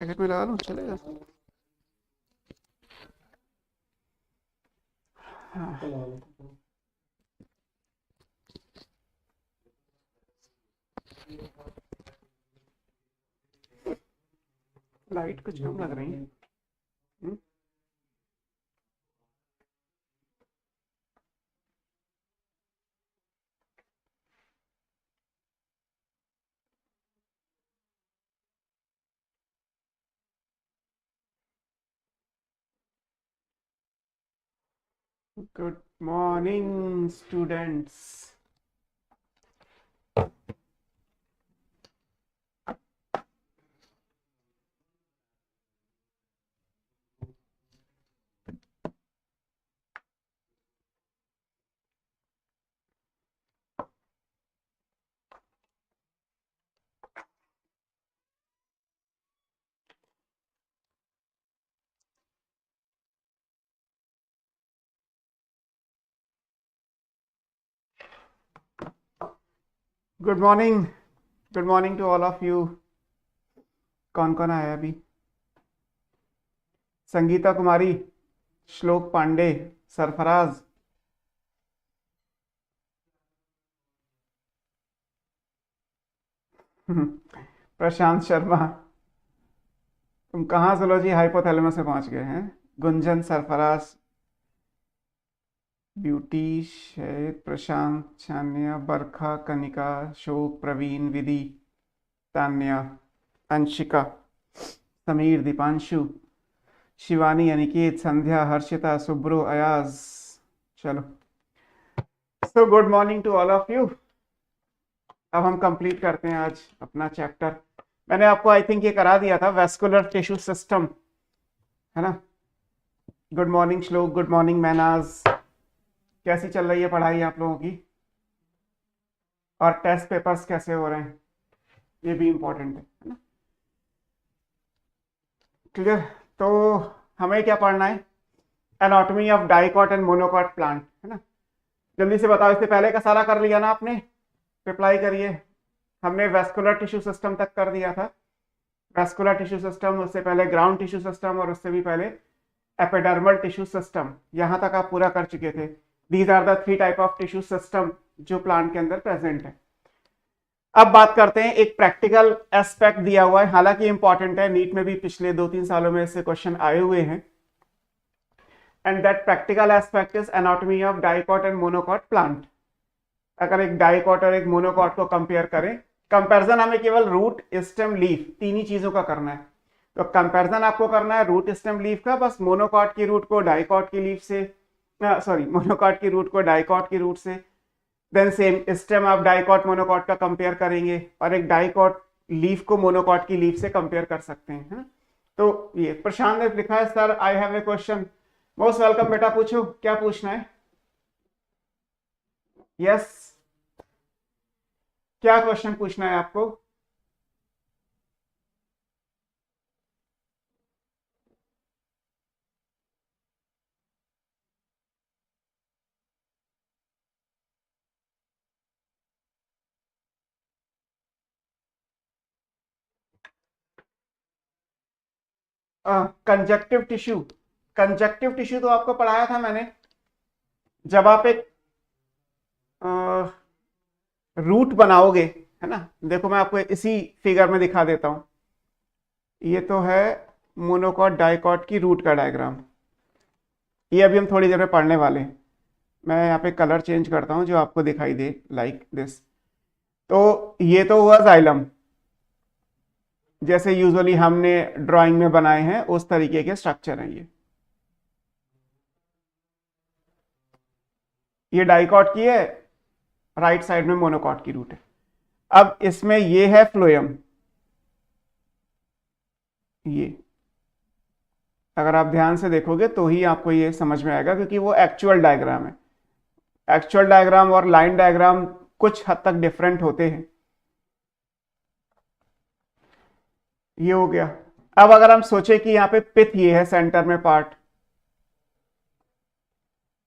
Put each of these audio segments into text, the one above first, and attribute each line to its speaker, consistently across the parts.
Speaker 1: Packet में लगा लूँ चलेगा। हाँ। लाइट कुछ कम लग रही है। Good morning students. Good morning, good morning to all of you. कौन कौन आया अभी? संगीता कुमारी, श्लोक पांडे, सरफराज, प्रशांत शर्मा। तुम कहाँ जुलॉजी हाइपोथैलेमस से पहुंच गए हैं? गुंजन, सरफराज, ब्यूटी, शहद, प्रशांत, छान्या, बरखा, कनिका, शोक, प्रवीण, विधि, तान्या, अंशिका, समीर, दीपांशु, शिवानी, अनिकेत, संध्या, हर्षिता, सुब्रो, अयाज। चलो, so good morning to all of you. अब हम कंप्लीट करते हैं आज अपना चैप्टर। मैंने आपको आई थिंक ये करा दिया था, वेस्कुलर टिश्यू सिस्टम, है ना। गुड मॉर्निंग श्लोक, गुड मॉर्निंग मैनाज। कैसी चल रही है पढ़ाई आप लोगों की? और टेस्ट पेपर्स कैसे हो रहे हैं? ये भी इंपॉर्टेंट है ना। क्लियर? तो हमें क्या पढ़ना है? Anatomy of dicot and monocot plant, है ना। जल्दी से बताओ, इससे पहले का सारा कर लिया ना आपने? रिप्लाई करिए। हमने वेस्कुलर टिश्यू सिस्टम तक कर दिया था। वेस्कुलर टिश्यू सिस्टम, उससे पहले ग्राउंड टिश्यू सिस्टम, और उससे भी पहले एपिडर्मल टिश्यू सिस्टम। यहां तक आप पूरा कर चुके थे। These are the 3 type of tissue system जो प्लांट के अंदर प्रेजेंट है। अब बात करते हैं, एक प्रैक्टिकल एस्पेक्ट दिया हुआ है, हालांकि इंपॉर्टेंट है, नीट में भी पिछले 2-3 सालों में इससे क्वेश्चन आए हुए हैं। And that practical aspect is anatomy of dicot and monocot plant. अगर एक डाइकॉट और एक मोनोकॉट को कंपेयर करें, कंपैरिजन हमें केवल रूट, स्टेम, लीफ, तीन ही चीजों का करना है। तो कंपैरिजन आपको करना है रूट, स्टेम, लीफ का। बस मोनोकॉट की रूट को डाइकॉट की लीफ से, सॉरी, मोनोकॉट की रूट को डाइकॉट की रूट से, देन सेम स्टेम आप डाइकॉट मोनोकॉट का कंपेयर करेंगे, और एक डाइकॉट लीफ को मोनोकॉट की लीफ से कंपेयर कर सकते हैं, है ना। तो ये प्रशांत ने लिखा है, sir I have a question. Most welcome बेटा, पूछो क्या पूछना है। यस, क्या क्वेश्चन पूछना है आपको? Conjunctive tissue. कंजक्टिव टिश्यू तो आपको पढ़ाया था मैंने। जब आप एक रूट बनाओगे, है ना। देखो मैं आपको इसी फिगर में दिखा देता हूं। ये तो है मोनोकॉट डाइकॉट की रूट का डायग्राम। ये अभी हम थोड़ी देर में पढ़ने वाले हैं। मैं यहाँ पे कलर चेंज करता हूं जो आपको दिखाई दे, लाइक दिस। तो ये तो हुआ जाइलम, जैसे यूजुअली हमने ड्राइंग में बनाए हैं उस तरीके के स्ट्रक्चर हैं ये डाइकॉट की है, राइट साइड में मोनोकॉट की रूट है। अब इसमें ये है फ्लोएम। ये अगर आप ध्यान से देखोगे तो ही आपको ये समझ में आएगा, क्योंकि वो एक्चुअल डायग्राम है। एक्चुअल डायग्राम और लाइन डायग्राम कुछ हद तक डिफरेंट होते हैं। ये हो गया। अब अगर हम सोचे कि यहां पे पिथ ये है सेंटर में पार्ट,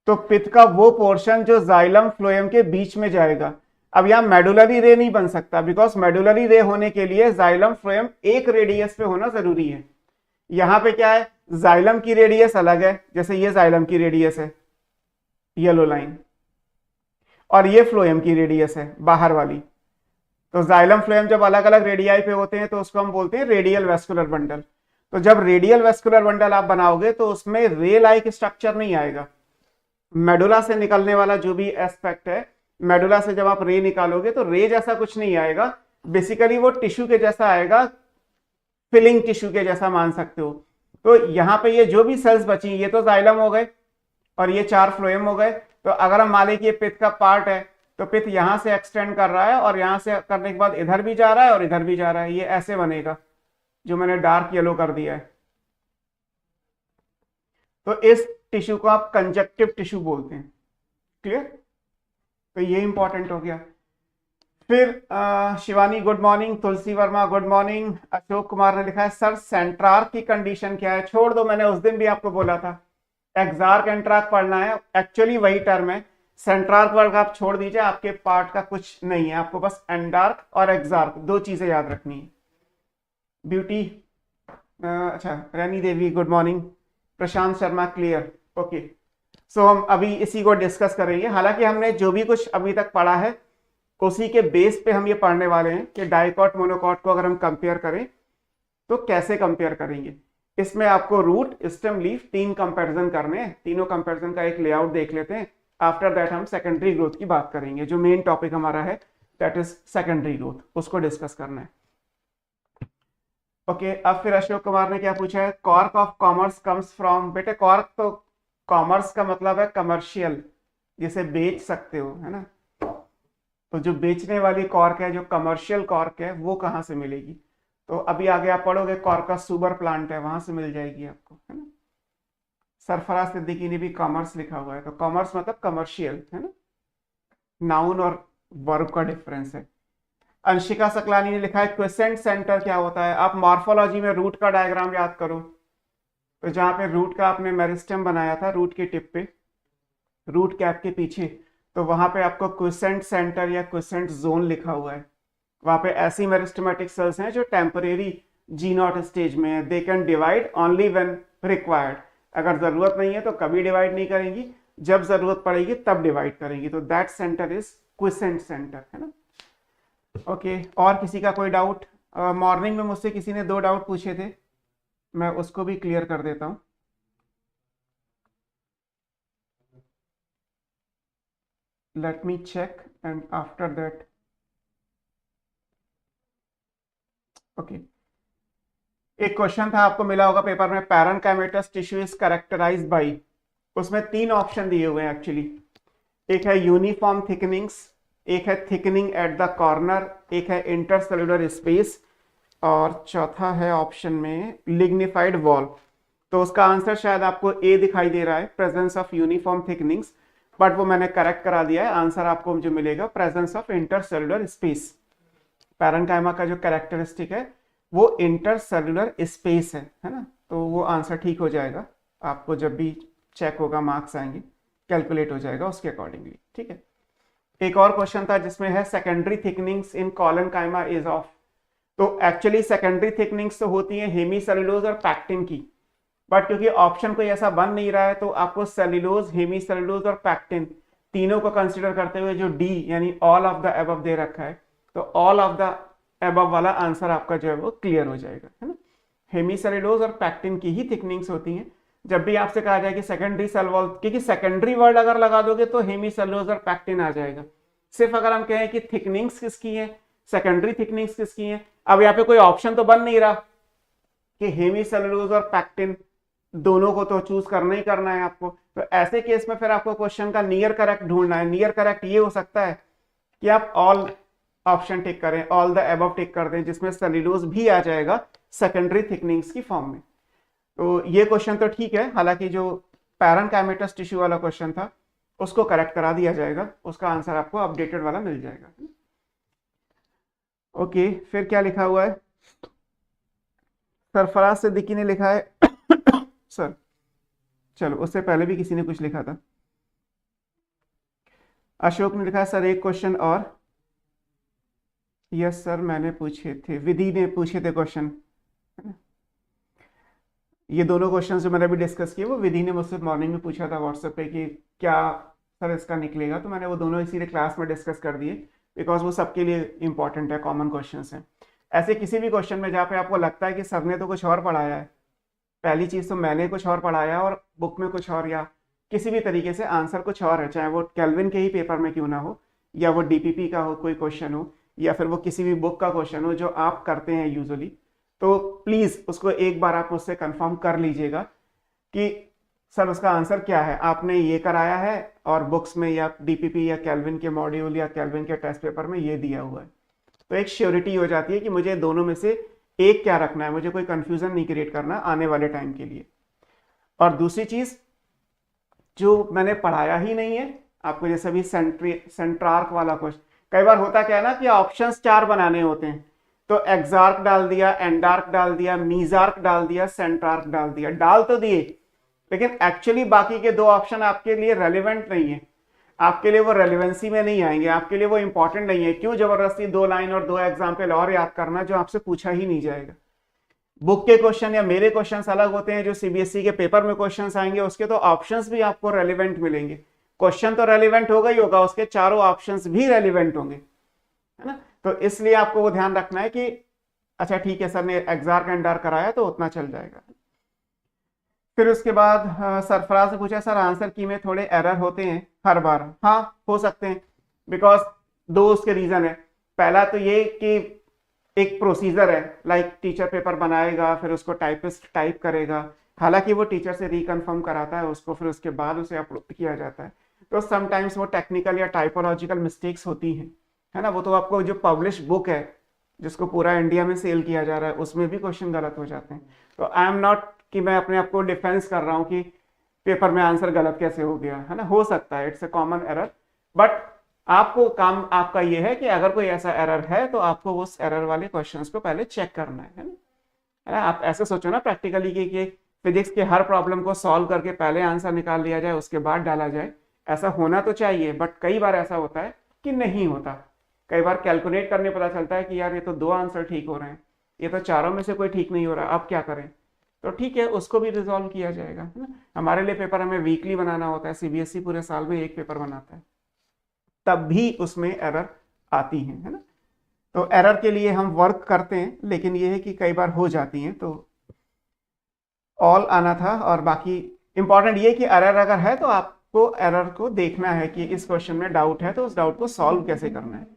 Speaker 1: तो पिथ का वो पोर्शन जो जाइलम फ्लोएम के बीच में जाएगा, अब यहाँ मेडुलरी रे नहीं बन सकता, बिकॉज मेडुलरी रे होने के लिए जाइलम फ्लोएम एक रेडियस पे होना जरूरी है। यहाँ पे क्या है, जाइलम की रेडियस अलग है, जैसे ये जाइलम की रेडियस है येलो लाइन, और ये फ्लोएम की रेडियस है बाहर वाली। तो जाइलम फ्लोएम जब अलग अलग रेडियाई पे होते हैं तो उसको हम बोलते हैं रेडियल वेस्कुलर बंडल। तो जब रेडियल वेस्कुलर बंडल आप बनाओगे तो उसमें रे लाइक स्ट्रक्चर नहीं आएगा। मेडुला से निकलने वाला जो भी एस्पेक्ट है, मेडुला से जब आप रे निकालोगे तो रे जैसा कुछ नहीं आएगा, बेसिकली वो टिश्यू के जैसा आएगा, फिलिंग टिश्यू के जैसा मान सकते हो। तो यहाँ पे ये जो भी सेल्स बची, ये तो जाइलम हो गए और ये 4 फ्लोएम हो गए। तो अगर हम मान लें कि ये पित्त का पार्ट है तो पित्त यहां से एक्सटेंड कर रहा है और यहां से करने के बाद इधर भी जा रहा है और इधर भी जा रहा है, ये ऐसे बनेगा जो मैंने डार्क येलो कर दिया है। तो इस टिश्यू को आप कंजक्टिव टिश्यू बोलते हैं। क्लियर? तो ये इंपॉर्टेंट हो गया। फिर शिवानी गुड मॉर्निंग, तुलसी वर्मा गुड मॉर्निंग, अशोक कुमार ने लिखा है सर सेंट्रार्क की कंडीशन क्या है? छोड़ दो, मैंने उस दिन भी आपको बोला था एक्सार्क एंट्रार्क पढ़ना है, एक्चुअली वही टर्म है। सेंट्रार्क वर्ग आप छोड़ दीजिए, आपके पार्ट का कुछ नहीं है, आपको बस एंडार्क और एक्सार्क दो चीजें याद रखनी है। ब्यूटी अच्छा, रैनी देवी गुड मॉर्निंग, प्रशांत शर्मा क्लियर, ओके। सो हम अभी इसी को डिस्कस करेंगे। हालांकि हमने जो भी कुछ अभी तक पढ़ा है उसी के बेस पे हम ये पढ़ने वाले हैं कि डाइकॉट मोनोकॉट को अगर हम कंपेयर करें तो कैसे कंपेयर करेंगे। इसमें आपको रूट, स्टेम, लीफ 3 कंपैरिजन करने हैं। तीनों कंपैरिजन का एक लेआउट देख लेते हैं। आफ्टर दैट हम सेकेंडरी ग्रोथ की बात करेंगे, जो मेन टॉपिक हमारा है दैट इज सेकेंडरी ग्रोथ, उसको डिस्कस करना है। ओके, अब फिर अशोक कुमार ने क्या पूछा है, cork of commerce comes from. बेटे कॉर्क तो कॉमर्स का मतलब है कमर्शियल, जिसे बेच सकते हो, है ना। तो जो बेचने वाली कॉर्क है, जो कमर्शियल कॉर्क है, वो कहाँ से मिलेगी? तो अभी आगे आप पढ़ोगे कॉर्कस सुबर प्लांट है, वहां से मिल जाएगी आपको, है ना। सरफराज सिद्दीकी ने भी कॉमर्स लिखा हुआ है, तो कॉमर्स मतलब कमर्शियल, है ना। नाउन और वर्ब का डिफरेंस है। अंशिका सकलानी ने लिखा है क्वेसेंट सेंटर क्या होता है? आप मॉर्फोलॉजी में रूट का डायग्राम याद करो, तो जहां पे रूट का आपने मेरिस्टेम बनाया था, रूट के टिप पे, रूट कैप के पीछे, तो वहां पे आपको क्वेसेंट सेंटर या क्वेसेंट जोन लिखा हुआ है। वहां पे ऐसी मेरिस्टेमेटिक सेल्स हैं जो टेम्परेरी जी नॉट स्टेज में है, they can divide only when required. अगर जरूरत नहीं है तो कभी डिवाइड नहीं करेंगी, जब जरूरत पड़ेगी तब डिवाइड करेंगी। तो that centre is quiescent centre, है ना। ओके, और किसी का कोई डाउट? मॉर्निंग में मुझसे किसी ने 2 डाउट पूछे थे, मैं उसको भी क्लियर कर देता हूं। Let me check and after that, okay. एक क्वेश्चन था, आपको मिला होगा पेपर में, parenchymatous tissue is characterized by, उसमें 3 ऑप्शन दिए हुए हैं एक्चुअली। एक है यूनिफॉर्म थिकनिंग्स, एक है थिकनिंग एट द कॉर्नर, एक है इंटरसेलुलर स्पेस, और चौथा है ऑप्शन में लिग्निफाइड वॉल। तो उसका आंसर शायद आपको ए दिखाई दे रहा है, presence of uniform thickenings, but वो मैंने करेक्ट करा दिया है। आंसर आपको जो मिलेगा presence of intercellular space. Parenchyma का जो कैरेक्टरिस्टिक है वो इंटरसेलुलर स्पेस है ना। तो वो आंसर ठीक हो जाएगा, आपको जब भी चेक होगा, मार्क्स आएंगे, कैलकुलेट हो जाएगा उसके अकॉर्डिंगली, ठीक है। एक और क्वेश्चन था जिसमें है secondary thickenings in collenchyma is of. तो एक्चुअली सेकेंडरी थिकनिंग्स तो होती है हेमीसेलुलोज और पैक्टिन की, बट क्योंकि ऑप्शन कोई ऐसा बन नहीं रहा है तो आपको सेलुलोज, हेमीसेलुलोज और पैक्टिन तीनों को कंसिडर करते हुए जो डी यानी ऑल ऑफ द अबव दे रखा है, तो ऑल ऑफ द अबव वाला आंसर आपका जो है वो क्लियर हो जाएगा, है ना। हेमीसेलुलोज और पैक्टिन की ही थिकनिंग्स होती हैं। जब भी आपसे कहा जाए कि सेकेंडरी सेल वॉल, क्योंकि सेकेंडरी वर्ड अगर लगा दोगे तो हेमीसेलुलोज और पैक्टिन आ जाएगा। सिर्फ अगर हम कहें कि थिकनिंग्स किसकी है, सेकेंडरी थिकनिंग्स किसकी है, अब यहाँ पे कोई ऑप्शन तो बन नहीं रहा कि हेमीसेलुलोज और पैक्टिन, दोनों को तो चूज करना ही करना है आपको। तो ऐसे केस में फिर आपको क्वेश्चन का नियर करेक्ट ढूंढना है। नियर करेक्ट ये हो सकता है कि आप ऑल ऑप्शन टिक करें, ऑल द अबव टिक कर दें, जिसमें सेल्यूलोज भी आ जाएगा सेकेंडरी थिकनिंग्स की फॉर्म में। तो ये क्वेश्चन तो ठीक है, हालांकि जो पैरेन्काइमेटस टिश्यू वाला क्वेश्चन था उसको करेक्ट करा दिया जाएगा, उसका आंसर आपको अपडेटेड वाला मिल जाएगा। ओके, फिर क्या लिखा हुआ है? सरफराज सिद्दीकी ने लिखा है सर, चलो उससे पहले भी किसी ने कुछ लिखा था। अशोक ने लिखा है सर एक क्वेश्चन और, यस सर, मैंने पूछे थे, विधि ने पूछे थे क्वेश्चन। ये दोनों क्वेश्चन जो मैंने अभी डिस्कस किए वो विधि ने मुझसे मॉर्निंग में पूछा था व्हाट्सएप पे कि क्या सर इसका निकलेगा, तो मैंने वो दोनों इसीलिए क्लास में डिस्कस कर दिए बिकॉज वो सबके लिए इंपॉर्टेंट है, कॉमन क्वेश्चन है। ऐसे किसी भी क्वेश्चन में जहाँ पे आपको लगता है कि सर ने तो कुछ और पढ़ाया है, पहली चीज़ तो मैंने कुछ और पढ़ाया और बुक में कुछ और, या किसी भी तरीके से आंसर कुछ और है, चाहे वो केल्विन के ही पेपर में क्यों ना हो, या वो डीपीपी का हो कोई क्वेश्चन हो, या फिर वो किसी भी बुक का क्वेश्चन हो जो आप करते हैं यूजुअली, तो प्लीज़ उसको एक बार आप मुझसे कंफर्म कर लीजिएगा कि सर उसका आंसर क्या है, आपने ये कराया है और बुक्स में या डीपीपी या केल्विन के मॉड्यूल या केल्विन के टेस्ट पेपर में ये दिया हुआ है। तो एक श्योरिटी हो जाती है कि मुझे दोनों में से एक क्या रखना है, मुझे कोई कंफ्यूजन नहीं क्रिएट करना आने वाले टाइम के लिए। और दूसरी चीज़, जो मैंने पढ़ाया ही नहीं है आपको, जैसे भी सेंट्रार्क वाला क्वेश्चन, कई बार होता क्या है ना कि ऑप्शंस 4 बनाने होते हैं, तो एक्सार्क डाल दिया, एंडार्क डाल दिया, मीजार्क डाल दिया, सेंट्रार्क डाल दिया, डाल तो दिए, लेकिन एक्चुअली बाकी के 2 ऑप्शन आपके लिए रेलिवेंट नहीं है, आपके लिए वो रेलिवेंसी में नहीं आएंगे, आपके लिए वो इंपॉर्टेंट नहीं है। क्यों जबरदस्ती 2 लाइन और 2 एग्जाम्पल और याद करना जो आपसे पूछा ही नहीं जाएगा। बुक के क्वेश्चन या मेरे क्वेश्चंस अलग होते हैं, जो सीबीएसई के पेपर में क्वेश्चंस आएंगे उसके तो ऑप्शंस भी आपको रेलिवेंट मिलेंगे, क्वेश्चन तो रेलिवेंट होगा ही होगा, उसके चारों ऑप्शंस भी रेलिवेंट होंगे, है ना। तो इसलिए आपको वो ध्यान रखना है कि अच्छा ठीक है सर ने एक्सार्क एंड डार्क कराया तो उतना चल जाएगा। फिर उसके बाद सरफराज ने पूछा सर आंसर की में थोड़े एरर होते हैं हर बार। हाँ हो सकते हैं, बिकॉज 2 उसके रीजन है। पहला तो ये कि एक प्रोसीजर है, लाइक टीचर पेपर बनाएगा, फिर उसको टाइपिस्ट टाइप करेगा, हालांकि वो टीचर से रिकन्फर्म कराता है उसको, फिर उसके बाद उसे अपलोड किया जाता है, तो समटाइम्स वो टेक्निकल या टाइपोलॉजिकल मिस्टेक्स होती हैं, है ना। वो तो आपको जो पब्लिश बुक है जिसको पूरा इंडिया में सेल किया जा रहा है उसमें भी क्वेश्चन गलत हो जाते हैं। तो आई एम नॉट कि मैं अपने आप को डिफेंस कर रहा हूँ कि पेपर में आंसर गलत कैसे हो गया, है ना, हो सकता है, it's a common error, but आपको काम आपका ये है कि अगर कोई ऐसा एरर है तो आपको उस एरर वाले क्वेश्चंस को पहले चेक करना है ना। आप ऐसे सोचो ना प्रैक्टिकली कि फिजिक्स के हर प्रॉब्लम को सॉल्व करके पहले आंसर निकाल लिया जाए उसके बाद डाला जाए, ऐसा होना तो चाहिए, बट कई बार ऐसा होता है कि नहीं होता। कई बार कैलकुलेट करने पता चलता है कि यार ये तो 2 आंसर ठीक हो रहे हैं, ये तो चारों में से कोई ठीक नहीं हो रहा, अब क्या करें, तो ठीक है उसको भी रिजॉल्व किया जाएगा, है ना। हमारे लिए पेपर हमें वीकली बनाना होता है, सीबीएसई पूरे साल में 1 पेपर बनाता है, तब भी उसमें एरर आती है ना। तो एरर के लिए हम वर्क करते हैं, लेकिन ये है कि कई बार हो जाती हैं, तो ऑल आना था। और बाकी इंपॉर्टेंट ये कि एरर अगर है तो आपको एरर को देखना है कि इस क्वेश्चन में डाउट है तो उस डाउट को सॉल्व कैसे करना है।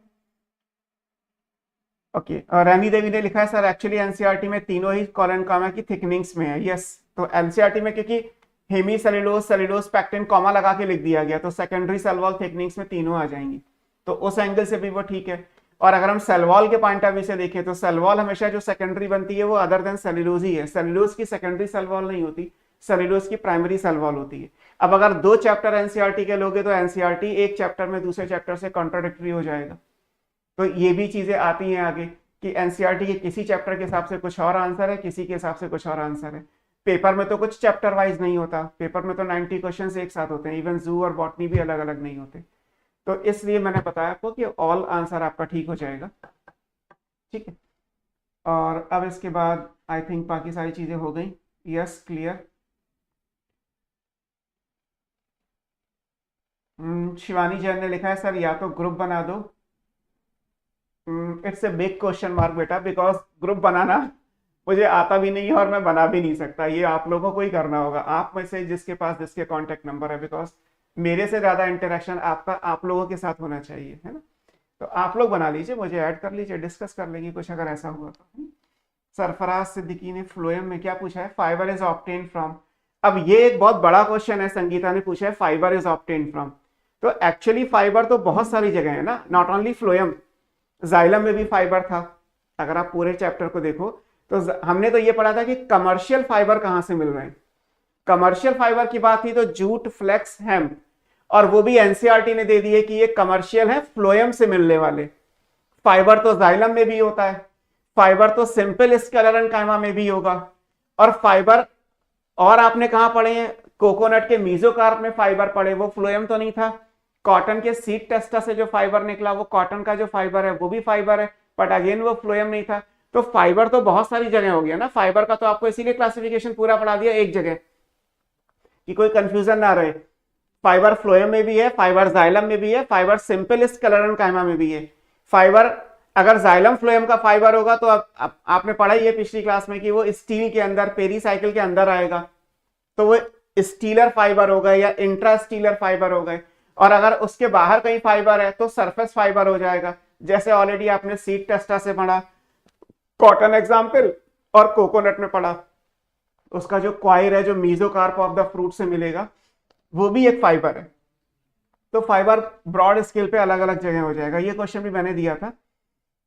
Speaker 1: ओके, और रैनी देवी ने लिखा है सर एक्चुअली एनसीईआरटी में तीनों ही कॉलन कॉमा की थिकनिंग्स में है। यस, तो एनसीईआरटी में क्योंकि hemicellulose, cellulose, pectin comma लगा के लिख दिया गया, तो सेकेंडरी सेल वॉल थिकनिंग्स में तीनों आ जाएंगी, तो उस एंगल से भी वो ठीक है। और अगर हम सेल वॉल के पॉइंट ऑफ व्यू से देखें तो सेल वॉल हमेशा जो सेकेंडरी बनती है वो अदर देन सेलुलोज ही है, सेलुलोज की सेकेंडरी सेल वॉल नहीं होती, सेलुलोज की प्राइमरी सेल वॉल होती है। अब अगर 2 चैप्टर एनसीईआरटी के लोगे तो एनसीईआरटी एक चैप्टर में दूसरे चैप्टर से कॉन्ट्राडिक्टरी हो जाएगा। तो ये भी चीजें आती हैं आगे कि एनसीईआरटी के किसी चैप्टर के हिसाब से कुछ और आंसर है, किसी के हिसाब से कुछ और आंसर है। पेपर में तो कुछ चैप्टर वाइज नहीं होता, पेपर में तो 90 क्वेश्चंस एक साथ होते हैं, इवन जू और बॉटनी भी अलग अलग नहीं होते, तो इसलिए मैंने बताया आपको कि ऑल आंसर आपका ठीक हो जाएगा, ठीक है। और अब इसके बाद आई थिंक बाकी सारी चीजें हो गई। Yes, clear. शिवानी जैन ने लिखा है सर या तो ग्रुप बना दो। It's a big question mark बेटा, बिकॉज ग्रुप बनाना मुझे आता भी नहीं है और मैं बना भी नहीं सकता, ये आप लोगों को ही करना होगा, आप में से जिसके पास जिसके कांटेक्ट नंबर है, बिकॉज मेरे से ज्यादा इंटरेक्शन आपका आप लोगों के साथ होना चाहिए, है ना। तो आप लोग बना लीजिए, मुझे ऐड कर लीजिए, डिस्कस कर लेंगे कुछ अगर ऐसा हुआ तो। सरफराज सिद्दीकी ने फ्लोएम में क्या पूछा है, फाइबर इज ऑब्टेन फ्रॉम। अब ये एक बहुत बड़ा क्वेश्चन है, संगीता ने पूछा है फाइबर इज ऑब्टेन फ्रॉम। तो एक्चुअली फाइबर तो बहुत सारी जगह है ना, नॉट ओनली फ्लोएम, जाइलम में भी फाइबर था। अगर आप पूरे चैप्टर को देखो तो हमने तो ये पढ़ा था कि कमर्शियल फाइबर कहां से मिल रहे हैं, कमर्शियल फाइबर की बात थी तो जूट, फ्लेक्स, हेम्प, और वो भी एनसीईआरटी ने दे दिए कि ये कमर्शियल है, फ्लोएम से मिलने वाले। फाइबर तो जाइलम में भी होता है, फाइबर तो सिंपल स्केलर एंड काइमा में भी होगा, और फाइबर और आपने कहां पढ़े हैं, कोकोनट के मीजोकार्प में फाइबर पढ़े, वो फ्लोएम तो नहीं था। कॉटन के सीड टेस्टा से जो फाइबर निकला वो कॉटन का जो फाइबर है वो भी फाइबर है, बट अगेन वो फ्लोएम नहीं था। तो फाइबर तो बहुत सारी जगह हो गया ना, फाइबर का तो आपको इसीलिए क्लासिफिकेशन पूरा पढ़ा दिया एक जगह कि कोई कंफ्यूजन ना रहे। फाइबर फ्लोएम में भी है, फाइबर जाइलम में भी है, फाइबर सिंपल स्क्लेरेन्काइमा में भी है। फाइबर अगर जाइलम फ्लोएम का फाइबर होगा तो आपने पढ़ा ही है पिछली क्लास में कि वो स्टील के अंदर, पेरीसाइकिल के अंदर आएगा, तो वो स्टीलर फाइबर हो गए या इंट्रा स्टीलर फाइबर हो गए। और अगर उसके बाहर कहीं फाइबर है तो सरफेस फाइबर हो जाएगा, जैसे ऑलरेडी आपने सीड टेस्टा से पढ़ा, कॉटन एग्जाम्पल और कोकोनट में पढ़ा। उसका जो क्वायर है, जो मीजोकार्प ऑफ द फ्रूट से मिलेगा, वो भी एक फाइबर है। तो फाइबर ब्रॉड स्केल पे अलग अलग जगह हो जाएगा। ये क्वेश्चन भी मैंने दिया था,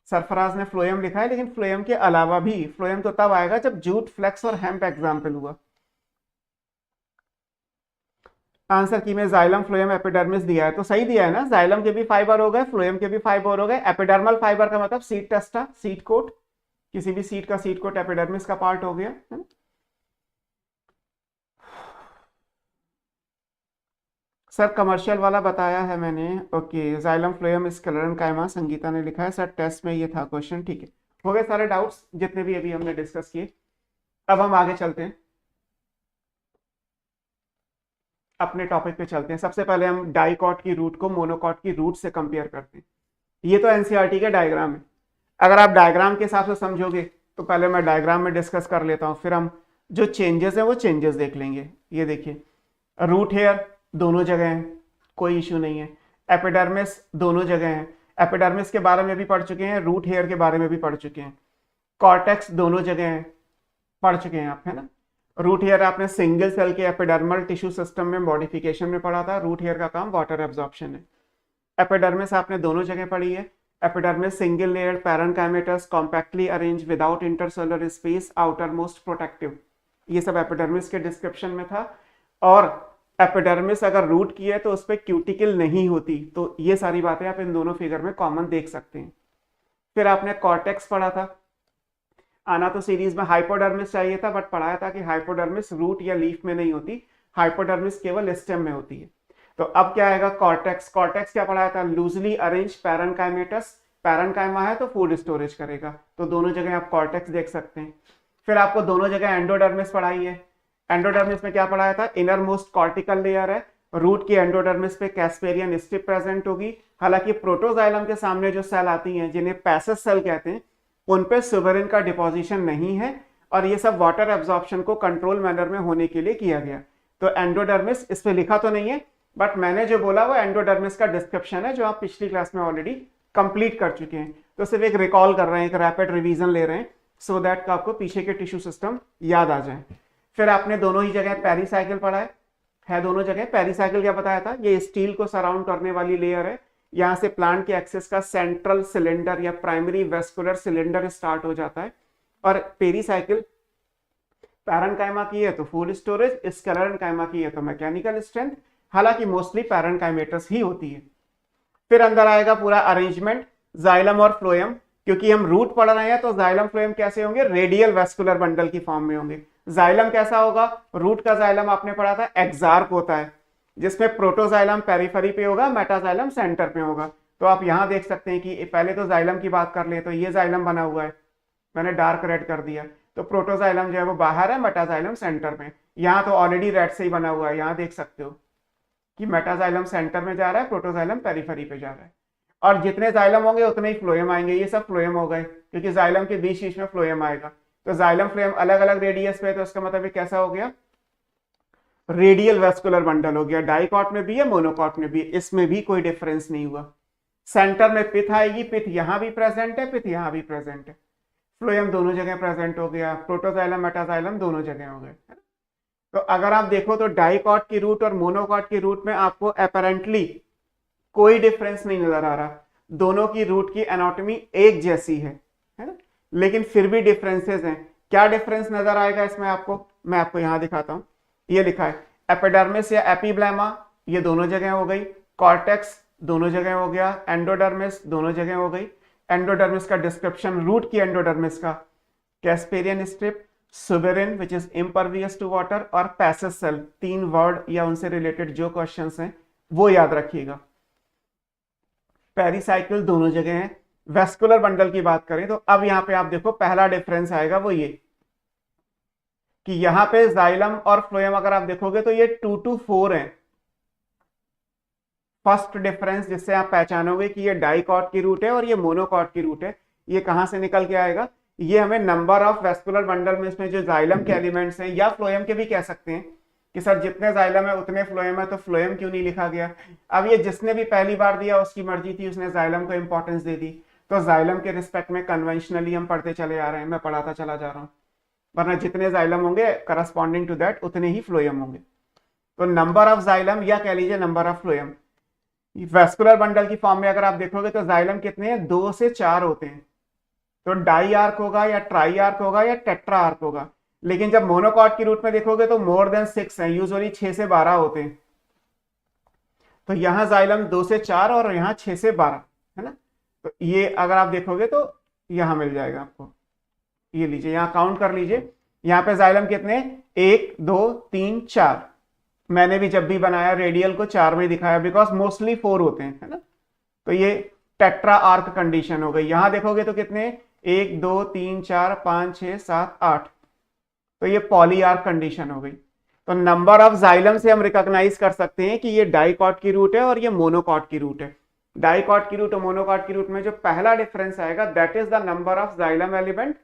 Speaker 1: सरफराज ने फ्लोएम लिखा है, लेकिन फ्लोएम के अलावा भी, फ्लोएम तो तब आएगा जब जूट, फ्लेक्स और हेम्प एग्जाम्पल हुआ। आंसर की में जाइलम, फ्लोएम, एपिडर्मिस दिया है तो सही दिया है ना। जाइलम के भी फाइबर हो गए, फ्लोएम के भी फाइबर हो गए। एपिडर्मल फाइबर का मतलब सीड टेस्टा, सीड कोट, किसी भी सीड का सीड कोट एपिडर्मिस का पार्ट हो गया, है ना। सर कमर्शियल वाला बताया है मैंने, okay. Xylem, phloem, sclerenchyma Sangeeta ने लिखा है सर, टेस्ट में ये था क्वेश्चन, ठीक है। हो गए सारे डाउट्स जितने भी अभी हमने डिस्कस किए। अब हम आगे चलते हैं, अपने टॉपिक पे चलते हैं। सबसे पहले हम डाइकॉट की रूट को मोनोकॉट की रूट से कंपेयर करते हैं। ये तो एनसीईआरटी का डायग्राम है। अगर आप डायग्राम के हिसाब से समझोगे तो पहले मैं डायग्राम में डिस्कस कर लेता हूँ, फिर हम जो चेंजेस हैं वो चेंजेस देख लेंगे। ये देखिए, रूट हेयर दोनों जगह है, कोई इश्यू नहीं है। एपिडर्मिस दोनों जगह है, एपिडर्मिस के बारे में भी पढ़ चुके हैं, रूट हेयर के बारे में भी पढ़ चुके हैं। कॉर्टेक्स दोनों जगह है, पढ़ चुके हैं आप, है ना। रूट हेयर आपने सिंगल सेल के एपिडर्मल टिश्यू सिस्टम में मॉडिफिकेशन में पढ़ा था। रूट हेयर का काम वाटर एब्जॉर्प्शन है। एपिडर्मिस आपने दोनों जगह पढ़ी है। Epidermis single layered parenchymatous compactly arrange without intercellular space, outer most protective, ये सब एपिडर्मिस के डिस्क्रिप्शन में था। और एपिडर्मिस अगर रूट की है तो उस पर क्यूटिकल नहीं होती, तो ये सारी बातें आप इन दोनों फिगर में कॉमन देख सकते हैं। फिर आपने कॉर्टेक्स पढ़ा था, आना तो सीरीज में हाइपोडर्मिस चाहिए था, बट पढ़ाया था कि हाइपोडर्मिस रूट या लीफ में नहीं होती, हाइपोडर्मिस केवल स्टेम में होती है। तो अब क्या आएगा, कॉर्टेक्स। कॉर्टेक्स क्या पढ़ाया था, लूजली अरेंज पैरेन्काइमेटस, पैरेन्काइमा है तो फूड स्टोरेज करेगा, तो दोनों जगह आप कॉर्टेक्स देख सकते हैं। फिर आपको दोनों जगह एंडोडर्मिस पढ़ाई है। एंडोडर्मिस में क्या पढ़ाया था, इनर मोस्ट कॉर्टिकल लेयर है, रूट की एंडोडर्मिस पे कैस्पेरियन स्ट्रिप प्रेजेंट होगी। हालांकि प्रोटोजाइलम के सामने जो सेल आती हैं जिन्हें पैसेज सेल कहते हैं, उन पे सुबेरिन का डिपोजिशन नहीं है, और ये सब वाटर एब्जॉर्प्शन को कंट्रोल मैनर में होने के लिए किया गया। तो एंडोडर्मिस इस पे लिखा तो नहीं है, बट मैंने जो बोला वो एंडोडर्मिस का डिस्क्रिप्शन है, जो आप पिछली क्लास में ऑलरेडी कंप्लीट कर चुके हैं। तो सिर्फ एक रिकॉल कर रहे हैं, एक रैपिड रिवीजन ले रहे हैं, सो दैट आपको पीछे के टिश्यू सिस्टम याद आ जाए। फिर आपने दोनों ही जगह पेरीसाइकिल पढ़ा है दोनों जगह। पेरीसाइकिल क्या बताया था, ये स्टील को सराउंड करने वाली लेयर है, यहां से प्लांट के एक्सेस का सेंट्रल सिलेंडर या प्राइमरी वेस्कुलर सिलेंडर स्टार्ट हो जाता है। और पेरीसाइकिल पैरेन्काइमा की है तो फूड स्टोरेज, स्क्लेरेन्काइमा की है तो मैकेनिकल स्ट्रेंथ, हालांकि मोस्टली पैरेन्काइमेटस ही होती है। फिर अंदर आएगा पूरा अरेंजमेंट, जाइलम और फ्लोएम, क्योंकि हम रूट पढ़ रहे हैं तो जाइलम फ्लोएम कैसे होंगे, रेडियल वेस्कुलर बंडल की फॉर्म में होंगे। जाइलम कैसा होगा, रूट का जाइलम आपने पढ़ा था एक्सार्क होता है, जिसमें प्रोटोजाइलम पेरिफेरी पे होगा, मेटाजाइलम सेंटर पे होगा। तो आप यहां देख सकते हैं कि पहले तो जाइलम की बात कर ले तो ये जाइलम बना हुआ है, मैंने डार्क रेड कर दिया, तो प्रोटोजाइलम जो है वो बाहर है, मेटाजाइलम सेंटर में। यहाँ तो ऑलरेडी रेड से ही बना हुआ है, यहाँ देख सकते हो कि मेटाजाइलम सेंटर में जा रहा है, प्रोटोजाइलम पेरिफेरी पे जा रहा है। और जितने जाइलम होंगे उतने ही फ्लोएम आएंगे, ये सब फ्लोएम हो गए, क्योंकि जाइलम के बीच बीच में फ्लोएम आएगा। तो जाइलम फ्लोएम अलग अलग रेडियस पे, तो इसका मतलब ये कैसा हो गया, रेडियल वेस्कुलर बंडल हो गया। डाइकॉट में भी है, मोनोकॉट में भी, इसमें भी कोई डिफरेंस नहीं हुआ। सेंटर में पिथ आएगी, पिथ यहां भी प्रेजेंट है, पिथ यहां भी प्रेजेंट है। फ्लोएम दोनों जगह प्रेजेंट हो गया, प्रोटोजाइलम मेटाजाइलम दोनों जगह हो गए। तो अगर आप देखो तो डाइकॉट की रूट और मोनोकॉट की रूट में आपको अपेरेंटली कोई डिफरेंस नहीं नजर आ रहा, दोनों की रूट की एनाटॉमी एक जैसी है ना, लेकिन फिर भी डिफरेंसेस हैं। क्या डिफरेंस नजर आएगा इसमें आपको, मैं आपको यहां दिखाता हूं। ये लिखा है एपिडर्मिस या एपीब्लेमा, ये दोनों जगह हो गई। कॉर्टेक्स दोनों जगह हो गया। एंडोडर्मिस दोनों जगह हो गई। एंडोडर्मिस का डिस्क्रिप्शन, रूट की एंडोडर्मिस का, Casparian strip, suberin which is impervious to water, और पैसेज सेल। 3 वर्ड या उनसे रिलेटेड जो क्वेश्चंस हैं वो याद रखिएगा। पेरीसाइकिल दोनों जगह है, वेस्कुलर बंडल की बात करें तो अब यहां पे आप देखो पहला डिफरेंस आएगा वो ये कि यहां पे जाइलम और फ्लोएम अगर आप देखोगे तो ये 2 to 4 है। फर्स्ट डिफरेंस जिससे आप पहचानोगे कि ये डाइकॉट की रूट है और ये मोनोकॉट की रूट है, ये कहां से निकल के आएगा? ये हमें नंबर ऑफ वेस्कुलर बंडल में इसमें जो जाइलम के एलिमेंट्स हैं या फ्लोएम के भी कह सकते हैं कि सर जितने जाइलम है उतने फ्लोएम है, तो फ्लोएम क्यों नहीं लिखा गया? अब ये जिसने भी पहली बार दिया उसकी मर्जी थी, उसने जाइलम को इंपॉर्टेंस दे दी, तो जाइलम के रिस्पेक्ट में कन्वेंशनली हम पढ़ते चले आ रहे हैं, मैं पढ़ाता चला जा रहा हूं, वरना जितने जाइलम होंगे करस्पॉन्डिंग टू दैट उतने ही फ्लोएम होंगे। तो नंबर ऑफ जाइलम या कह लीजिए number of phloem, vascular bundle की फॉर्म में अगर आप देखोगे तो जाइलम कितने हैं? 2 से 4 होते हैं। तो डाई आर्क होगा या ट्राई आर्क होगा या टेट्रा आर्क होगा। लेकिन जब मोनोकॉट की रूट में देखोगे तो मोर देन 6 है, यूजुअली 6 से 12 होते हैं। तो यहां जाइलम 2 से 4 और यहां 6 से 12 है ना। तो ये अगर आप देखोगे तो यहां मिल जाएगा आपको, ये लीजिए यहां काउंट कर लीजिए, यहां पे जाइलम कितने? 1 2 3 4। मैंने भी जब भी बनाया रेडियल को 4 में दिखाया बिकॉज मोस्टली 4 होते हैं, है ना। तो ये टेट्रा आर्क कंडीशन हो गई। यहां देखोगे तो कितने? 1 2 3 4 5 6 7 8। तो ये पॉली आर्क कंडीशन हो गई। तो नंबर ऑफ जाइलम से हम रिकॉग्नाइज कर सकते हैं कि ये डाइकॉट की रूट है और ये मोनोकॉट की रूट है। डाइकॉट की रूट और मोनोकॉट की रूट में जो पहला डिफरेंस आएगा that is the number of xylem element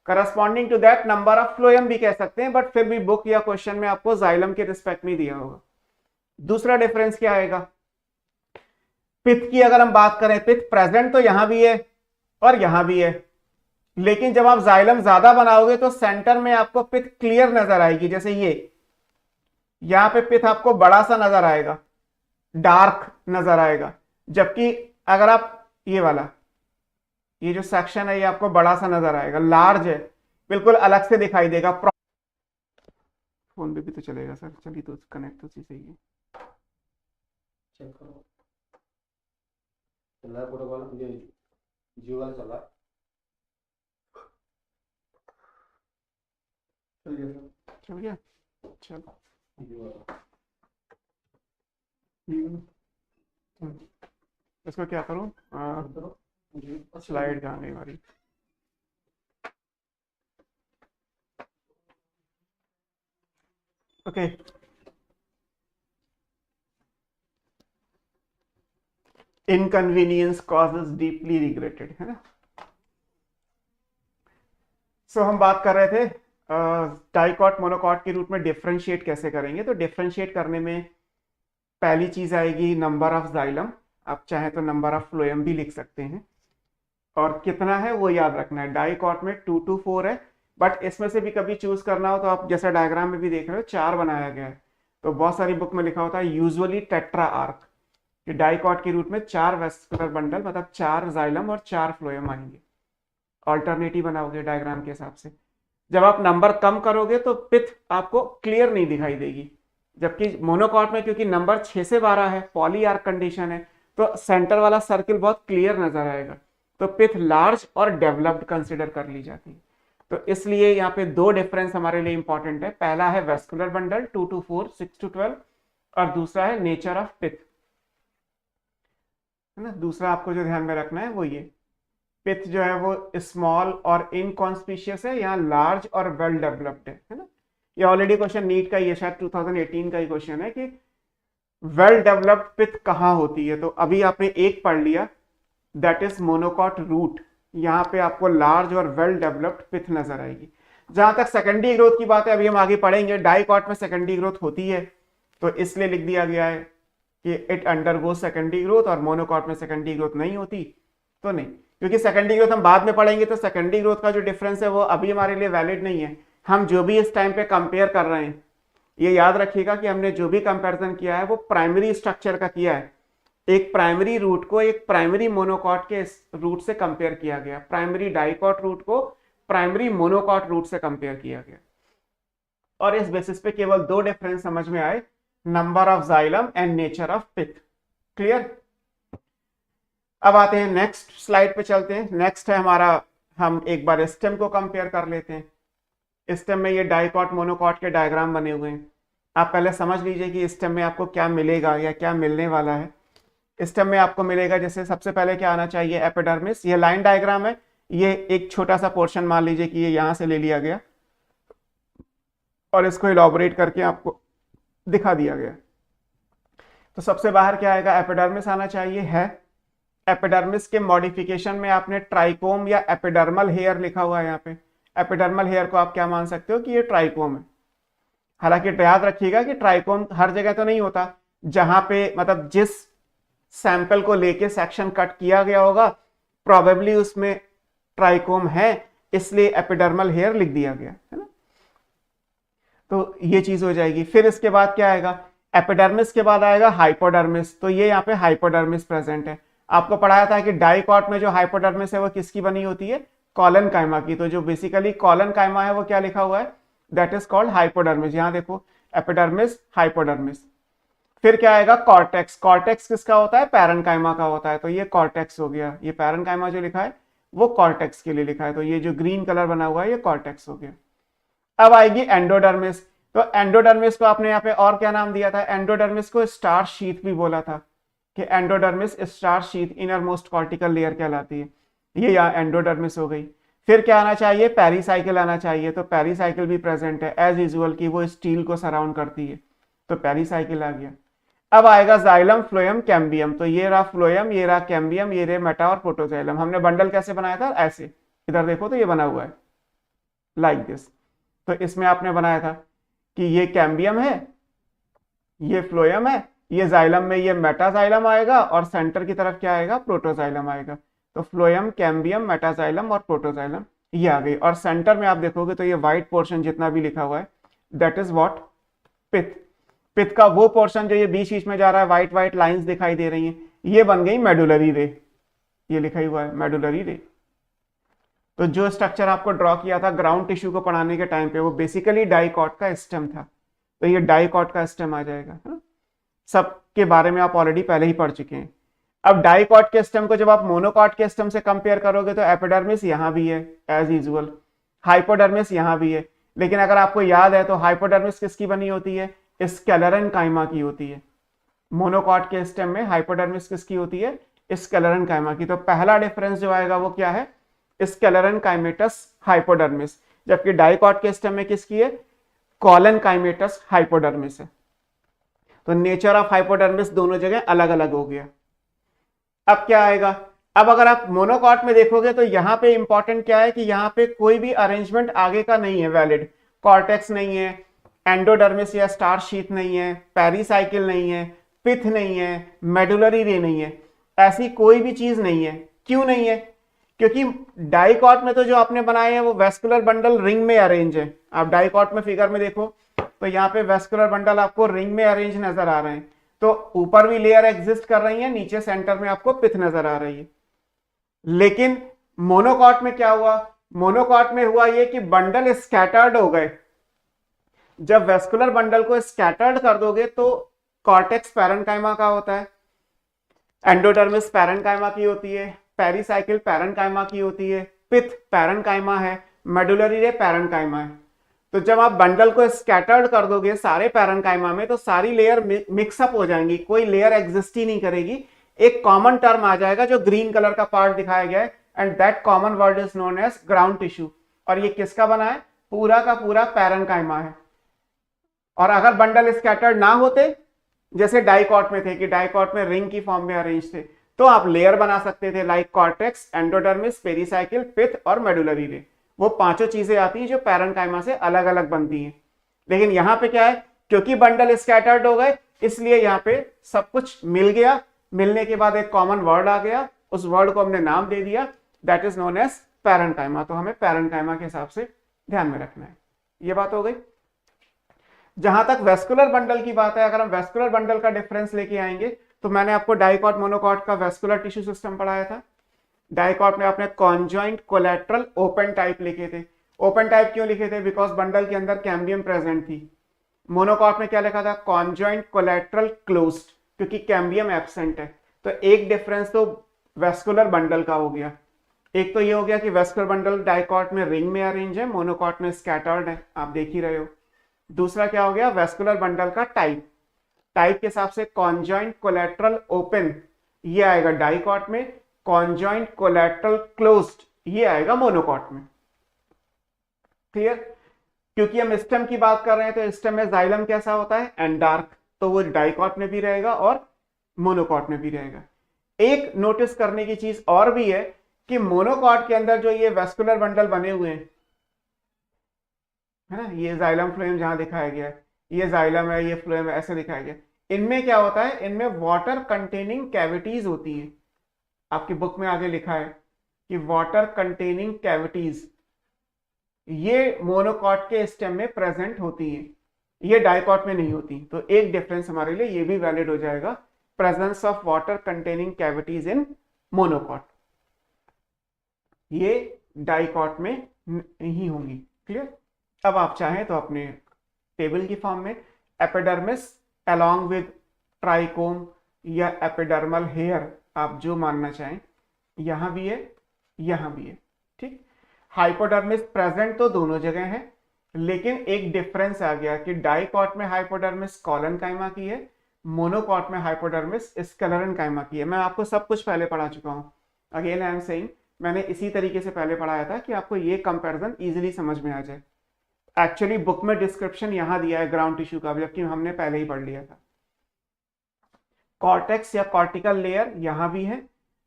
Speaker 1: corresponding to that number of phloem भी कह सकते हैं, बट फिर भी बुक या क्वेश्चन में आपको जाइलम के रिस्पेक्ट में दिया होगा। दूसरा डिफरेंस क्या आएगा? पिथ की अगर हम बात करें, पिथ प्रेजेंट तो यहां भी है और यहां भी है, लेकिन जब आप जाइलम ज्यादा बनाओगे तो सेंटर में आपको पिथ क्लियर नजर आएगी। जैसे ये यहां पे पिथ आपको बड़ा सा नजर आएगा, डार्क नजर आएगा, जबकि अगर आप ये वाला ये जो सेक्शन है ये आपको बड़ा सा नजर आएगा, लार्ज है, बिल्कुल अलग से दिखाई देगा। फोन पे भी तो चलेगा सर, चलिए तो कनेक्ट उसी से ही है।
Speaker 2: चेक करो चल रहा है प्रोटोकॉल, ये जियो वाला चल रहा है। चल गया सर,
Speaker 1: चल गया, चलो
Speaker 2: जियो वाला।
Speaker 1: इसको क्या करूं? स्लाइड कहाँ गई हमारी? Okay, inconvenience causes deeply regretted, है ना। सो हम बात कर रहे थे डाइकॉट मोनोकॉट के रूट में डिफरेंशिएट कैसे करेंगे। तो डिफरेंशिएट करने में पहली चीज आएगी नंबर ऑफ जाइलम, आप चाहे तो नंबर ऑफ फ्लोएम भी लिख सकते हैं, और कितना है वो याद रखना है। डाइकॉट में 2 to 4 है, बट इसमें से भी कभी चूज करना हो तो आप जैसा डायग्राम में भी देख रहे हो 4 बनाया गया है। तो बहुत सारी बुक में लिखा होता है यूजुअली टेट्रा आर्क, कि डाइकॉट की रूट में 4 वेस्कुलर बंडल मतलब 4 जाइलम और 4 फ्लोएम आएंगे। ऑल्टरनेटिव बनाओगे डायग्राम के हिसाब से। जब आप नंबर कम करोगे तो पिथ आपको क्लियर नहीं दिखाई देगी, जबकि मोनोकॉट में क्योंकि नंबर 6 से 12 है, पॉली आर्क कंडीशन है, तो सेंटर वाला सर्किल बहुत क्लियर नजर आएगा। तो पिथ लार्ज और डेवलप्ड कंसिडर कर ली जाती है। तो इसलिए यहाँ पे 2 डिफरेंस हमारे लिए इंपॉर्टेंट है। पहला है वेस्कुलर बंडल 2 to 4, 6 to 12, और दूसरा है नेचर ऑफ पिथ, है ना। दूसरा आपको जो ध्यान में रखना है वो ये, पिथ जो है वो स्मॉल और इनकॉन्स्पिशियस है, यहाँ लार्ज और वेल डेवलप्ड है ना। ये ऑलरेडी क्वेश्चन नीट का ही है, शायद 2018 का ही क्वेश्चन है कि वेल डेवलप्ड पिथ कहाँ होती है। तो अभी आपने एक पढ़ लिया, दैट इज मोनोकॉट रूट। यहाँ पे आपको लार्ज और वेल डेवलप्ड पिथ नजर आएगी। जहां तक सेकेंडरी ग्रोथ की बात है अभी हम आगे पढ़ेंगे, डाइकॉट में सेकेंडरी ग्रोथ होती है, तो इसलिए लिख दिया गया है कि इट अंडरगो सेकेंडरी ग्रोथ, और मोनोकॉट में सेकेंडरी ग्रोथ नहीं होती तो नहीं, क्योंकि सेकेंडरी ग्रोथ हम बाद में पढ़ेंगे। तो सेकेंडरी ग्रोथ का जो डिफरेंस है वो अभी हमारे लिए वैलिड नहीं है। हम जो भी इस टाइम पे कंपेयर कर रहे हैं, ये याद रखिएगा कि हमने जो भी कंपैरिजन किया है वो प्राइमरी स्ट्रक्चर का किया है। एक प्राइमरी रूट को एक प्राइमरी मोनोकॉट के रूट से कंपेयर किया गया, प्राइमरी डाइकॉट रूट को प्राइमरी मोनोकॉट रूट से कंपेयर किया गया, और इस बेसिस पे केवल 2 डिफरेंस समझ में आए, number of xylem and nature of pith. Clear? अब आते हैं नेक्स्ट स्लाइड पे चलते हैं। नेक्स्ट है हमारा, हम एक बार स्टेम को कंपेयर कर लेते हैं। स्टेम में ये डाइकॉट मोनोकॉट के डायग्राम बने हुए हैं। आप पहले समझ लीजिए कि स्टेम में आपको क्या मिलेगा या क्या मिलने वाला है। स्टेम में आपको मिलेगा, जैसे सबसे पहले क्या आना चाहिए, एपिडर्मिस। ये लाइन डायग्राम है, ये एक छोटा सा पोर्शन मान लीजिए कि ये यहां से ले लिया गया और इसको इलॉबरेट करके आपको दिखा दिया गया। तो सबसे बाहर क्या आएगा, एपिडर्मिस आना चाहिए है। एपिडर्मिस के मॉडिफिकेशन में आपने ट्राइकोम या एपिडर्मल हेयर लिखा हुआ है यहाँ पे। एपिडर्मल हेयर को आप क्या मान सकते हो कि ये ट्राइकोम है। हालांकि याद रखिएगा कि ट्राइकोम हर जगह तो नहीं होता, जहां पे मतलब जिस सैंपल को लेके सेक्शन कट किया गया होगा प्रोबेबली उसमें ट्राइकोम है, इसलिए एपिडर्मल हेयर लिख दिया गया है ना। तो ये चीज हो जाएगी। फिर इसके बाद क्या आएगा, एपिडर्मिस के बाद आएगा हाइपोडर्मिस। तो ये यहाँ पे हाइपोडर्मिस प्रेजेंट है। आपको पढ़ाया था कि डाइकॉट में जो हाइपोडर्मिस है वो किसकी बनी होती है, कॉलन काइमा की। तो जो बेसिकली कॉलन काइमा है वो क्या लिखा हुआ है, दैट इज कॉल्ड हाइपोडर्मिस। यहां देखो एपिडर्मिस, हाइपोडर्मिस। फिर क्या आएगा, कॉर्टेक्स। कॉर्टेक्स किसका होता है, पैरेन्काइमा का होता है। तो ये कॉर्टेक्स हो गया, ये पैरेन्काइमा जो लिखा है वो कॉर्टेक्स के लिए लिखा है। तो ये जो ग्रीन कलर बना हुआ है ये कॉर्टेक्स हो गया। अब आएगी एंडोडर्मिस। तो एंडोडर्मिस को आपने यहाँ पे और क्या नाम दिया था, एंडोडर्मिस को स्टार शीथ भी बोला था कि endodermis star sheath inner most cortical layer कहलाती है। ये यहाँ एंडोडर्मिस हो गई। फिर क्या आना चाहिए, पेरीसाइकिल आना चाहिए। तो पेरीसाइकिल भी प्रेजेंट है एज यूजुअल की वो स्टील को सराउंड करती है, तो पेरीसाइकिल आ गया। अब आएगा जाइलम, फ्लोएम, कैम्बियम। तो ये रहा फ्लोएम, ये रहा कैम्बियम, ये रहे मेटा और प्रोटोजाइलम। हमने बंडल कैसे बनाया था, ऐसे, इधर देखो तो ये बना हुआ है लाइक दिस। तो इसमें आपने बनाया था कि ये कैम्बियम है, ये फ्लोएम है, ये जाइलम में ये मेटाजाइलम आएगा और सेंटर की तरफ क्या आएगा, प्रोटोजाइलम आएगा। तो फ्लोएम, कैम्बियम, मेटाजाइलम और प्रोटोजाइलम ये आ गई। और सेंटर में आप देखोगे तो ये व्हाइट पोर्शन जितना भी लिखा हुआ है दैट इज व्हाट, पिथ। पिथ का वो पोर्शन जो ये बीच बीच में जा रहा है, व्हाइट व्हाइट लाइंस दिखाई दे रही हैं, ये बन गई मेडुलरी रे। ये लिखा हुआ है मेडुलरी रे। तो जो स्ट्रक्चर आपको ड्रॉ किया था ग्राउंड टिश्यू को पढ़ाने के टाइम पे वो बेसिकली डाइकॉट का स्टेम था। तो ये डाइकॉट का स्टेम आ जाएगा, है ना। सब के बारे में आप ऑलरेडी पहले ही पढ़ चुके हैं। अब डाइकॉट के स्टेम को जब आप मोनोकॉट के स्टेम से कंपेयर करोगे तो एपिडर्मिस यहां भी है एज यूजुअल, हाइपोडर्मिस यहां भी है। लेकिन अगर आपको याद है तो हाइपोडर्मिस किसकी बनी होती है, स्केलेरन काइमा की होती है। मोनोकॉट के स्टेम में हाइपोडर्मिस किसकी होती है, स्केलेरन काइमा की। तो पहला डिफरेंस जो आएगा वो क्या है, स्केलेरन काइमेटस हाइपोडर्मिस। जबकि डाइकॉट के स्टेम में किसकी है, कॉलन काइमेटस हाइपोडर्मिस है। तो नेचर ऑफ हाइपोडर्मिस दोनों जगह अलग अलग हो गया। अब क्या आएगा, अब अगर आप मोनोकॉट में देखोगे तो यहां पे इंपॉर्टेंट क्या है कि यहां पे कोई भी अरेंजमेंट आगे का नहीं है वैलिड। कॉर्टेक्स नहीं है, एंडोडर्मिस या स्टार शीथ नहीं है, पेरीसाइकिल नहीं है, पिथ नहीं है, मेडुलरी रे नहीं है, ऐसी कोई भी चीज नहीं है। क्यों नहीं है, क्योंकि डाइकॉट में तो जो आपने बनाए हैं वो वेस्कुलर बंडल रिंग में अरेंज है। आप डाइकॉट में फिगर में देखो तो यहाँ पे वेस्कुलर बंडल आपको रिंग में अरेंज नजर आ रहे हैं। तो ऊपर भी लेयर एग्जिस्ट कर रही है, नीचे सेंटर में आपको पिथ नजर आ रही है। लेकिन मोनोकॉट में क्या हुआ, मोनोकॉट में हुआ ये कि बंडल स्कैटर्ड हो गए। जब वेस्कुलर बंडल को स्कैटर्ड कर दोगे तो कॉर्टेक्स पैरेन्काइमा का होता है, एंडोडर्मिस पैरेन्काइमा की होती है, पेरीसाइकिल पैरेन्काइमा की होती है, पिथ पैरेन्काइमा है, मेडुलरी रे पैरेन्काइमा है। तो जब आप बंडल को स्कैटर्ड कर दोगे सारे पैरेन्काइमा में तो सारी लेयर मिक्सअप हो जाएंगी, कोई लेयर एग्जिस्ट ही नहीं करेगी। एक कॉमन टर्म आ जाएगा जो ग्रीन कलर का पार्ट दिखाया गया है, and that common word is known as ground tissue. और ये किसका बना है, पूरा का पूरा पैरेन्काइमा है। और अगर बंडल स्कैटर्ड ना होते, जैसे डाइकॉट में थे कि डाइकॉट में रिंग की फॉर्म में अरेंज थे, तो आप लेयर बना सकते थे लाइक कॉर्टेक्स, एंडोडर्मिस, पेरीसाइकिल, पिथ और मेडुलरी रे। वो पांचों चीजें आती हैं जो पैरेन्काइमा से अलग अलग बनती हैं। लेकिन यहां पे क्या है, क्योंकि बंडल स्कैटर्ड हो गए इसलिए यहां पे सब कुछ मिल गया। मिलने के बाद एक कॉमन वर्ड आ गया, उस वर्ड को हमने नाम दे दिया, that is known as parenchyma. तो हमें पैरेन्काइमा के हिसाब से ध्यान में रखना है। ये बात हो गई। जहां तक वेस्कुलर बंडल की बात है, अगर हम वेस्कुलर बंडल का डिफरेंस लेके आएंगे तो मैंने आपको डाइकॉट मोनोकॉट का वेस्कुलर टिश्यू सिस्टम पढ़ाया था। डाइकॉट में आपने कॉन्जॉइंट कोलैटरल ओपन टाइप लिखे थे। ओपन टाइप क्यों लिखे थे, बिकॉज बंडल के अंदर कैम्बियम प्रेजेंट थी। मोनोकॉट में क्या लिखा था, कॉन्जॉइंट कोलैटरल क्लोज्ड, क्योंकि कैम्बियम एब्सेंट है। तो एक डिफरेंस तो वेस्कुलर बंडल का हो गया। एक तो ये हो गया कि वेस्कुलर बंडल डाइकॉट में रिंग में अरेंज है, मोनोकॉट में स्कैटर्ड है, आप देख ही रहे हो। दूसरा क्या हो गया, वेस्कुलर बंडल का टाइप। टाइप के हिसाब से कॉन्जॉइंट कोलैटरल ओपन ये आएगा डाइकॉट में, कॉन्जॉइंट कोलैटरल क्लोज्ड ये आएगा मोनोकॉट में। क्लियर? क्योंकि हम स्टेम की बात कर रहे हैं तो स्टेम में जाइलम कैसा होता है, एंडार्क, तो वो डाइकॉट में भी रहेगा और मोनोकॉट में भी रहेगा। एक नोटिस करने की चीज और भी है कि मोनोकॉट के अंदर जो ये वेस्कुलर बंडल बने हुए हैं, है ना, ये जाइलम फ्लोएम जहां दिखाया गया है, ये जाइलम है, ये फ्लोएम है, ऐसे दिखाया गया। इनमें क्या होता है, इनमें वाटर कंटेनिंग कैविटीज होती है। आपकी बुक में आगे लिखा है कि वाटर कंटेनिंग कैविटीज ये मोनोकॉट के स्टेम में प्रेजेंट होती है, ये डाइकॉट में नहीं होती। तो एक डिफरेंस हमारे लिए ये भी वैलिड हो जाएगा, presence of water containing cavities in monocot, ये डाइकॉट में नहीं होंगी। क्लियर? अब आप चाहें तो अपने टेबल की फॉर्म में एपिडर्मिस अलोंग विद ट्राइकोम या एपिडर्मल हेयर, आप जो मानना चाहें, यहां भी है यहां भी है। ठीक, हाइपोडर्मिस प्रेजेंट तो दोनों जगह है, लेकिन एक डिफरेंस आ गया कि डाइकॉट में हाइपोडर्मिस कॉलन काइमा की है, मोनोकॉट में हाइपोडर्मिस स्क्लेरन काइमा की है। मैं आपको सब कुछ पहले पढ़ा चुका हूं। अगेन आई एम सेइंग, मैंने इसी तरीके से पहले पढ़ाया था कि आपको ये कंपैरिजन इजीली समझ में आ जाए। एक्चुअली बुक में डिस्क्रिप्शन यहां दिया है ग्राउंड टिश्यू का, जबकि हमने पहले ही पढ़ लिया था। कॉर्टेक्स या कॉर्टिकल लेयर यहां भी है।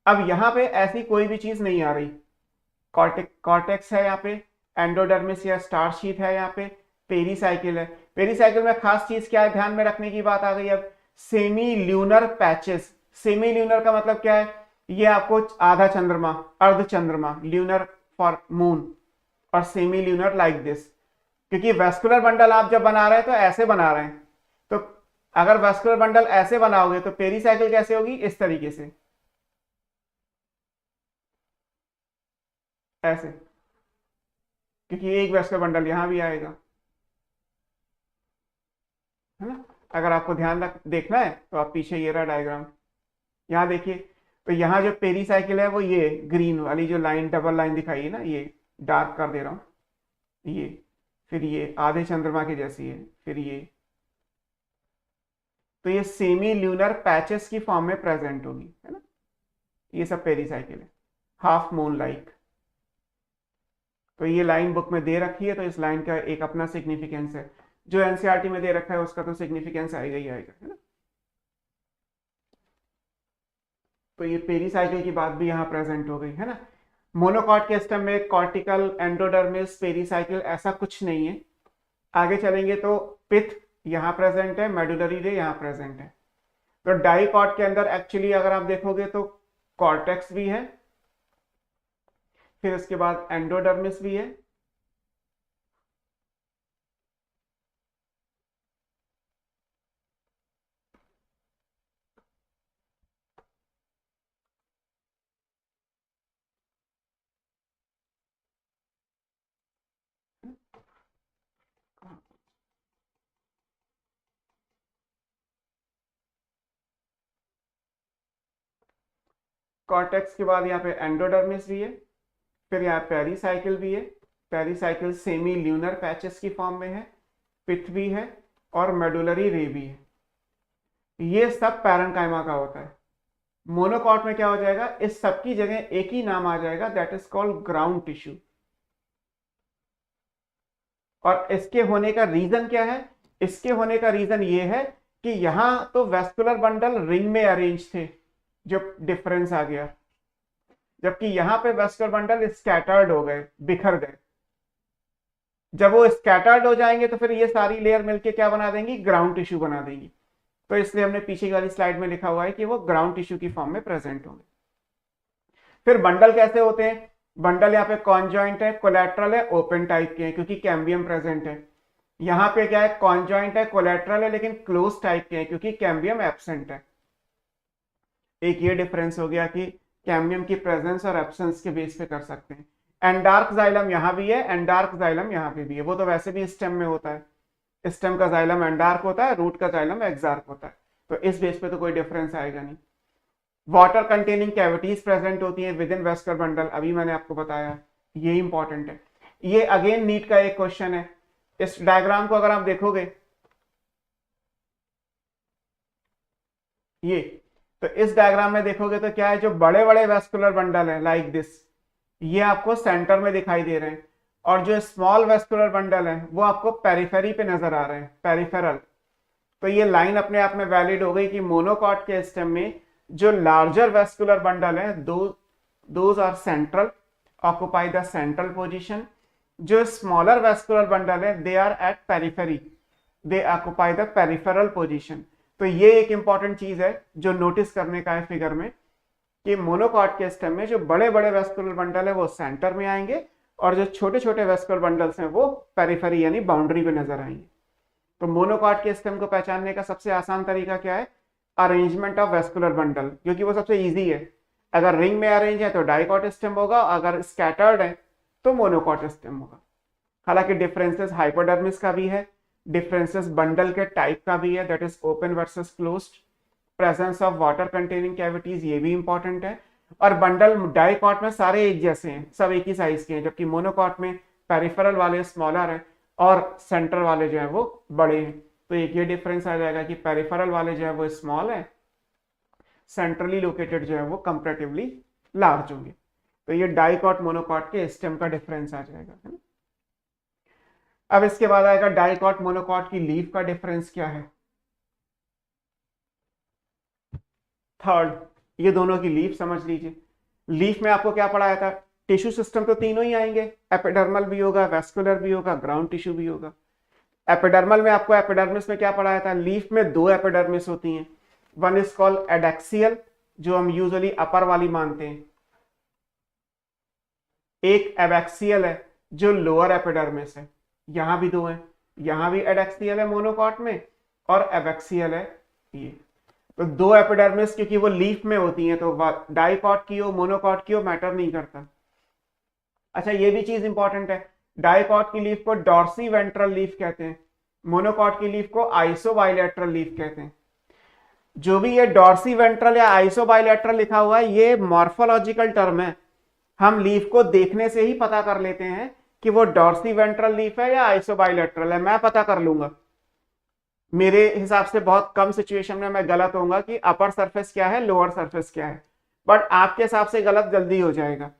Speaker 1: अब यहां पे ऐसी कोई भी चीज नहीं आ रही, कॉर्टेक्स है यहाँ पे, एंडोडर्मिस या स्टार शीट है यहाँ पे, पेरीसाइकिल है। पेरीसाइकिल में खास चीज क्या है, ध्यान में रखने की बात आ गई अब, semi lunar patches. Semi lunar का मतलब क्या है, ये आपको आधा चंद्रमा, अर्ध चंद्रमा, ल्यूनर फॉर मून, और सेमी ल्यूनर लाइक दिस। क्योंकि वेस्कुलर बंडल आप जब बना रहे हैं तो ऐसे बना रहे हैं, तो अगर वेस्कुलर बंडल ऐसे बनाओगे तो पेरीसाइकिल कैसे होगी, इस तरीके से, ऐसे, क्योंकि एक वेस्कुलर बंडल यहां भी आएगा, है ना। अगर आपको ध्यान रख देखना है तो आप पीछे ये रहा डायग्राम, यहां देखिए, तो यहां जो पेरीसाइकिल है वो ये ग्रीन वाली जो लाइन, डबल लाइन दिखाई है ना, ये डार्क कर दे रहा हूं, ये, फिर ये आधे चंद्रमा के जैसी है, फिर ये, तो ये सेमी ल्यूनर पैचेस की फॉर्म में प्रेजेंट होगी, है ना। ये सब पेरीसाइकिल है, हाफ मून लाइक। तो ये लाइन बुक में दे रखी है, तो इस लाइन का एक अपना सिग्निफिकेंस है, जो एनसीईआरटी में दे रखा है उसका तो सिग्निफिकेंस आएगा ही आएगा, है ना। तो ये पेरीसाइकिल की बात भी यहाँ प्रेजेंट हो गई, है ना। मोनोकॉट के स्टेम में कॉर्टिकल, एंडोडर्मिस, पेरीसाइकिल ऐसा कुछ नहीं है। आगे चलेंगे तो पिथ यहाँ प्रेजेंट है, मेडुलरी रे यहाँ प्रेजेंट है। तो डाइकॉट के अंदर एक्चुअली अगर आप देखोगे तो कॉर्टेक्स भी है, फिर उसके बाद एंडोडर्मिस भी है, कॉर्टेक्स के बाद यहाँ पे एंडोडर्मिस भी है, फिर यहाँ पेरीसाइकिल भी है। पेरीसाइकिल सेमी ल्यूनर पैचेस की फॉर्म में है, पिथ भी है और मेडुलरी रे भी है। ये सब पैरेन्काइमा का होता है। मोनोकॉट में क्या हो जाएगा, इस सब की जगह एक ही नाम आ जाएगा, that is called ground tissue. और इसके होने का रीजन क्या है, इसके होने का रीजन ये है कि यहां तो वेस्कुलर बंडल रिंग में अरेंज थे, जो डिफरेंस आ गया, जबकि यहां पे वेस्कुलर बंडल स्कैटर्ड हो गए, बिखर गए। जब वो स्कैटर्ड हो जाएंगे तो फिर ये सारी लेयर मिलके क्या बना देंगी, ग्राउंड टिश्यू बना देंगी। तो इसलिए हमने पीछे वाली स्लाइड में लिखा हुआ है कि वो ग्राउंड टिश्यू की फॉर्म में प्रेजेंट होंगे। फिर बंडल कैसे होते हैं, बंडल यहाँ पे कॉन्जॉइंट है, कोलैटरल है, ओपन टाइप के हैं क्योंकि कैम्बियम प्रेजेंट है। यहाँ पे क्या है, कॉन्जॉइंट है, कोलैटरल है, लेकिन क्लोज टाइप के हैं क्योंकि कैम्बियम एब्सेंट है। एक ये डिफरेंस हो गया कि कैम्बियम की प्रेजेंस और एब्सेंस के बेस पे कर सकते हैं। एंडार्क जाइलम यहाँ भी है, एंडार्क जाइलम यहाँ पे भी है, वो तो वैसे भी स्टेम में होता है, स्टेम का जाइलम एंडार्क होता है, रूट का जाइलम एक्सार्क होता है, तो इस बेस पे तो कोई डिफरेंस आएगा नहीं। वाटर कंटेनिंग कैविटीज प्रेजेंट होती हैं विद इन वेस्कुलर बंडल, अभी मैंने आपको बताया, ये इंपॉर्टेंट है। ये अगेन नीट का एक क्वेश्चन है। इस डायग्राम को अगर आप देखोगे, ये तो इस डायग्राम में देखोगे तो क्या है, जो बड़े बड़े वेस्कुलर बंडल है लाइक दिस, ये आपको सेंटर में दिखाई दे रहे हैं, और जो स्मॉल वेस्कुलर बंडल है वो आपको पेरिफेरी पे नजर आ रहे हैं, पेरिफेरल। तो ये लाइन अपने आप में वैलिड हो गई कि मोनोकॉट के स्टेम में जो लार्जर वेस्कुलर बंडल है those are central, occupy the central position. जो स्मॉलर वेस्कुलर बंडल है they are at periphery, they occupy the peripheral position. तो ये एक इंपॉर्टेंट चीज है जो नोटिस करने का है फिगर में, कि मोनोकॉट के स्टेम में जो बड़े बड़े वेस्कुलर बंडल है वो सेंटर में आएंगे, और जो छोटे छोटे वेस्कुलर बंडल्स हैं वो पेरिफेरी यानी बाउंड्री पे नजर आएंगे। तो मोनोकॉट के स्टेम को पहचानने का सबसे आसान तरीका क्या है, अरेंजमेंट ऑफ वेस्कुलर बंडल, क्योंकि वो सबसे इजी है। अगर रिंग में अरेंज है तो डाइकॉट स्टेम होगा, अगर स्कैटर्ड है तो मोनोकॉट स्टेम होगा। हालांकि डिफरेंसेस हाइपोडर्मिस का भी है, डिफरेंसेस बंडल के टाइप का भी है, that is open versus closed, presence of water containing cavities ये भी इंपॉर्टेंट है। और बंडल डाइकॉट में सारे एक जैसे हैं, सब एक ही साइज के हैं, जबकि मोनोकॉट में पेरिफेरल वाले स्मॉलर है और सेंट्रल वाले जो है वो बड़े हैं। तो एक ये डिफरेंस आ जाएगा कि पेरिफेरल वाले जो है वो स्मॉल है, सेंट्रली लोकेटेड जो है वो कंपैरेटिवली लार्ज होंगे। तो ये डाइकॉट मोनोकॉट के स्टेम का डिफरेंस आ जाएगा, है ना। अब इसके बाद आएगा डाइकॉट मोनोकॉट की लीफ का डिफरेंस क्या है। थर्ड, ये दोनों की लीफ समझ लीजिए। लीफ में आपको क्या पढ़ाया था, टिश्यू सिस्टम तो तीनों ही आएंगे, एपिडर्मल भी होगा, वेस्कुलर भी होगा, ग्राउंड टिश्यू भी होगा। एपिडर्मल में आपको एपिडर्मिस में क्या पढ़ाया था, लीफ में दो एपिडर्मिस होती हैं, वन इज कॉल्ड एडेक्सियल जो हम यूजुअली अपर वाली मानते हैं, एक एबैक्सियल है जो लोअर एपिडर्मिस है। यहां भी दो है, यहां भी एडेक्सियल है मोनोकॉट में और एबैक्सियल है ये। तो दो एपिडर्मिस क्योंकि वो लीफ में होती हैं, तो डाइकॉट की हो मोनोकॉट की हो मैटर नहीं करता। अच्छा ये भी चीज इंपॉर्टेंट है, डाइकॉट की लीफ को डॉर्सी वेंट्रल लीफ कहते हैं, मोनोकॉट की लीफ को आइसोबाइलेटरल लीफ कहते हैं। जो भी ये डॉर्सी वेंट्रल या आइसोबाइलेटरल लिखा हुआ है ये मॉर्फोलॉजिकल टर्म है, हम लीफ को देखने से ही पता कर लेते हैं कि वो डॉर्सी वेंट्रल लीफ है या आइसोबाइलेटरल है, मैं पता कर लूंगा। मेरे हिसाब से बहुत कम सिचुएशन में मैं गलत होऊंगा कि अपर सरफेस क्या है लोअर सरफेस क्या है, बट आपके हिसाब से गलत जल्दी हो जाएगा।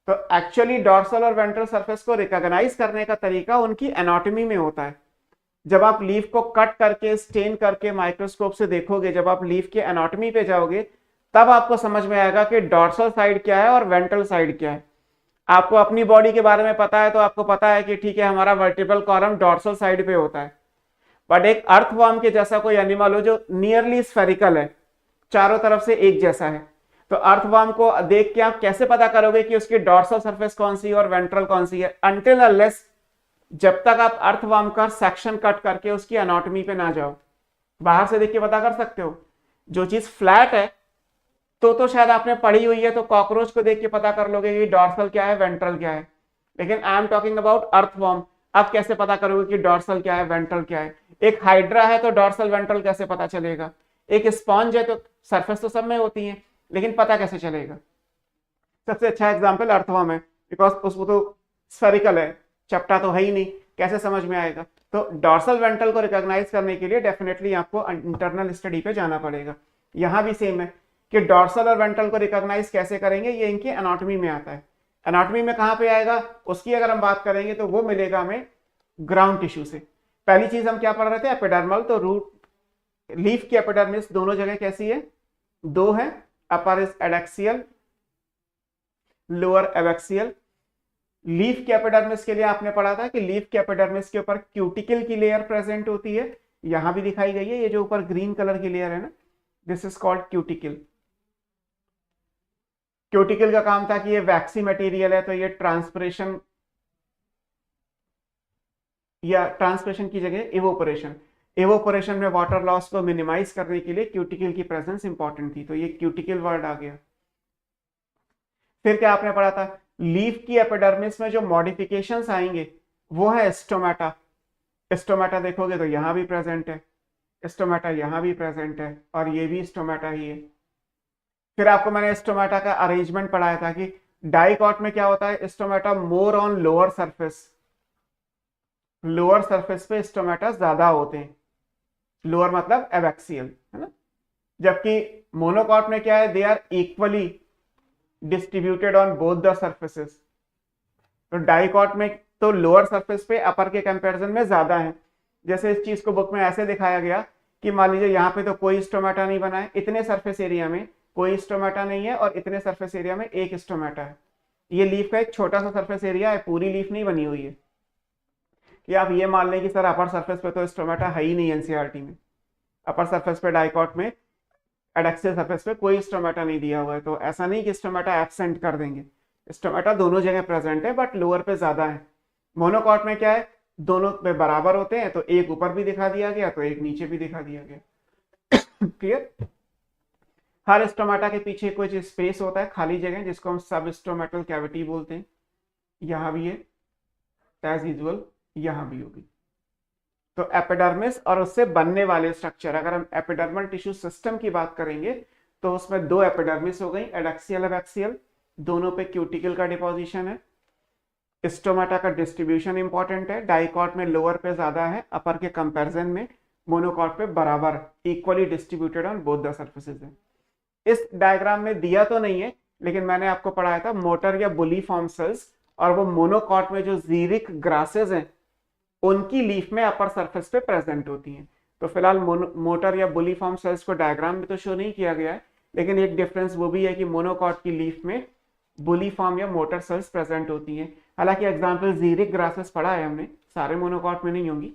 Speaker 1: तो एक्चुअली डॉर्सल और वेंट्रल सरफेस को रिकॉग्नाइज करने का तरीका उनकी एनाटॉमी में होता है। जब आप लीफ को कट करके स्टेन करके माइक्रोस्कोप से देखोगे, जब आप लीफ के एनाटॉमी पे जाओगे तब आपको समझ में आएगा कि डॉर्सल साइड क्या है और वेंट्रल साइड क्या है। आपको अपनी बॉडी के बारे में पता है तो आपको पता है कि ठीक है हमारा वर्टिब्रल कॉलम डॉर्सल साइड पे होता है, बट एक अर्थवर्म के जैसा कोई एनिमल हो जो नियरली स्फेरिकल है, चारों तरफ से एक जैसा है, तो अर्थवर्म को देख के आप कैसे पता करोगे कि उसकी डॉर्सल सरफेस कौन सी है और वेंट्रल कौन सी है, अनटिल अनलेस जब तक आप अर्थवर्म का सेक्शन कट करके उसकी एनाटॉमी पे ना जाओ। बाहर से देख के पता कर सकते हो, जो चीज फ्लैट है तो शायद आपने पढ़ी हुई है, तो कॉकरोच को देख के पता कर लोगे कि डॉर्सल क्या है वेंट्रल क्या है, लेकिन I am talking about earthworm, आप कैसे पता करोगे कि डॉर्सल क्या है वेंट्रल क्या है। एक हाइड्रा है तो डॉर्सल वेंट्रल कैसे पता चलेगा, एक स्पॉन्ज है तो सरफेस तो सब में होती है लेकिन पता कैसे चलेगा। सबसे अच्छा एग्जांपल अर्थवर्म है, बिकॉज उसको तो स्फेरिकल है, चपटा तो है ही नहीं, कैसे समझ में आएगा। तो डॉर्सल वेंट्रल को रिकॉग्नाइज करने के लिए डेफिनेटली आपको इंटरनल स्टडी पे जाना पड़ेगा। यहां भी सेम है कि डॉर्सल और वेंट्रल को रिकॉग्नाइज कैसे करेंगे, ये इनकी एनाटॉमी में आता है। एनाटॉमी में कहां पे आएगा उसकी अगर हम बात करेंगे तो वो मिलेगा हमें ग्राउंड टिश्यू से। पहली चीज हम क्या पढ़ रहे थे, एपिडर्मल, तो रूट लीफ की एपिडर्मिस दोनों जगह कैसी है, दो है, upper is adaxial, lower abaxial. Leaf के एपिडर्मिस के लिए आपने पढ़ा था कि लीफ के एपिडर्मिस के ऊपर क्यूटिकल की लेयर प्रेजेंट होती है, यहां भी दिखाई गई है, ये जो ऊपर ग्रीन कलर की लेयर है ना, this is called cuticle. Cuticle का काम था कि ये वैक्सी मटेरियल है, तो ये ट्रांसपिरेशन या ट्रांसपिरेशन की जगह इवोपोरेशन में वाटर लॉस को मिनिमाइज करने के लिए क्यूटिकल की प्रेजेंस इंपॉर्टेंट थी, तो ये क्यूटिकल वर्ड आ गया। फिर क्या आपने पढ़ा था, लीफ की एपिडर्मिस में जो मॉडिफिकेशंस आएंगे वो है स्टोमेटा। स्टोमेटा देखोगे तो यहां भी प्रेजेंट है, स्टोमेटा यहां भी प्रेजेंट है, और ये भी स्टोमेटा ही है। फिर आपको मैंने स्टोमेटा का अरेंजमेंट पढ़ाया था कि डाइकॉट में क्या होता है, stomata more on lower surface, lower surface पे स्टोमेटा ज्यादा होते हैं, लोअर मतलब एबैक्सियल, है ना। जबकि मोनोकॉट में क्या है, they are equally distributed on both the surfaces. तो डाइकॉट में तो लोअर सरफेस पे अपर के कंपैरिजन में ज्यादा है। जैसे इस चीज को बुक में ऐसे दिखाया गया कि मान लीजिए यहाँ पे तो कोई स्टोमेटा नहीं बना है, इतने सरफेस एरिया में कोई स्टोमेटा नहीं है, और इतने सरफेस एरिया में एक स्टोमेटा है। ये लीफ का एक छोटा सा सरफेस एरिया है, पूरी लीफ नहीं बनी हुई है। कि आप ये मान लें कि सर अपर सरफेस पे तो स्टोमेटा है ही नहीं एनसीईआरटी में, अपर सरफेस पे डाइकॉट में एडैक्सियल सरफेस पे कोई स्टोमेटा नहीं दिया हुआ है, तो ऐसा नहीं कि स्टोमेटा एब्सेंट कर देंगे, स्टोमेटा दोनों जगह प्रेजेंट है बट लोअर पे ज्यादा है। मोनोकॉट में क्या है, दोनों पे बराबर होते हैं, तो एक ऊपर भी दिखा दिया गया तो एक नीचे भी दिखा दिया गया। क्लियर। हर स्टोमेटा के पीछे कुछ स्पेस होता है, खाली जगह, जिसको हम सब स्टोमेटल कैविटी बोलते हैं। यहां भी है एज यूजुअल, यहां भी होगी। तो एपिडर्मिस और उससे बनने वाले स्ट्रक्चर, अगर हम एपिडर्मल टिश्यू सिस्टम की बात करेंगे तो उसमें दो एपिडर्मिस हो गई, एडैक्सियल एबैक्सियल, दोनों पे क्यूटिकल का डिपोजिशन है। स्टोमेटा का डिस्ट्रीब्यूशन इंपॉर्टेंट है, डाइकॉट में लोअर पे ज्यादा है, अपर के कंपैरिजन में मोनोकॉट पे बराबर equally distributed on both the surfaces है। इस डायग्राम में दिया तो नहीं है, लेकिन मैंने आपको पढ़ाया था मोटर या बुली फॉर्म सेल्स, और वो मोनोकॉट में जो जीरिक ग्रासेस हैं उनकी लीफ में अपर सरफेस पे प्रेजेंट होती हैं। तो फिलहाल मोटर या बुली फॉर्म सेल्स को डायग्राम में तो शो नहीं किया गया है, लेकिन एक डिफरेंस वो भी है कि मोनोकॉट की लीफ में बुली फॉर्म या मोटर सेल्स प्रेजेंट होती हैं। हालांकि एग्जाम्पल जीरिक ग्रासेस पढ़ा है हमने, सारे मोनोकॉट में नहीं होंगी,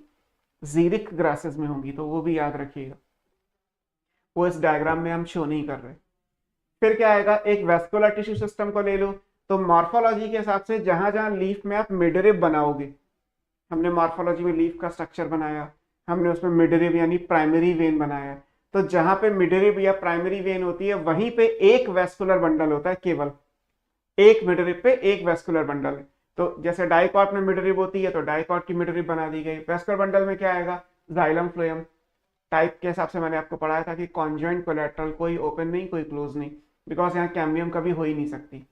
Speaker 1: जीरिक ग्रासेस में होंगी, तो वो भी याद रखिएगा, वो इस डायग्राम में हम शो नहीं कर रहे। फिर क्या आएगा, एक वेस्कुलर टिश्यू सिस्टम को ले लो, तो मॉर्फोलॉजी के हिसाब से जहां जहां लीफ में आप मिडरिब बनाओगे, हमने मॉर्फोलॉजी में लीफ का स्ट्रक्चर बनाया, हमने उसमें मिडरिब यानी प्राइमरी वेन बनाया, तो जहां पे मिडरिब या प्राइमरी वेन होती है वहीं पे एक वेस्कुलर बंडल होता है, केवल एक मिडरिब पे एक वेस्कुलर बंडल है। तो जैसे डाइकॉट में मिडरिब होती है तो डाइकॉट की मिडरिब बना दी गई। वेस्कुलर बंडल में क्या आएगा, जाइलम फ्लोएम। टाइप के हिसाब से मैंने आपको पढ़ाया था कि कॉन्जॉइंट कोलैटरल, कोई ओपन नहीं कोई क्लोज नहीं, बिकॉज यहाँ कैम्बियम कभी हो ही नहीं सकती।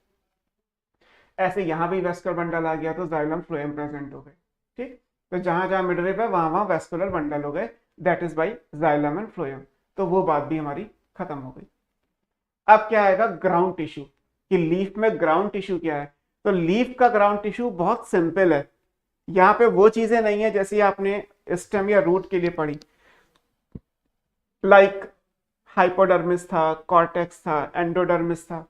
Speaker 1: ऐसे यहाँ भी वेस्कुलर बंडल आ गया तो जाइलम फ्लोएम प्रेजेंट हो गए। ठीक, तो जहां जहां मिडरिब है वहां वहां वेस्कुलर बंडल हो गए, that is by xylem and phloem. तो वो बात भी हमारी खत्म हो गई। अब क्या आएगा, ग्राउंड टिश्यू, कि लीफ में ग्राउंड टिश्यू क्या है। तो लीफ का ग्राउंड टिश्यू बहुत सिंपल है, यहाँ पे वो चीजें नहीं है जैसे आपने स्टेम या रूट के लिए पढ़ी, लाइक हाइपोडर्मिस था, कॉर्टेक्स था, एंडोडर्मिस था,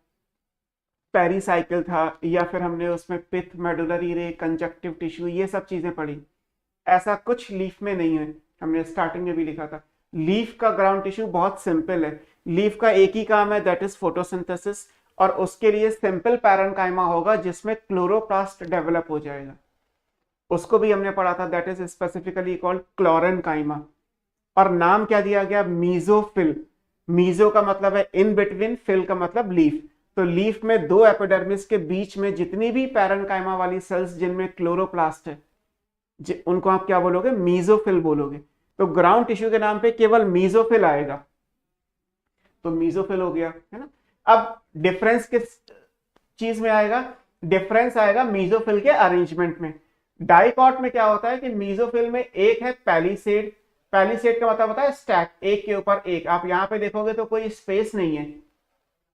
Speaker 1: पेरिसाइकिल था, या फिर हमने उसमें पिथ, मेडुलरी रे, कंजक्टिव टिश्यू, ये सब चीजें पढ़ी। ऐसा कुछ लीफ में नहीं है, हमने स्टार्टिंग में भी लिखा था। लीफ का ग्राउंड टिश्यू बहुत सिंपल है, लीफ का एक ही काम है, दैट इज फोटोसिंथेसिस, और उसके लिए सिंपल पैरेन्काइमा होगा जिसमें क्लोरोप्लास्ट डेवलप हो जाएगा, उसको भी हमने पढ़ा था, that is specifically called chlorenchyma. और नाम क्या दिया गया, मीजोफिल। मीजो का मतलब है इन बिटवीन, फिल का मतलब लीफ। तो लीफ में दो एपिडर्मिस के बीच में जितनी भी पैरेन्काइमा वाली सेल्स जिनमें क्लोरोप्लास्ट है, उनको आप क्या बोलोगे, मीजोफिल बोलोगे। तो ग्राउंड टिश्यू के नाम पे केवल मीजोफिल आएगा, तो मीजोफिल हो गया, है ना। अब डिफरेंस किस चीज में आएगा, डिफरेंस आएगा मीजोफिल के अरेंजमेंट में। डाइकॉट में क्या होता है कि मीजोफिल में एक है पैलिसेड, पैलिसेड का मतलब होता है स्टैक, एक के ऊपर एक। आप यहाँ पे देखोगे तो कोई स्पेस नहीं है,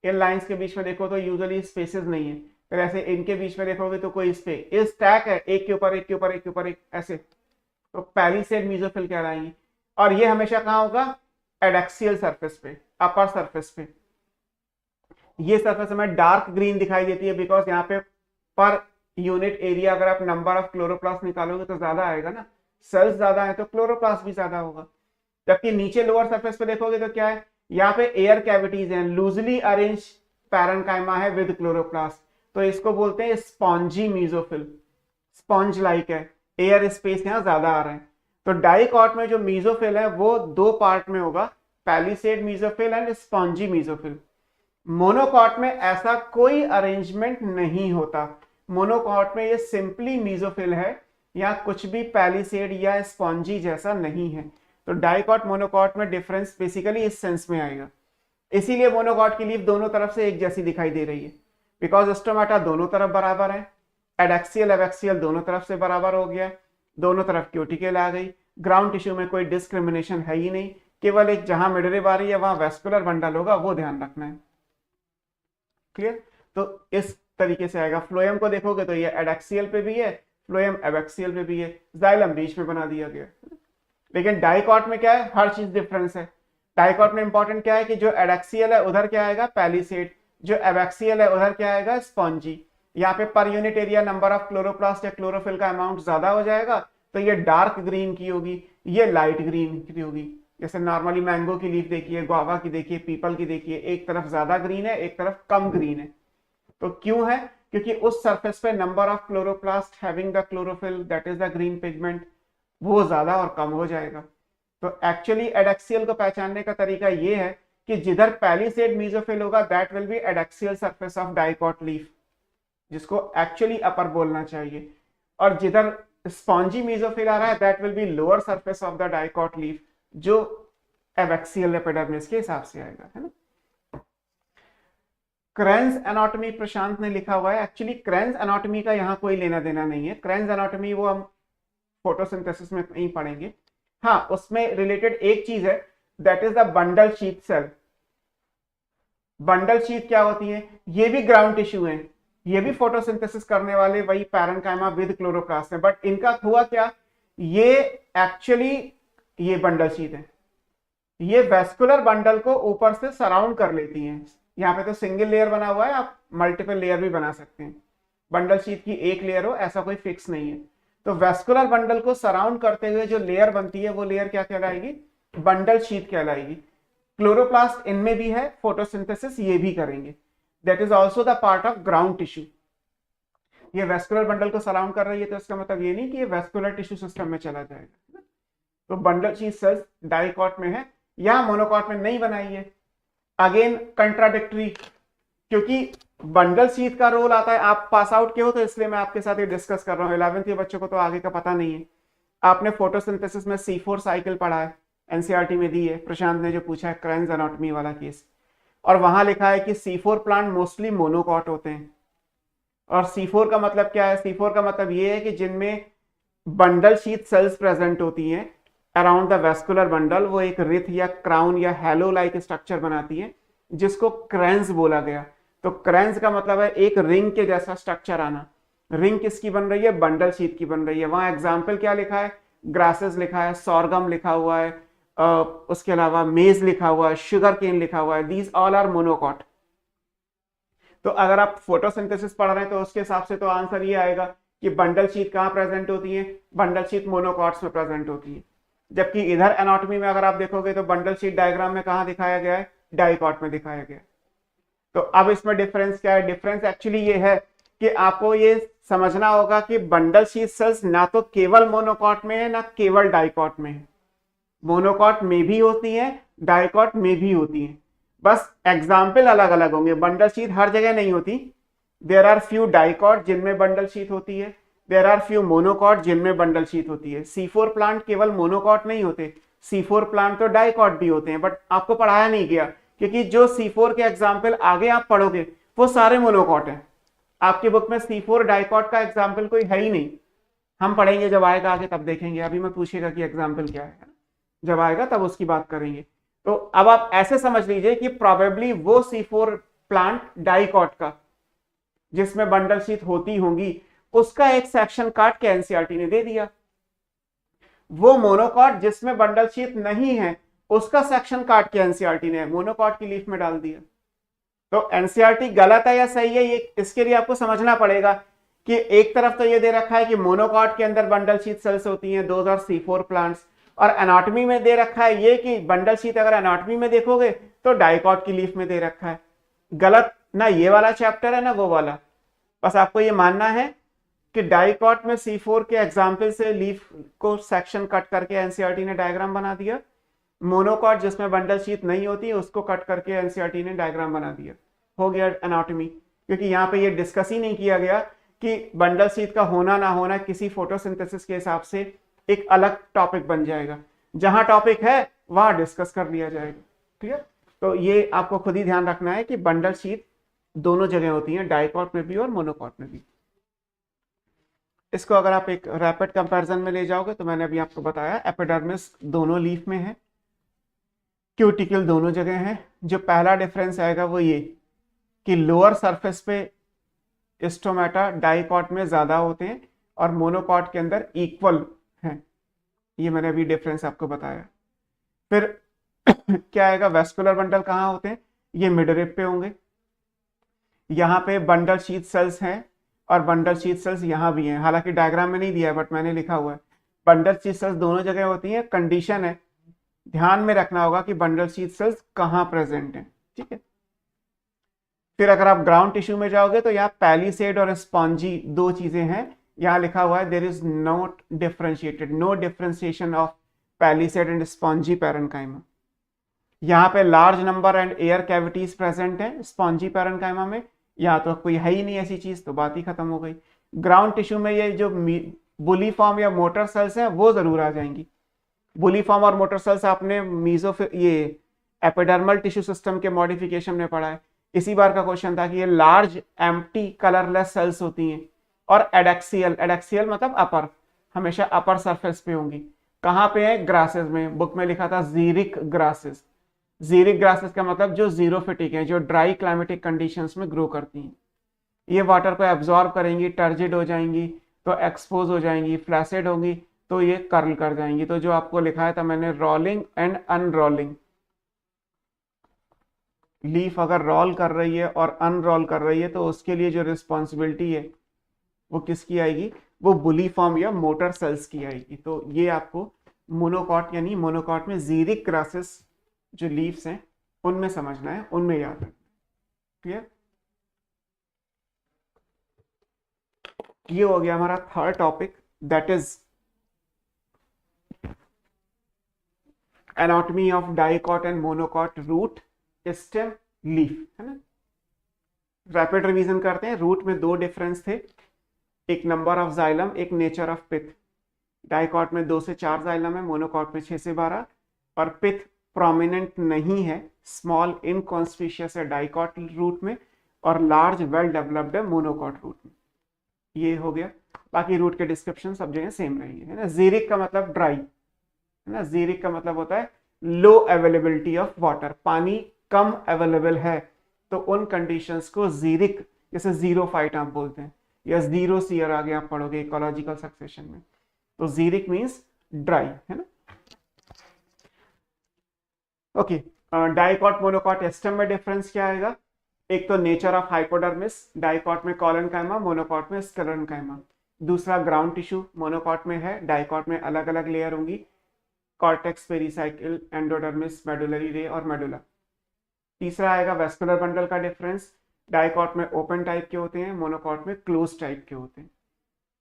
Speaker 1: इन लाइंस के बीच में देखो तो यूजुअली स्पेसेस नहीं है, फिर ऐसे इनके बीच में देखोगे तो कोई स्पेस, ये स्टैक है, एक के ऊपर एक के ऊपर एक के ऊपर एक, ऐसे। तो पैलिसेड मीजोफिल कहलाएंगे। और ये हमेशा कहाँ होगा, एडैक्सियल सरफेस पे, अपर सरफेस पे। ये सरफेस हमें डार्क ग्रीन दिखाई देती है बिकॉज यहाँ पे पर यूनिट एरिया अगर आप नंबर ऑफ क्लोरोप्लास्ट निकालोगे तो ज्यादा आएगा ना, सेल्स ज्यादा है तो क्लोरोप्लास्ट भी ज्यादा होगा। जबकि नीचे लोअर सरफेस पे देखोगे तो क्या है, यहाँ पे एयर कैविटीज हैं, लूजली अरेंज पैरेन्काइमा है विद क्लोरोप्लास्ट, तो इसको बोलते हैं स्पॉन्जी मीजोफिल, स्पॉन्ज लाइक है, एयर स्पेस यहाँ ज्यादा आ रहे हैं। तो डाइकॉट में जो मीजोफिल है वो दो पार्ट में होगा, palisade mesophyll and spongy mesophyll. Monocot में ऐसा कोई अरेंजमेंट नहीं होता, मोनोकॉट में ये सिंपली मीजोफिल है, या कुछ भी पैलिसेड या स्पॉन्जी जैसा नहीं है। तो डाइकॉट मोनोकॉट में डिफरेंस बेसिकली इस सेंस में आएगा। इसीलिए मोनोकॉट की लीफ दोनों तरफ से एक जैसी दिखाई दे रही है, बिकॉज स्टोमेटा दोनों तरफ बराबर है, एडैक्सियल एबैक्सियल दोनों तरफ से बराबर हो गया, दोनों तरफ क्यूटिकल आ गई, ग्राउंड टिश्यू में कोई डिस्क्रिमिनेशन है ही नहीं केवल एक जहां मिडरिब आ रही है वहां वेस्कुलर बंडल होगा, वो ध्यान रखना है। क्लियर? तो इस तरीके से आएगा। फ्लोएम को देखोगे तो ये एडैक्सियल पे भी है, फ्लोएम एबैक्सियल पे भी है, जाइलम बीच में बना दिया गया। लेकिन डाइकॉट में क्या है, हर चीज डिफरेंस है। डाइकॉट में इंपॉर्टेंट क्या है कि जो एडैक्सियल है उधर क्या आएगा, पैलिसेड, जो एबैक्सियल है उधर क्या आएगा, स्पॉन्जी। यहाँ पे per unit area number of chloroplast या क्लोरोफिल का अमाउंट ज्यादा हो जाएगा, तो ये डार्क ग्रीन की होगी, ये लाइट ग्रीन की होगी। जैसे नॉर्मली मैंगो की लीफ देखिए, गुआवा की देखिए, पीपल की देखिए, एक तरफ ज्यादा ग्रीन है, एक तरफ कम ग्रीन है। तो क्यों है? क्योंकि उस सरफेस पे number of chloroplast having the chlorophyll that is the green pigment वो ज्यादा और कम हो जाएगा। तो एक्चुअली एडैक्सियल को पहचानने का तरीका ये है कि जिधर पैलिसेड मेसोफिल होगा that will be adaxial surface of dicot leaf, जिसको एक्चुअली अपर बोलना चाहिए। और जिधर स्पॉन्जी मेसोफिल आ रहा है that will be lower surface of the dicot leaf, जो एबैक्सियल एपिडर्मिस के हिसाब से आएगा, है ना। क्रेन्स एनाटॉमी प्रशांत ने लिखा हुआ है। एक्चुअली क्रेन्स एनाटॉमी का यहाँ कोई लेना देना नहीं है। क्रेन्स एनाटॉमी वो हम फोटोसिंथेसिस में नहीं पढ़ेंगे। हाँ, उसमें रिलेटेड एक चीज है, that is the bundle sheath cell. Bundle sheath क्या होती है? ये भी ग्राउंड टिश्यू है, ये भी फोटोसिंथेसिस करने वाले वही पैरेन्काइमा विद क्लोरोप्लास्ट है, बट इनका हुआ क्या, ये एक्चुअली ये बंडल शीथ है, ये वेस्कुलर बंडल को ऊपर से सराउंड कर लेती हैं। यहाँ पे तो सिंगल लेयर बना हुआ है, आप मल्टीपल लेयर भी बना सकते हैं। बंडल शीथ की एक लेयर हो ऐसा कोई फिक्स नहीं है। तो वेस्कुलर बंडल को सराउंड करते हुए जो लेयर बनती है वो लेयर क्या कहलाएगी, बंडल शीथ कहलाएगी। क्लोरोप्लास्ट इनमें भी है, फोटोसिंथेसिस ये भी करेंगे, that is also the part of ground tissue. ये वेस्कुलर बंडल को सराउंड कर रही है, तो इसका मतलब ये नहीं कि ये वेस्कुलर टिश्यू सिस्टम में चला जाएगा। तो बंडल शीथ सेल्स डाइकॉट में है, या मोनोकॉट में नहीं बनाई है। अगेन कंट्राडिक्टरी, क्योंकि बंडल शीथ का रोल आता है, आप पास आउट के हो तो इसलिए मैं आपके साथ ये डिस्कस कर रहा हूँ। 11th के बच्चों को तो आगे का पता नहीं है। आपने फोटोसिंथेसिस में C4 साइकिल पढ़ा है, एनसीईआरटी में दी है, प्रशांत ने जो पूछा है क्रेन्स एनाटॉमी वाला केस, और वहां लिखा है कि C4 प्लांट मोस्टली मोनोकॉट होते हैं। और C4 का मतलब क्या है? C4 का मतलब ये है कि जिनमें बंडल शीथ सेल्स प्रेजेंट होती हैं अराउंड द वेस्कुलर बंडल, वो एक रिथ या क्राउन या हैलो लाइक स्ट्रक्चर बनाती है, जिसको क्रेन्स बोला गया। तो क्रेन्स का मतलब है एक रिंग के जैसा स्ट्रक्चर आना। रिंग किसकी बन रही है? बंडल शीथ की बन रही है। वहां एग्जाम्पल क्या लिखा है? ग्रासेस लिखा है, सॉरगम लिखा हुआ है, उसके अलावा मेज लिखा हुआ है, शुगर केन लिखा हुआ है। These all are monocot. तो अगर आप फोटोसिंथेसिस पढ़ रहे हैं तो उसके हिसाब से तो आंसर ये आएगा कि बंडल शीथ कहाँ प्रेजेंट होती है? बंडल शीथ मोनोकॉट्स में प्रेजेंट होती है। जबकि इधर एनाटॉमी में अगर आप देखोगे तो बंडल शीथ डायग्राम में कहाँ दिखाया गया है? डाइकॉट में दिखाया गया। तो अब इसमें डिफरेंस क्या है? डिफरेंस एक्चुअली ये है कि आपको ये समझना होगा कि बंडल शीथ सेल्स ना तो केवल मोनोकॉट में है ना केवल डाइकॉट में है। मोनोकॉट में भी होती है, डाइकॉट में भी होती है, बस एग्जाम्पल अलग अलग होंगे। बंडल शीथ हर जगह नहीं होती। देयर आर फ्यू डाइकॉट जिनमें बंडल शीथ होती है, देयर आर फ्यू मोनोकॉट जिनमें बंडल शीथ होती है। C4 प्लांट केवल मोनोकॉट नहीं होते, C4 प्लांट तो डाइकॉट भी होते हैं, बट आपको पढ़ाया नहीं गया क्योंकि जो C4 के एग्जाम्पल आगे आप पढ़ोगे वो सारे मोनोकॉट हैं। आपकी बुक में C4 डाइकॉट का एग्जाम्पल कोई है ही नहीं। हम पढ़ेंगे जब आएगा आगे तब देखेंगे, अभी मैं पूछेगा कि एग्जाम्पल क्या है, जब आएगा तब उसकी बात करेंगे। तो अब आप ऐसे समझ लीजिए कि प्रोबेबली वो C4 प्लांट डाइकॉट का जिसमें बंडल शीथ होती होंगी, उसका एक सेक्शन काट के एनसीईआरटी ने दे दिया। वो मोनोकॉट जिसमें बंडल शीथ नहीं है, उसका सेक्शन काट के एनसीईआरटी ने मोनोकॉट की लीफ में डाल दिया। तो एनसीईआरटी गलत है या सही है, ये इसके लिए आपको समझना पड़ेगा कि एक तरफ तो ये दे रखा है कि मोनोकॉट के अंदर बंडल शीथ सेल्स होती हैं, दोज आर C4 प्लांट्स, और एनाटॉमी में दे रखा है ये कि बंडल शीथ अगर एनाटॉमी में देखोगे तो डाइकॉट की लीफ में दे रखा है। गलत ना ये वाला चैप्टर है ना वो वाला। बस आपको ये मानना है कि डाइकॉट में C4 के एग्जाम्पल से लीफ को सेक्शन कट करके एनसीईआरटी ने डायग्राम बना दिया। मोनोकॉट जिसमें बंडल शीथ नहीं होती उसको कट करके एनसीईआरटी ने डायग्राम बना दिया। हो गया एनाटॉमी। क्योंकि यहाँ पे ये डिस्कस ही नहीं किया गया कि बंडल शीथ का होना ना होना किसी फोटोसिंथेसिस के हिसाब से एक अलग टॉपिक बन जाएगा। जहां टॉपिक है वहां डिस्कस कर लिया जाएगा। ठीक है, तो ये आपको खुद ही ध्यान रखना है कि बंडल शीथ दोनों जगह होती हैं, डाइकॉट में भी और मोनोकॉट में भी। इसको अगर आप एक रैपिड कंपैरिजन में ले जाओगे तो मैंने अभी आपको बताया एपिडर्मिस दोनों लीफ में है, क्यूटिकल दोनों जगह हैं। जो पहला डिफरेंस आएगा वो ये कि लोअर सरफेस पे स्टोमेटा डाइकॉट में ज्यादा होते हैं और मोनोकॉट के अंदर इक्वल हैं। ये मैंने अभी डिफरेंस आपको बताया। फिर क्या आएगा, वेस्कुलर बंडल कहाँ होते हैं, ये मिडरिब पे होंगे। यहाँ पे बंडल शीथ सेल्स हैं और बंडल शीथ सेल्स यहाँ भी हैं, हालांकि डायग्राम में नहीं दिया है बट मैंने लिखा हुआ है। बंडल शीथ सेल्स दोनों जगह होती हैं, कंडीशन है ध्यान में रखना होगा कि बंडल शीथ सेल्स कहाँ प्रेजेंट हैं, ठीक है। फिर अगर आप ग्राउंड टिश्यू में जाओगे तो यहाँ पैलिसेड और स्पॉन्जी दो चीजें हैं। यहाँ लिखा हुआ है there is not differentiated, no differentiation of palisade and spongy parenchyma. यहाँ पे large number and air cavities present है स्पॉन्जी पैरेन्काइमा में, यहाँ तो कोई है ही नहीं ऐसी चीज, तो बात ही खत्म हो गई। ग्राउंड टिश्यू में ये जो बुलीफॉर्म या मोटर सेल्स हैं वो जरूर आ जाएंगी। बुलीफॉर्म और मोटर सेल्स आपने ये एपिडर्मल टिश्यू सिस्टम के मॉडिफिकेशन में पढ़ा है। इसी बार का क्वेश्चन था कि ये लार्ज एम्प्टी कलरलेस सेल्स होती हैं और एडेक्सियल, एडेक्सियल मतलब अपर, हमेशा अपर सरफेस पे होंगी। कहाँ पे है, ग्रासेस में। बुक में लिखा था जीरिक ग्रासेस। जीरिक ग्रासेस का मतलब जो जीरोफिटिक है, जो ड्राई क्लाइमेटिक कंडीशंस में ग्रो करती हैं। ये वाटर को एब्जॉर्ब करेंगी, टर्जिड हो जाएंगी तो एक्सपोज हो जाएंगी, फ्लैसिड होंगी तो ये कर्ल कर जाएंगी। तो जो आपको लिखाया था मैंने रोलिंग एंड अनरोलिंग, लीफ अगर रोल कर रही है और अनरोल कर रही है तो उसके लिए जो रिस्पॉन्सिबिलिटी है वो किसकी आएगी, वो बुलीफॉर्म या मोटर सेल्स की आएगी। तो ये आपको मोनोकॉट यानी मोनोकॉट में जीरिक ग्रासेस जो लीव्स हैं उनमें समझना है, उनमें याद रखना है। क्लियर? ये हो गया हमारा third topic, that is anatomy of dicot and monocot root stem leaf, है ना। रैपिड रिवीजन करते हैं। रूट में दो डिफरेंस थे, एक नंबर ऑफ जाइलम, एक नेचर ऑफ पिथ। डाइकॉट में 2 से 4 जाइलम है, मोनोकॉट में 6 से 12, और पिथ प्रोमिनेंट नहीं है, स्मॉल इनकॉन्स्पिशियस है डाइकॉट रूट में और लार्ज वेल डेवलप्ड है मोनोकॉट रूट में। ये हो गया। बाकी रूट के डिस्क्रिप्शन सब जगह सेम रहेंगे, है ना। जीरिक का मतलब ड्राई, है ना। जीरिक का मतलब होता है लो अवेलेबिलिटी ऑफ वाटर, पानी कम अवेलेबल है तो उन कंडीशंस को जीरिक, जैसे जीरो फाइट आप बोलते हैं या जीरो सीयर आगे आप पढ़ोगे इकोलॉजिकल सक्सेशन में, तो जीरिक मींस ड्राई, है ना। ओके, डाइकॉट मोनोकॉट स्टेम में डिफरेंस क्या आएगा, एक तो नेचर ऑफ हाइपोडर्मिस, डाइकॉट में कॉलनकाइमा, मोनोकॉट में स्क्लेरेनकाइमा। दूसरा ग्राउंड टिश्यू मोनोकॉट में है, डाइकॉट में अलग अलग लेयर होंगी, कॉर्टेक्स, पेरिसाइकिल, एंडोडर्मिस, मेडुलरी रे और मेडुला। तीसरा आएगा वेस्कुलर बंडल का डिफरेंस, डाइकॉट में ओपन टाइप के होते हैं, मोनोकॉट में क्लोज टाइप के होते हैं।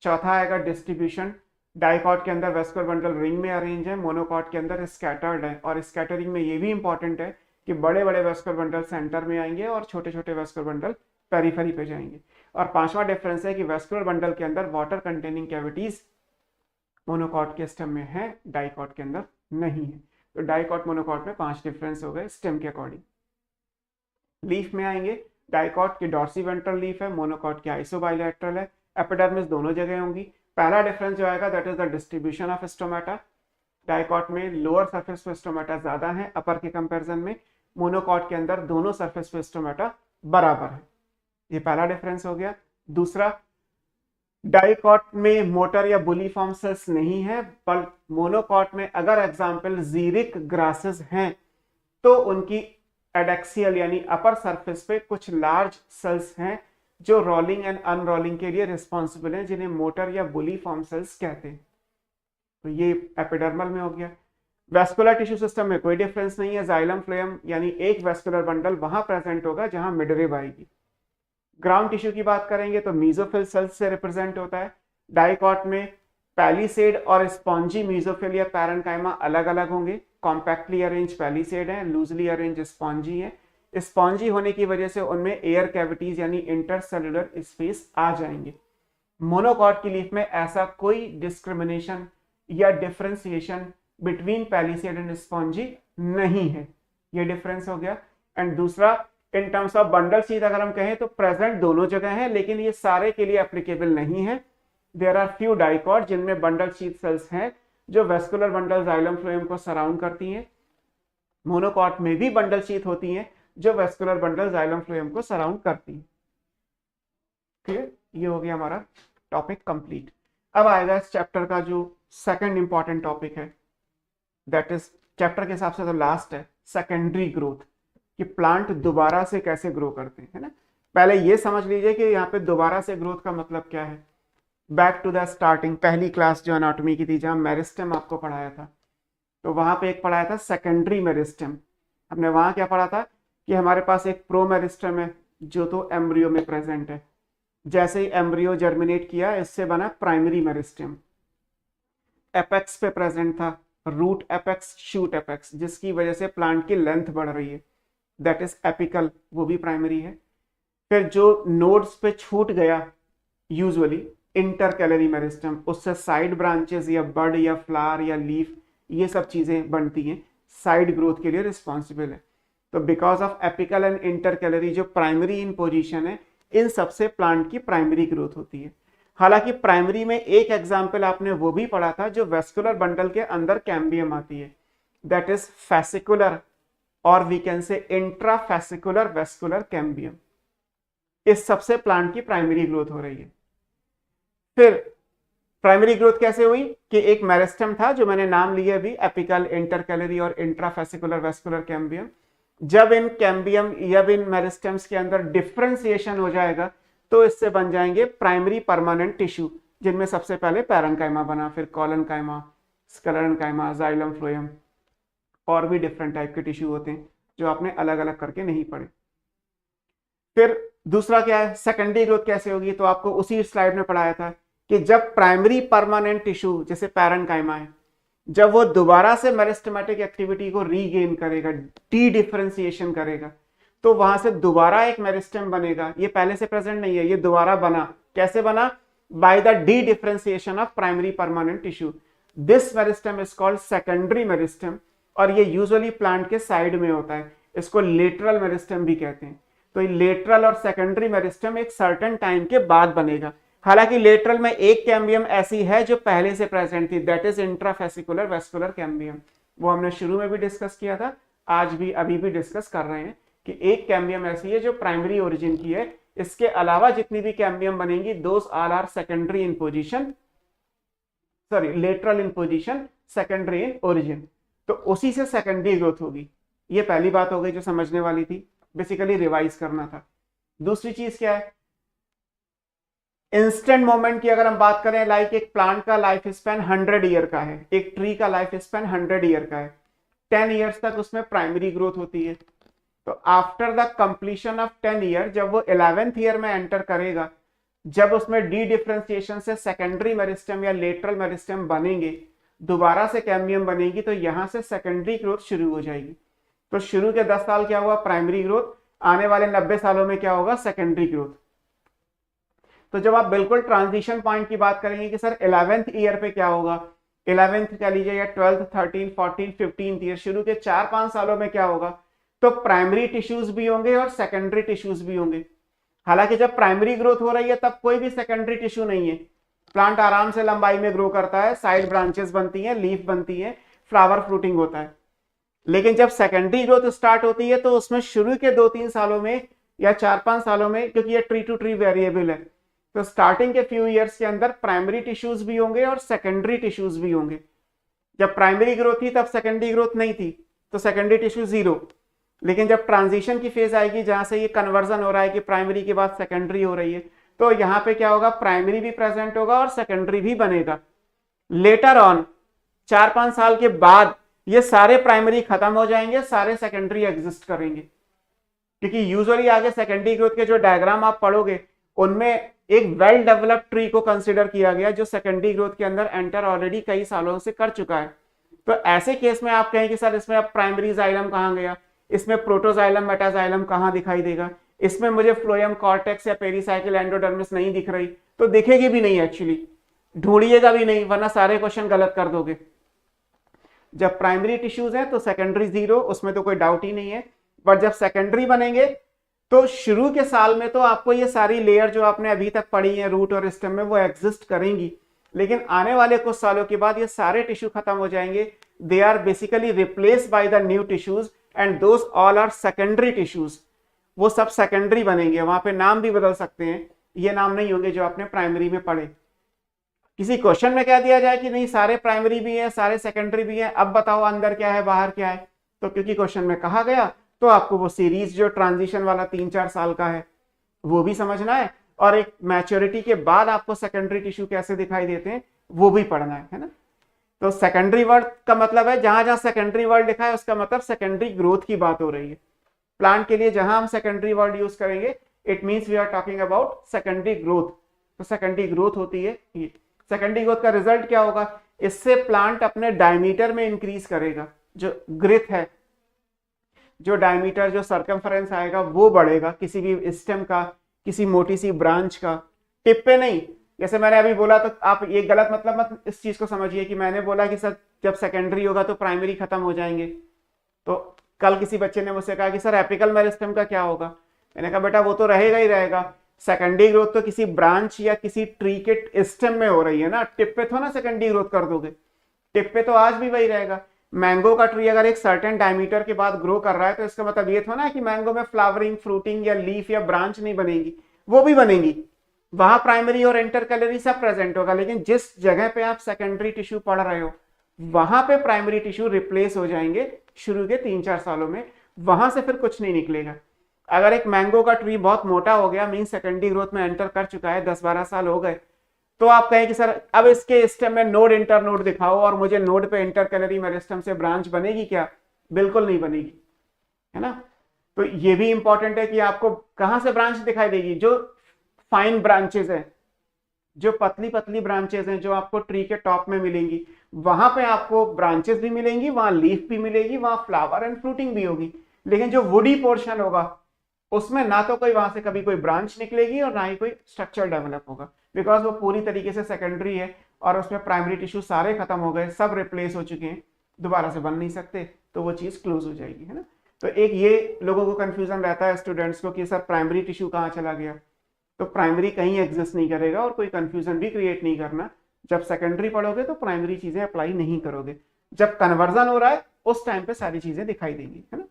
Speaker 1: चौथा आएगा डिस्ट्रीब्यूशन, डाइकॉट के अंदर वेस्कुलर बंडल रिंग में अरेंज है, मोनोकॉट के अंदर स्कैटर्ड है। और स्कैटरिंग में ये भी इंपॉर्टेंट है कि बड़े बड़े वेस्कुलर बंडल सेंटर में आएंगे और छोटे छोटे वेस्कुलर बंडल पेरिफेरी पे जाएंगे। और पांचवा डिफरेंस है कि वेस्कुलर बंडल के अंदर वाटर कंटेनिंग कैविटीज मोनोकॉट के स्टेम में है, डाइकॉट के अंदर नहीं है। तो डाइकॉट मोनोकॉट में 5 डिफरेंस हो गए स्टेम के अकॉर्डिंग। लीफ में आएंगे, डाइकॉट की डॉर्सीवेंट्रल लीफ है, मोनोकॉट की आइसोबाइलेटरल है, एपिडर्मिस दोनों जगह होंगी। पहला डिफरेंस जो आएगा that is the distribution of stomata, dicot में लोअर सरफेस पे स्टोमेटा ज्यादा है अपर के कंपैरिजन में, मोनोकॉट के अंदर दोनों सरफेस पे स्टोमेटा बराबर है। ये पहला डिफरेंस हो गया। दूसरा, डाइकॉट में मोटर या बुलीफॉर्म सेल्स नहीं है, पर मोनोकॉट में अगर एग्जाम्पल जीरिक ग्रासेस हैं तो उनकी एडेक्सियल यानी अपर सरफेस पे कुछ लार्ज सेल्स हैं जो रोलिंग एंड अनरोलिंग के लिए रिस्पॉन्सिबल हैं, जिन्हें मोटर या बुलीफॉर्म सेल्स कहते हैं। तो ये एपिडर्मल में हो गया। वेस्कुलर टिश्यू सिस्टम में कोई डिफरेंस नहीं है, जाइलम फ्लोएम यानी एक वेस्कुलर बंडल वहां प्रेजेंट होगा जहां मिडरिब आएगी। ग्राउंड टिश्यू की बात करेंगे तो मीजोफिल सेल्स से रिप्रेजेंट होता है। डाइकॉट में पैलिसेड और स्पॉन्जी मीजोफिल या पैरेन्काइमा अलग अलग होंगे, कॉम्पैक्टली अरेंज पैलिसेड है, लूजली अरेंज स्पॉन्जी है। स्पॉन्जी होने की वजह से उनमें एयर कैविटीज यानी इंटरसेलुलर स्पेस आ जाएंगे। मोनोकॉट की लीफ में ऐसा कोई डिस्क्रिमिनेशन या differentiation between palisade and spongy नहीं है। ये डिफरेंस हो गया। एंड दूसरा, in terms of bundle sheath अगर हम कहें तो प्रेजेंट दोनों जगह है, लेकिन ये सारे के लिए एप्लीकेबल नहीं है। देयर आर फ्यू डाइकॉट जिनमें बंडल शीथ सेल्स हैं जो वेस्कुलर बंडल जाइलम फ्लोएम को सराउंड करती हैं, मोनोकॉट में भी बंडल शीथ होती हैं जो वेस्कुलर बंडल जाइलम फ्लोएम को सराउंड करती हैं। क्लियर? ये हो गया हमारा टॉपिक कंप्लीट। अब आएगा इस चैप्टर का जो सेकंड इंपॉर्टेंट टॉपिक है, दैट इज चैप्टर के हिसाब से तो लास्ट है, सेकेंडरी ग्रोथ, कि प्लांट दोबारा से कैसे ग्रो करते हैं, है ना। पहले ये समझ लीजिए कि यहाँ पे दोबारा से ग्रोथ का मतलब क्या है। बैक टू द स्टार्टिंग, पहली क्लास जो एनाटॉमी की थी जहाँ मेरिस्टेम आपको पढ़ाया था, तो वहां पे एक पढ़ाया था सेकेंडरी मेरिस्टेम। हमने वहां क्या पढ़ा था कि हमारे पास एक प्रो मेरिस्टेम है जो तो एम्ब्रियो में प्रेजेंट है। जैसे ही एम्ब्रियो जर्मिनेट किया इससे बना प्राइमरी मेरिस्टेम। एपेक्स पे प्रेजेंट था रूट एपेक्स, शूट एपेक्स, जिसकी वजह से प्लांट की लेंथ बढ़ रही है, दैट इज एपिकल, वो भी प्राइमरी है। फिर जो नोड्स पे छूट गया यूजुअली इंटरकैलरी मेरिस्टेम, उससे साइड ब्रांचेस या बड या फ्लावर या लीफ, ये सब चीजें बनती हैं, साइड ग्रोथ के लिए रिस्पॉन्सिबल है। तो because of apical and intercalary जो प्राइमरी इन पोजीशन है, इन सबसे प्लांट की प्राइमरी ग्रोथ होती है। हालांकि प्राइमरी में एक एग्जाम्पल आपने वो भी पढ़ा था जो वेस्कुलर बंडल के अंदर कैम्बियम आती है, दैट इज फैसिकुलर और we can say intrafascicular vascular cambium. इस सबसे प्लांट की प्राइमरी ग्रोथ हो रही है। फिर प्राइमरी ग्रोथ कैसे हुई कि एक मेरिस्टेम था जो मैंने नाम लिया अभी, एपिकल, इंटरकैलरी और इंट्राफैसिकुलर वेस्कुलर कैम्बियम। जब इन कैम्बियम या इन मेरिस्टेम्स के अंदर डिफरेंशिएशन हो जाएगा तो इससे बन जाएंगे प्राइमरी परमानेंट टिश्यू, जिनमें सबसे पहले पैरेन्काइमा बना, फिर कॉलनकाइमा, स्क्लेरेन्काइमा, जाइलम फ्लोएम, और भी डिफरेंट टाइप के टिश्यू होते हैं जो आपने अलग अलग करके नहीं पढ़े। फिर दूसरा क्या है, सेकेंडरी ग्रोथ कैसे होगी, तो आपको उसी स्लाइड में पढ़ाया था कि जब प्राइमरी परमानेंट टिश्यू जैसे पैरेन्काइमा है, जब वो दोबारा से मेरिस्टेमेटिक एक्टिविटी को रीगेन करेगा, डी डिफरेंशिएशन करेगा, तो वहां से दोबारा एक मेरिस्टेम बनेगा। ये पहले से प्रेजेंट नहीं है, ये दोबारा बना। कैसे बना? Bye the dedifferentiation of primary permanent tissue. This meristem is called secondary meristem, और ये यूजुअली प्लांट के साइड में होता है, इसको लेटरल मेरिस्टेम भी कहते हैं। तो ये लेटरल और सेकेंडरी मेरिस्टेम एक सर्टेन टाइम के बाद बनेगा। हालांकि लेटरल में एक कैम्बियम ऐसी है जो पहले से प्रेजेंट थी, दैट इज इंट्राफैसिकुलर वेस्कुलर कैम्बियम। वो हमने शुरू में भी डिस्कस किया था, आज भी अभी भी डिस्कस कर रहे हैं कि एक कैम्बियम ऐसी है जो प्राइमरी ओरिजिन की है। इसके अलावा जितनी भी कैम्बियम बनेंगी, those all are secondary in position, sorry lateral in position, secondary in origin. तो उसी से सेकेंडरी ग्रोथ होगी। ये पहली बात हो गई जो समझने वाली थी, बेसिकली रिवाइज करना था। दूसरी चीज क्या है, इंस्टेंट मोमेंट की अगर हम बात करें, लाइक एक प्लांट का लाइफ स्पैन 100 ईयर का है, एक ट्री का लाइफ स्पैन 100 ईयर का है, 10 ईयर्स तक उसमें प्राइमरी ग्रोथ होती है। तो after the completion of 10 year, जब वो 11th ईयर में एंटर करेगा, जब उसमें डी डिफरेंशिएशन से सेकेंडरी मेरिस्टेम या लेटरल मेरिस्टेम बनेंगे, दोबारा से कैम्बियम बनेगी, तो यहां से सेकेंडरी ग्रोथ शुरू हो जाएगी। तो शुरू के 10 साल क्या हुआ? Primary growth. आने वाले 90 सालों में क्या होगा? Secondary growth. तो जब आप बिल्कुल ट्रांजिशन पॉइंट की बात करेंगे कि सर 11th ईयर पे क्या होगा, 11th कह लीजिए या 12th, 13, 14, 15th ईयर, शुरू के 4-5 सालों में क्या होगा? तो प्राइमरी टिश्यूज भी होंगे और सेकेंडरी टिश्यूज भी होंगे। हालांकि जब प्राइमरी ग्रोथ हो रही है तब कोई भी सेकेंडरी टिश्यू नहीं है, प्लांट आराम से लंबाई में ग्रो करता है, साइड ब्रांचेस बनती हैं, लीफ बनती है, फ्लावर फ्रूटिंग होता है। लेकिन जब सेकेंडरी ग्रोथ स्टार्ट होती है तो उसमें शुरू के 2-3 सालों में या 4-5 सालों में, क्योंकि ये ट्री टू ट्री वेरिएबल है, तो स्टार्टिंग के फ्यू ईयर्स के अंदर प्राइमरी टिश्यूज भी होंगे और सेकेंडरी टिश्यूज भी होंगे। जब प्राइमरी ग्रोथ थी तब सेकेंडरी ग्रोथ नहीं थी, तो सेकेंडरी टिश्यू 0। लेकिन जब ट्रांजिशन की फेज आएगी, जहां से ये कन्वर्जन हो रहा है कि प्राइमरी के बाद सेकेंडरी हो रही है, तो यहां पे क्या होगा? प्राइमरी भी प्रेजेंट होगा और सेकेंडरी भी बनेगा। लेटर ऑन 4-5 साल के बाद ये सारे प्राइमरी खत्म हो जाएंगे, सारे सेकेंडरी एग्जिस्ट करेंगे। क्योंकि यूजुअली आगे सेकेंडरी ग्रोथ के जो डायग्राम आप पढ़ोगे उनमें एक वेल डेवलप्ड ट्री को कंसिडर किया गया जो सेकेंडरी ग्रोथ के अंदर एंटर ऑलरेडी कई सालों से कर चुका है। तो ऐसे केस में आप कहें कि सर इसमें अब प्राइमरी जाइलम कहां गया, इसमें प्रोटोजाइलम मेटाजाइलम कहां दिखाई देगा, इसमें मुझे फ्लोएम कॉर्टेक्स या पेरीसाइकिल एंडोडर्मिस नहीं दिख रही, तो दिखेगी भी नहीं, एक्चुअली ढूंढिएगा भी नहीं, वरना सारे क्वेश्चन गलत कर दोगे। जब प्राइमरी टिश्यूज है तो सेकेंडरी 0, उसमें तो कोई डाउट ही नहीं है। बट जब सेकेंडरी बनेंगे तो शुरू के साल में तो आपको ये सारी लेयर जो आपने अभी तक पढ़ी है रूट और स्टेम में, वो एग्जिस्ट करेंगी। लेकिन आने वाले कुछ सालों के बाद ये सारे टिश्यू खत्म हो जाएंगे, they are basically replaced by the new tissues and those all are secondary tissues. वो सब सेकेंडरी बनेंगे, वहां पे नाम भी बदल सकते हैं, ये नाम नहीं होंगे जो आपने प्राइमरी में पढ़े। किसी क्वेश्चन में कह दिया जाए कि नहीं सारे प्राइमरी भी हैं सारे सेकेंडरी भी हैं, अब बताओ अंदर क्या है बाहर क्या है, तो क्योंकि क्वेश्चन में कहा गया तो आपको वो सीरीज जो ट्रांजिशन वाला 3-4 साल का है वो भी समझना है, और एक मैच्योरिटी के बाद आपको सेकेंडरी टिश्यू कैसे दिखाई देते हैं वो भी पढ़ना है ना। तो सेकेंडरी वर्ड का मतलब है जहां जहां सेकेंडरी वर्ड लिखा है उसका मतलब सेकेंडरी ग्रोथ की बात हो रही है। प्लांट के लिए जहां हम सेकेंडरी वर्ड यूज करेंगे it means we are talking about secondary growth. तो सेकेंडरी ग्रोथ होती है ये। सेकेंडरी ग्रोथ का रिजल्ट क्या होगा, इससे प्लांट अपने डायमीटर में इंक्रीज करेगा, जो ग्रिथ है, जो डायमीटर जो सर्कमफरेंस आएगा वो बढ़ेगा किसी भी स्टेम का, किसी मोटी सी ब्रांच का, टिप पे नहीं। जैसे मैंने अभी बोला तो आप ये गलत मतलब मत इस चीज को समझिए कि मैंने बोला कि सर जब सेकेंडरी होगा तो प्राइमरी खत्म हो जाएंगे। तो कल किसी बच्चे ने मुझसे कहा कि सर एपिकल मेरिस्टेम का क्या होगा, मैंने कहा बेटा वो तो रहेगा ही रहेगा, सेकेंडरी ग्रोथ तो किसी ब्रांच या किसी ट्री के स्टेम में हो रही है ना, टिप पे तो ना सेकेंडरी ग्रोथ कर दोगे, टिप पे तो आज भी वही रहेगा। मैंगो का ट्री अगर एक सर्टेन डायमीटर के बाद ग्रो कर रहा है तो इसका मतलब ये थोड़ा ना कि मैंगो में फ्लावरिंग फ्रूटिंग या लीफ या ब्रांच नहीं बनेगी, वो भी बनेगी, वहां प्राइमरी और इंटरकैलरी सब प्रेजेंट होगा, लेकिन जिस जगह पे आप सेकेंडरी टिश्यू पढ़ रहे हो वहां पे प्राइमरी टिश्यू रिप्लेस हो जाएंगे शुरू के 3-4 सालों में, वहां से फिर कुछ नहीं निकलेगा। अगर एक मैंगो का ट्री बहुत मोटा हो गया मीन सेकेंडरी ग्रोथ में एंटर कर चुका है, 10-12 साल हो गए, तो आप कहें कि सर अब इसके स्टेम में नोड इंटर नोड दिखाओ और मुझे नोड पे इंटरकैलरी मेरिस्टेम से ब्रांच बनेगी क्या, बिल्कुल नहीं बनेगी, है ना। तो ये भी इंपॉर्टेंट है कि आपको कहां से ब्रांच दिखाई देगी, जो फाइन ब्रांचेस हैं, जो पतली पतली ब्रांचेस हैं जो आपको ट्री के टॉप में मिलेंगी, वहां पे आपको ब्रांचेस भी मिलेंगी, वहां लीफ भी मिलेगी, वहां फ्लावर एंड फ्रूटिंग भी होगी। लेकिन जो वुडी पोर्शन होगा उसमें ना तो कोई वहां से कभी कोई ब्रांच निकलेगी और ना ही कोई स्ट्रक्चर डेवलप होगा, बिकॉज वो पूरी तरीके से सेकेंडरी है और उसमें प्राइमरी टिश्यू सारे खत्म हो गए, सब रिप्लेस हो चुके हैं, दोबारा से बन नहीं सकते, तो वो चीज क्लोज हो जाएगी, है ना। तो एक ये लोगों को कंफ्यूजन रहता है स्टूडेंट्स को कि सर प्राइमरी टिश्यू कहाँ चला गया, तो प्राइमरी कहीं एग्जिस्ट नहीं करेगा और कोई कंफ्यूजन भी क्रिएट नहीं करना। जब सेकेंडरी पढ़ोगे तो प्राइमरी चीजें अप्लाई नहीं करोगे, जब कन्वर्जन हो रहा है उस टाइम पे सारी चीजें दिखाई देंगी, है ना।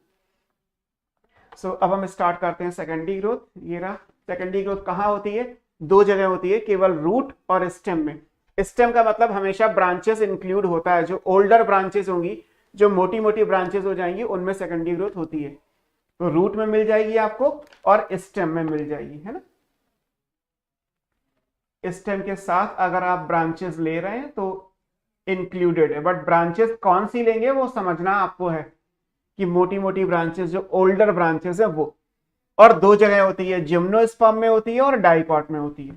Speaker 1: सो अब हम स्टार्ट करते हैं सेकेंडरी ग्रोथ। ये रहा सेकेंडरी ग्रोथ कहाँ होती है, 2 जगह होती है, केवल रूट और स्टेम में। स्टेम का मतलब हमेशा ब्रांचेस इंक्लूड होता है, जो ओल्डर ब्रांचेस होंगी, जो मोटी मोटी ब्रांचेस हो जाएंगी उनमें सेकेंडरी ग्रोथ होती है। तो रूट में मिल जाएगी आपको और स्टेम में मिल जाएगी, है ना। स्टेम के साथ अगर आप ब्रांचेस ले रहे हैं तो इंक्लूडेड है, बट ब्रांचेस कौन सी लेंगे वो समझना आपको है कि मोटी मोटी ब्रांचेस जो ओल्डर ब्रांचेस है वो, और 2 जगह होती है, जिम्नोस्पर्म में होती है और डाइकॉट में होती है।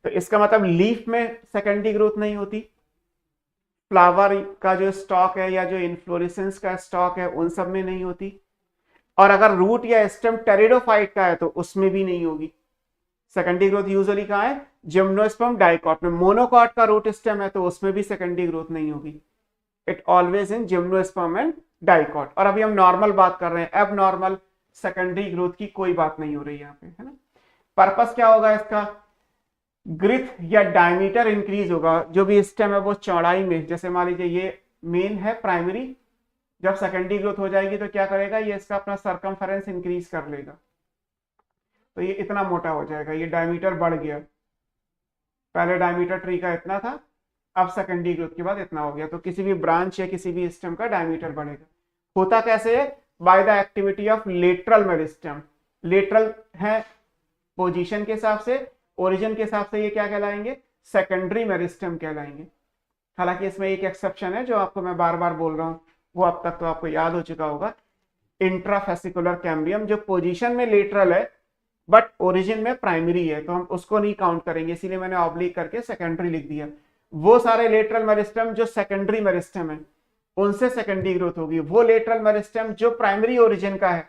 Speaker 1: तो इसका मतलब लीफ में सेकेंडरी ग्रोथ नहीं होती, फ्लावर का जो स्टॉक है या जो इन्फ्लोरेसेंस का स्टॉक है उन सब में नहीं होती, और अगर रूट या स्टेम टेरिडोफाइट का है तो उसमें भी नहीं होगी। सेकेंडरी ग्रोथ यूजुअली कहाँ है, जिम्नोस्पर्म डाइकॉट में। मोनोकॉट का रूट स्टेम है तो उसमें भी सेकेंडरी ग्रोथ नहीं होगी, it always in gymnosperm and dicot. और अभी हम नॉर्मल बात कर रहे हैं, अब नॉर्मल सेकेंडरी ग्रोथ की कोई बात नहीं हो रही यहाँ पे, है ना। पर्पस क्या होगा इसका, ग्रिथ या डायमीटर इंक्रीज होगा, जो भी स्टेम है वो चौड़ाई में, जैसे मान लीजिए ये मेन है प्राइमरी, जब सेकेंडरी ग्रोथ हो जाएगी तो क्या करेगा, ये इसका अपना सर्कमफेरेंस इंक्रीज कर लेगा, तो ये इतना मोटा हो जाएगा, ये डायमीटर बढ़ गया, पहले डायमीटर ट्री का इतना था, अब सेकेंडरी ग्रोथ के बाद इतना हो गया, तो किसी भी ब्रांच या किसी भी स्टेम का डायमीटर बढ़ेगा। होता कैसे है, by the activity of lateral meristem. Lateral है पोजीशन के हिसाब से, ओरिजिन के हिसाब से ये क्या कहलाएंगे, सेकेंडरी मेरिस्टेम कहलाएंगे। हालांकि इसमें एक एक्सेप्शन है जो आपको मैं बार बार बोल रहा हूँ, वो अब तक तो आपको याद हो चुका होगा, इंट्राफेसिकुलर कैम्बियम, जो पोजीशन में लेटरल है बट ओरिजिन में प्राइमरी है, तो हम उसको नहीं काउंट करेंगे, इसीलिए मैंने ऑब्लिक करके सेकेंडरी लिख दिया। वो सारे लेटरल मेरिस्टेम जो सेकेंडरी मेरिस्टेम है उनसे सेकेंडरी ग्रोथ होगी, वो लेटरल मेरिस्टेम जो प्राइमरी ओरिजिन का है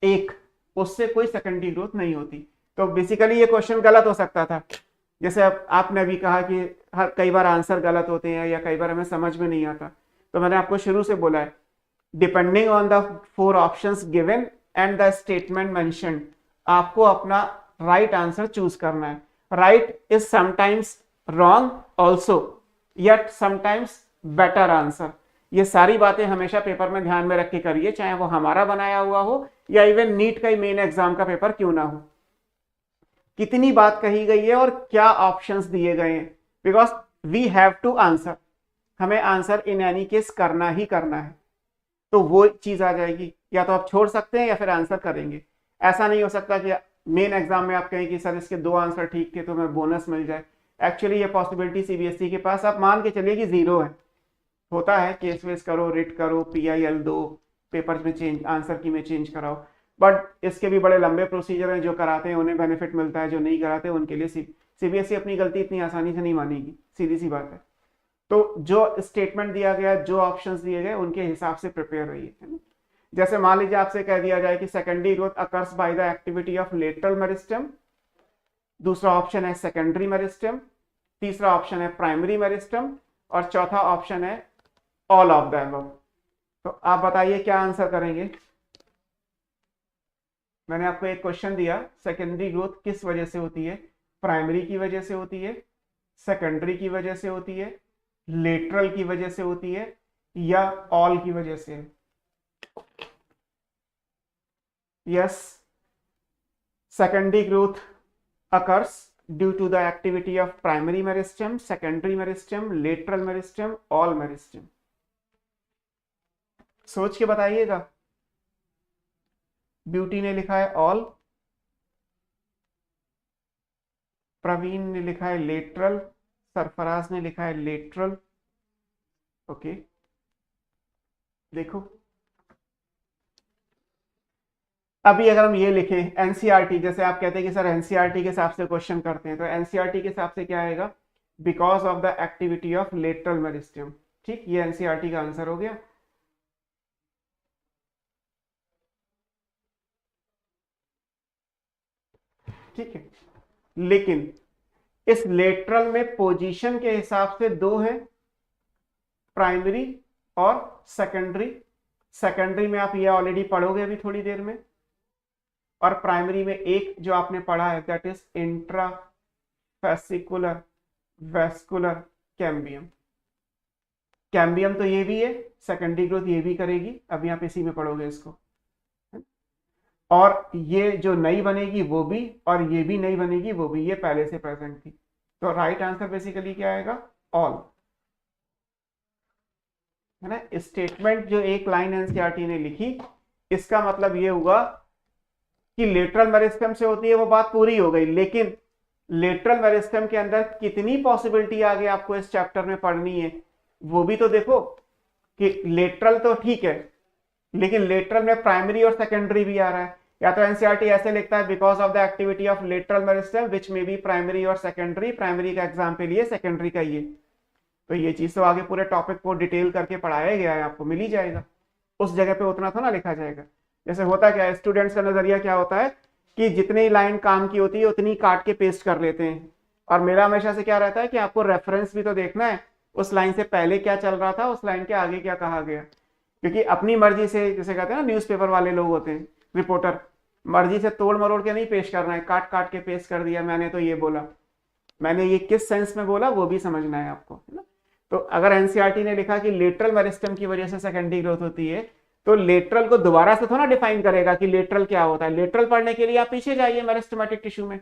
Speaker 1: एक, उससे कोई सेकेंडरी ग्रोथ नहीं होती। तो बेसिकली ये क्वेश्चन गलत हो सकता था, जैसे आपने अभी कहा कि कई बार आंसर गलत होते हैं या कई बार हमें समझ में नहीं आता, तो मैंने आपको शुरू से बोला है depending on the 4 options given and the statement mentioned, आपको अपना राइट आंसर चूज करना है। Right is sometimes wrong also, yet sometimes better answer, ये सारी बातें हमेशा पेपर में ध्यान में रख के करिए, चाहे वो हमारा बनाया हुआ हो या इवन नीट का ही मेन एग्जाम का पेपर क्यों ना हो। कितनी बात कही गई है और क्या ऑप्शंस दिए गए हैं, because we have to answer, हमें आंसर इन एनी केस करना ही करना है। तो वो चीज आ जाएगी, या तो आप छोड़ सकते हैं या फिर आंसर करेंगे। ऐसा नहीं हो सकता कि मेन एग्जाम में आप कहें कि सर इसके 2 आंसर ठीक थे तो हमें बोनस मिल जाए। एक्चुअली ये पॉसिबिलिटी सीबीएसई के पास आप मान के चलिए कि 0 है। होता है केस वेस करो, रिट करो, PIL दो, पेपर में चेंज, आंसर की में चेंज कराओ, बट इसके भी बड़े लंबे प्रोसीजर हैं। जो कराते हैं उन्हें बेनिफिट मिलता है, जो नहीं कराते उनके लिए सीबीएसई अपनी गलती इतनी आसानी से नहीं मानेगी, सीधी सी बात है। तो जो स्टेटमेंट दिया गया, जो ऑप्शंस दिए गए, उनके हिसाब से प्रिपेयर रहिए, है ना। जैसे मान लीजिए आपसे कह दिया जाए कि secondary growth occurs by the activity of lateral meristem, दूसरा ऑप्शन है सेकेंडरी मेरिस्टेम, तीसरा ऑप्शन है प्राइमरी मेरिस्टेम, और चौथा ऑप्शन है ऑल ऑफ द अबव। तो आप बताइए क्या आंसर करेंगे। मैंने आपको एक क्वेश्चन दिया, सेकेंडरी ग्रोथ किस वजह से होती है? प्राइमरी की वजह से होती है, सेकेंडरी की वजह से होती है, लेटरल की वजह से होती है, या ऑल की वजह से? Yes, secondary growth occurs due to the activity of primary meristem, secondary meristem, lateral meristem, all meristem। सोच के बताइएगा। ब्यूटी ने लिखा है ऑल, प्रवीण ने लिखा है लेटरल, सरफराज ने लिखा है लेटरल। ओके, देखो अभी अगर हम ये लिखें एनसीईआरटी, जैसे आप कहते हैं कि सर एनसीईआरटी के हिसाब से क्वेश्चन करते हैं, तो एनसीईआरटी के हिसाब से क्या आएगा? Because of the activity of lateral meristem. ठीक, ये एनसीईआरटी का आंसर हो गया। ठीक है, लेकिन इस लेटरल में पोजीशन के हिसाब से 2 है, प्राइमरी और सेकेंडरी। सेकेंडरी में आप ये ऑलरेडी पढ़ोगे अभी थोड़ी देर में, और प्राइमरी में एक जो आपने पढ़ा है, that is intrafascicular vascular cambium. Cambium तो ये भी है, सेकेंडरी ग्रोथ ये भी करेगी, अभी आप इसी में पढ़ोगे इसको। और ये जो नई बनेगी वो भी, और ये भी नई बनेगी वो भी, ये पहले से प्रेजेंट थी। तो राइट आंसर बेसिकली क्या आएगा? ऑल, है ना। स्टेटमेंट जो एक लाइन एनसीईआरटी ने लिखी, इसका मतलब ये हुआ कि लेटरल मेरिस्टेम से होती है, वो बात पूरी हो गई। लेकिन लेटरल मेरिस्टेम के अंदर कितनी पॉसिबिलिटी आगे आपको इस चैप्टर में पढ़नी है, वो भी तो देखो। कि लेटरल तो ठीक है, लेकिन लेटरल में प्राइमरी और सेकेंडरी भी आ रहा है। या तो एनसीईआरटी ऐसे लिखता है, because of the activity of lateral meristem which में बी प्राइमरी और सेकेंडरी, प्राइमरी का एग्जाम पे लिए, सेकेंडरी का ये। तो ये चीज तो आगे पूरे टॉपिक को डिटेल करके पढ़ाया गया है, आपको मिल ही जाएगा। उस जगह पे उतना तो ना लिखा जाएगा। जैसे होता क्या है, स्टूडेंट्स का नजरिया क्या होता है कि जितनी लाइन काम की होती है उतनी काट के पेस्ट कर लेते हैं। और मेरा हमेशा से क्या रहता है कि आपको रेफरेंस भी तो देखना है, उस लाइन से पहले क्या चल रहा था, उस लाइन के आगे क्या कहा गया। क्योंकि अपनी मर्जी से, जैसे कहते हैं ना न्यूज़पेपर वाले लोग होते हैं, रिपोर्टर, मर्जी से तोड़ मरोड़ के नहीं पेश करना है, काट काट के पेस्ट कर दिया, मैंने तो ये बोला, मैंने ये किस सेंस में बोला वो भी समझना है आपको, है ना। तो अगर एनसीईआरटी ने लिखा कि लेटरल मेरिस्टेम की वजह से सेकेंडरी ग्रोथ होती है, तो लेटरल को दोबारा से थोड़ा डिफाइन करेगा कि लेटरल क्या होता है। लेटरल पढ़ने के लिए आप पीछे जाइए मेरिस्टेमेटिक टिश्यू में,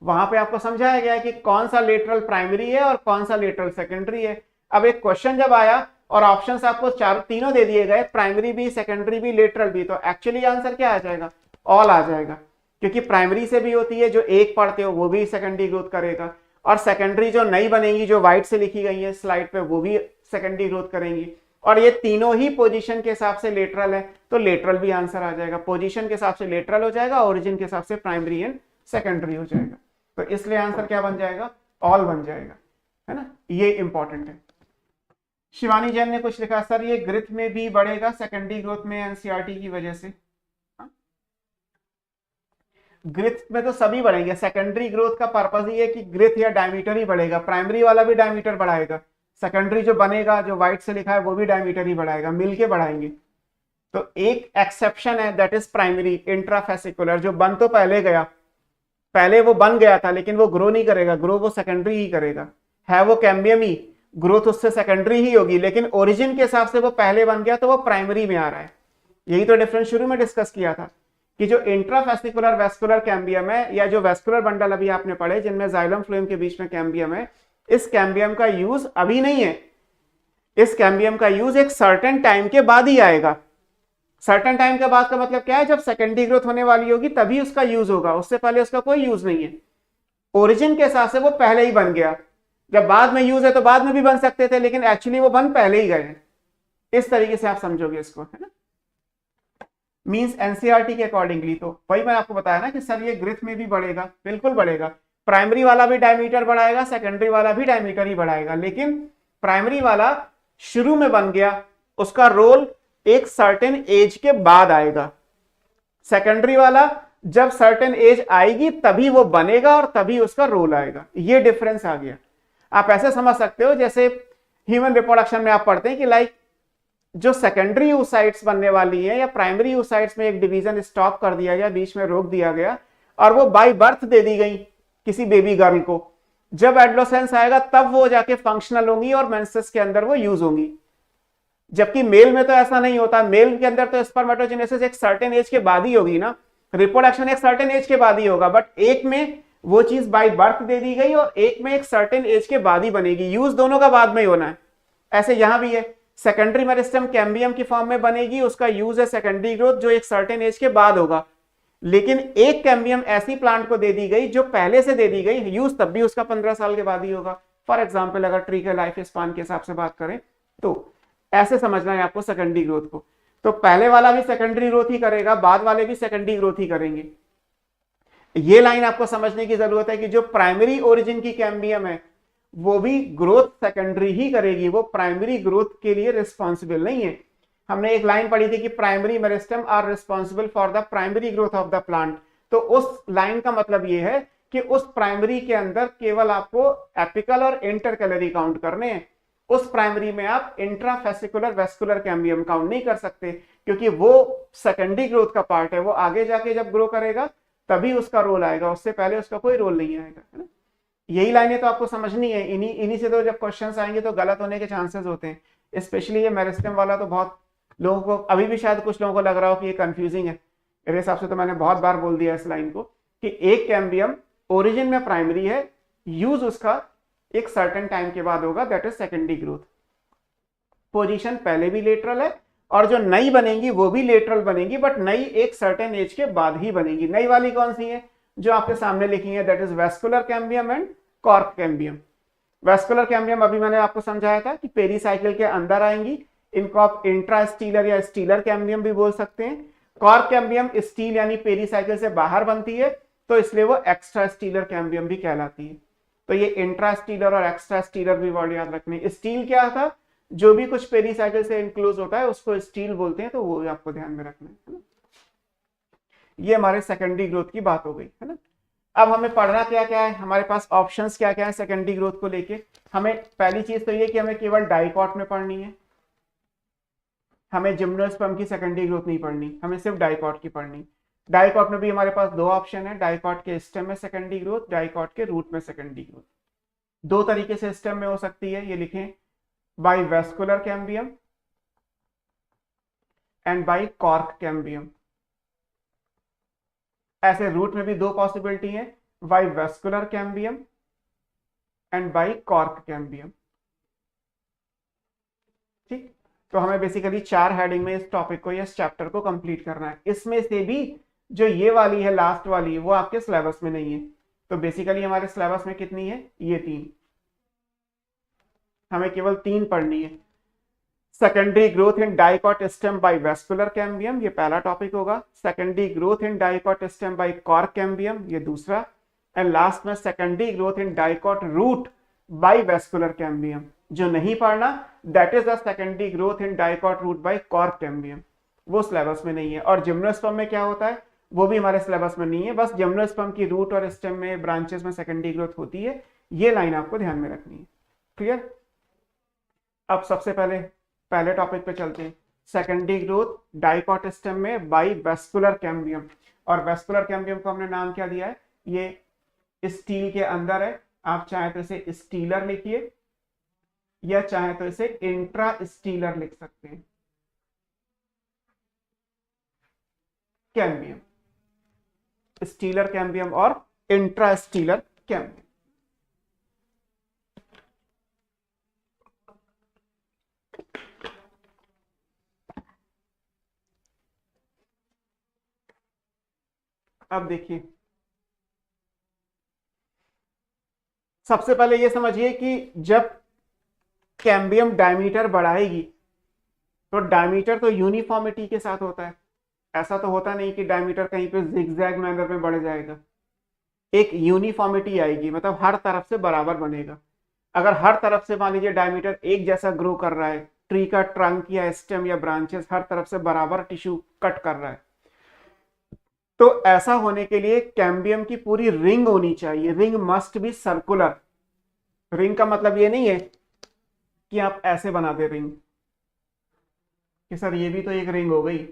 Speaker 1: वहां पे आपको समझाया गया है कि कौन सा लेटरल प्राइमरी है और कौन सा लेटरल सेकेंडरी है। अब एक क्वेश्चन जब आया और ऑप्शंस आपको तीनों दे दिए गए, प्राइमरी भी, सेकेंडरी भी, लेटरल भी, तो एक्चुअली आंसर क्या आ जाएगा? ऑल आ जाएगा। क्योंकि प्राइमरी से भी होती है, जो एक पढ़ते हो वो भी सेकेंडरी ग्रोथ करेगा, और सेकेंडरी जो नई बनेगी, जो व्हाइट से लिखी गई है स्लाइड पे, वो भी सेकेंडरी ग्रोथ करेंगी। और ये तीनों ही पोजीशन के हिसाब से लेटरल है, तो लेटरल भी आंसर आ जाएगा। पोजीशन के हिसाब से लेटरल हो जाएगा, ओरिजिन के हिसाब से प्राइमरी एंड सेकेंडरी हो जाएगा। तो इसलिए आंसर क्या बन जाएगा? ऑल बन जाएगा, है ना। ये इंपॉर्टेंट है। शिवानी जैन ने कुछ लिखा, सर ये ग्रिथ में भी बढ़ेगा सेकेंडरी ग्रोथ में एनसीईआरटी की वजह से। ग्रिथ में तो सभी बढ़ेंगे, सेकेंडरी ग्रोथ का पर्पस ही है कि ग्रिथ या डायमीटर ही बढ़ेगा। प्राइमरी वाला भी डायमीटर बढ़ाएगा, सेकेंडरी जो बनेगा, जो व्हाइट से लिखा है, वो भी डायमीटर ही बढ़ाएगा, मिलके बढ़ाएंगे। तो एक एक्सेप्शन है, दैट इज प्राइमरी इंट्राफेसिकुलर, जो बन तो पहले गया, पहले वो बन गया था, लेकिन वो ग्रो नहीं करेगा, ग्रो वो सेकेंडरी ही करेगा, है वो कैम्बियम ही, ग्रोथ उससे सेकेंडरी ही होगी, लेकिन ओरिजिन के हिसाब से वो पहले बन गया तो वो प्राइमरी में आ रहा है। यही तो डिफरेंस शुरू में डिस्कस किया था कि जो इंट्राफेसिकुलर वेस्कुलर कैम्बियम है या जो वेस्कुलर बंडल अभी आपने पढ़े जिनमें जाइलम फ्लोएम के बीच में कैम्बियम है, इस कैम्बियम का यूज अभी नहीं है। इस कैम्बियम का यूज एक सर्टेन टाइम के बाद ही आएगा। सर्टेन टाइम के बाद का मतलब क्या है, जब सेकेंडरी ग्रोथ होने वाली होगी तभी उसका यूज होगा, उससे पहले उसका कोई यूज नहीं है। ओरिजिन के हिसाब से वो पहले ही बन गया, जब बाद में यूज है तो बाद में भी बन सकते थे, लेकिन एक्चुअली वो बन पहले ही गए। इस तरीके से आप समझोगे इसको, है ना। मींस एनसीईआरटी के अकॉर्डिंगली तो वही मैंने आपको बताया ना कि सर ये ग्रिथ में भी बढ़ेगा, बिल्कुल बढ़ेगा। प्राइमरी वाला भी डायमीटर बढ़ाएगा, सेकेंडरी वाला भी डायमीटर ही बढ़ाएगा, लेकिन प्राइमरी वाला शुरू में बन गया, उसका रोल एक सर्टेन एज के बाद आएगा। सेकेंडरी वाला जब सर्टेन एज आएगी तभी वो बनेगा और तभी उसका रोल आएगा। ये डिफरेंस आ गया। आप ऐसे समझ सकते हो जैसे ह्यूमन रिप्रोडक्शन में आप पढ़ते हैं कि लाइक जो सेकेंडरी oocytes बनने वाली है या प्राइमरी oocytes में एक डिवीजन स्टॉप कर दिया गया, बीच में रोक दिया गया और वो बाय बर्थ दे दी गई किसी बेबी गर्ल को, जब एडोलेसेंस आएगा तब वो जाके फंक्शनल होंगी और मेंसेस के अंदर वो यूज होंगी। जबकि मेल में तो ऐसा नहीं होता, मेल के अंदर तो स्पर्मेटोजेनेसिस एक सर्टेन एज के बाद ही होगी ना, रिप्रोडक्शन एक सर्टेन एज के बाद ही होगा, बट एक में वो चीज बाय बर्थ दे दी गई और एक में एक सर्टेन एज के बाद ही बनेगी, यूज दोनों का बाद में ही होना है। ऐसे यहां भी है, सेकेंडरी मेरिस्टम कैम्बियम की फॉर्म में बनेगी, उसका यूज है सेकेंडरी ग्रोथ जो एक सर्टेन एज के बाद होगा, लेकिन एक कैम्बियम ऐसी प्लांट को दे दी गई जो पहले से दे दी गई, यूज तब भी उसका 15 साल के बाद ही होगा। फॉर एग्जाम्पल अगर ट्री के लाइफ स्पान के हिसाब से बात करें तो ऐसे समझना है आपको सेकेंडरी ग्रोथ को। तो पहले वाला भी सेकेंडरी ग्रोथ ही करेगा, बाद वाले भी सेकेंडरी ग्रोथ ही करेंगे। ये लाइन आपको समझने की जरूरत है कि जो प्राइमरी ओरिजिन की कैम्बियम है वो भी ग्रोथ सेकेंडरी ही करेगी, वो प्राइमरी ग्रोथ के लिए रिस्पॉन्सिबल नहीं है। हमने एक लाइन पढ़ी थी कि primary meristem are responsible for the primary growth of the plant. तो उस लाइन का मतलब ये है कि उस प्राइमरी के अंदर केवल आपको एपिकल और इंटरकैलरी काउंट करने हैं। उस प्राइमरी में आप इंट्राफेसिकुलर वेस्कुलर कैम्बियम काउंट नहीं कर सकते, क्योंकि वो सेकेंडरी ग्रोथ का पार्ट है, वो आगे जाके जब ग्रो करेगा तभी उसका रोल आएगा, उससे पहले उसका कोई रोल नहीं आएगा, है ना। यही लाइनें तो आपको समझनी है, इन्हीं से तो जब क्वेश्चंस आएंगे तो गलत होने के चांसेस होते हैं। स्पेशली ये मेरिस्टम वाला तो बहुत लोगों को, अभी भी शायद कुछ लोगों को लग रहा हो कि ये कंफ्यूजिंग है। मेरे हिसाब से तो मैंने बहुत बार बोल दिया इस लाइन को कि एक कैम्बियम ओरिजिन में प्राइमरी है, यूज उसका एक सर्टेन टाइम के बाद होगा, that is secondary growth. Position पहले भी लेटरल है और जो नई बनेगी वो भी लेटरल बनेगी, बट नई एक सर्टेन एज के बाद ही बनेगी। नई वाली कौन सी है, जो आपके सामने लिखी है, that is vascular cambium and cork cambium. Vascular cambium अभी मैंने आपको समझाया था कि पेरीसाइकिल के अंदर आएंगी, इनको आप इंट्रास्टीलर या स्टीलर कैम्बियम भी बोल सकते हैं। कॉर्क कैम्बियम स्टील यानी पेरीसाइकिल से बाहर बनती है तो इसलिए वो एक्स्ट्रा स्टीलर कैम्बियम भी कहलाती है। तो ये इंट्रास्टीलर और एक्स्ट्रा स्टीलर भी वर्ड याद रखने। स्टील क्या था, जो भी कुछ पेरीसाइकिल से इंक्लूज होता है उसको स्टील बोलते हैं, तो वो आपको ध्यान में रखना है। ये हमारे सेकेंडरी ग्रोथ की बात हो गई, है ना। अब हमें पढ़ना क्या क्या है, हमारे पास ऑप्शंस क्या क्या है सेकेंडरी ग्रोथ को लेके। हमें पहली चीज तो ये कि हमें केवल डाइकॉट में पढ़नी है, हमें जिम्नोस्पर्म की सेकेंडरी ग्रोथ नहीं पढ़नी, हमें सिर्फ डाइकॉट की पढ़नी। डाइकॉट में भी हमारे पास दो ऑप्शन है, डाइकॉट के स्टेम में सेकेंडरी ग्रोथ, डाइकॉट के रूट में सेकेंडरी ग्रोथ। दो तरीके से स्टेम में हो सकती है, ये लिखें, by vascular cambium and by cork cambium. ऐसे रूट में भी दो पॉसिबिलिटी है, by vascular cambium and by cork cambium. ठीक, तो हमें बेसिकली 4 हेडिंग में इस टॉपिक को या इस चैप्टर को कंप्लीट करना है। इसमें से भी जो ये वाली है, लास्ट वाली, वो आपके सिलेबस में नहीं है। तो बेसिकली हमारे सिलेबस में कितनी है, ये 3, हमें केवल 3 पढ़नी है। Secondary growth in dicot stem by vascular cambium, ये पहला टॉपिक होगा। Secondary growth in dicot stem by cork cambium, ये दूसरा। एंड लास्ट में secondary growth in dicot root by vascular cambium. जो नहीं पढ़ना, that is the secondary growth in dicot root by cork cambium, वो सिलेबस में नहीं है। और जिम्नोस्पर्म में क्या होता है, वो भी हमारे सिलेबस में नहीं है। बस जिम्नोस्पर्म की रूट और स्टेम में, ब्रांचेस में सेकेंडरी ग्रोथ होती है, ये लाइन आपको ध्यान में रखनी है। क्लियर। अब सबसे पहले टॉपिक पे चलते हैं, सेकेंडरी ग्रोथ डाइकॉट स्टेम में बाय वेस्कुलर कैम्बियम। और वेस्कुलर कैम्बियम को हमने नाम क्या दिया है, ये स्टील के अंदर है, आप चाहे तो इसे स्टीलर लिखिए या चाहे तो इसे इंट्रास्टीलर लिख सकते हैं, कैम्बियम, स्टीलर कैम्बियम और इंट्रास्टीलर कैम्बियम। अब देखिए, सबसे पहले ये समझिए कि जब कैम्बियम डायमीटर बढ़ाएगी तो डायमीटर तो यूनिफॉर्मिटी के साथ होता है, ऐसा तो होता नहीं कि डायमीटर कहीं पे जिगजैग मैनर में बढ़ जाएगा। एक यूनिफॉर्मिटी आएगी, मतलब हर तरफ से बराबर बनेगा। अगर हर तरफ से मान लीजिए डायमीटर एक जैसा ग्रो कर रहा है, ट्री का ट्रंक या स्टेम या ब्रांचेस हर तरफ से बराबर टिश्यू कट कर रहा है, तो ऐसा होने के लिए कैम्बियम की पूरी रिंग होनी चाहिए। Ring must be circular. Ring का मतलब ये नहीं है कि आप ऐसे बना दे रिंग कि सर ये भी तो एक रिंग हो गई,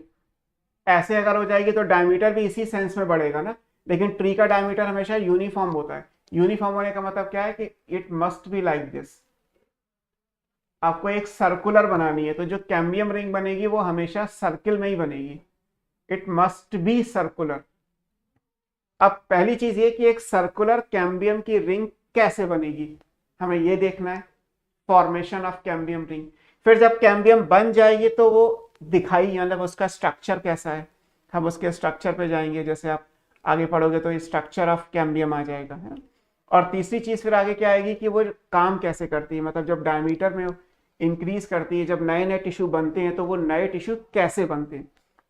Speaker 1: ऐसे अगर हो जाएगी तो डायमीटर भी इसी सेंस में बढ़ेगा ना। लेकिन ट्री का डायमीटर हमेशा यूनिफॉर्म होता है। यूनिफॉर्म होने का मतलब क्या है कि it must be like this. आपको एक सर्कुलर बनानी है, तो जो कैम्बियम रिंग बनेगी वो हमेशा सर्किल में ही बनेगी। It must be circular. अब पहली चीज ये कि एक सर्कुलर कैम्बियम की रिंग कैसे बनेगी, हमें ये देखना है, फॉर्मेशन ऑफ कैम्बियम रिंग। फिर जब कैम्बियम बन जाएगी तो वो दिखाई, मतलब उसका स्ट्रक्चर कैसा है, हम उसके स्ट्रक्चर पे जाएंगे। जैसे आप आगे पढ़ोगे तो स्ट्रक्चर ऑफ कैम्बियम आ जाएगा, है। और तीसरी चीज फिर आगे क्या आएगी कि वो काम कैसे करती है, मतलब जब डायमीटर में इंक्रीज करती है, जब नए नए टिश्यू बनते हैं तो वो नए टिश्यू कैसे बनते हैं।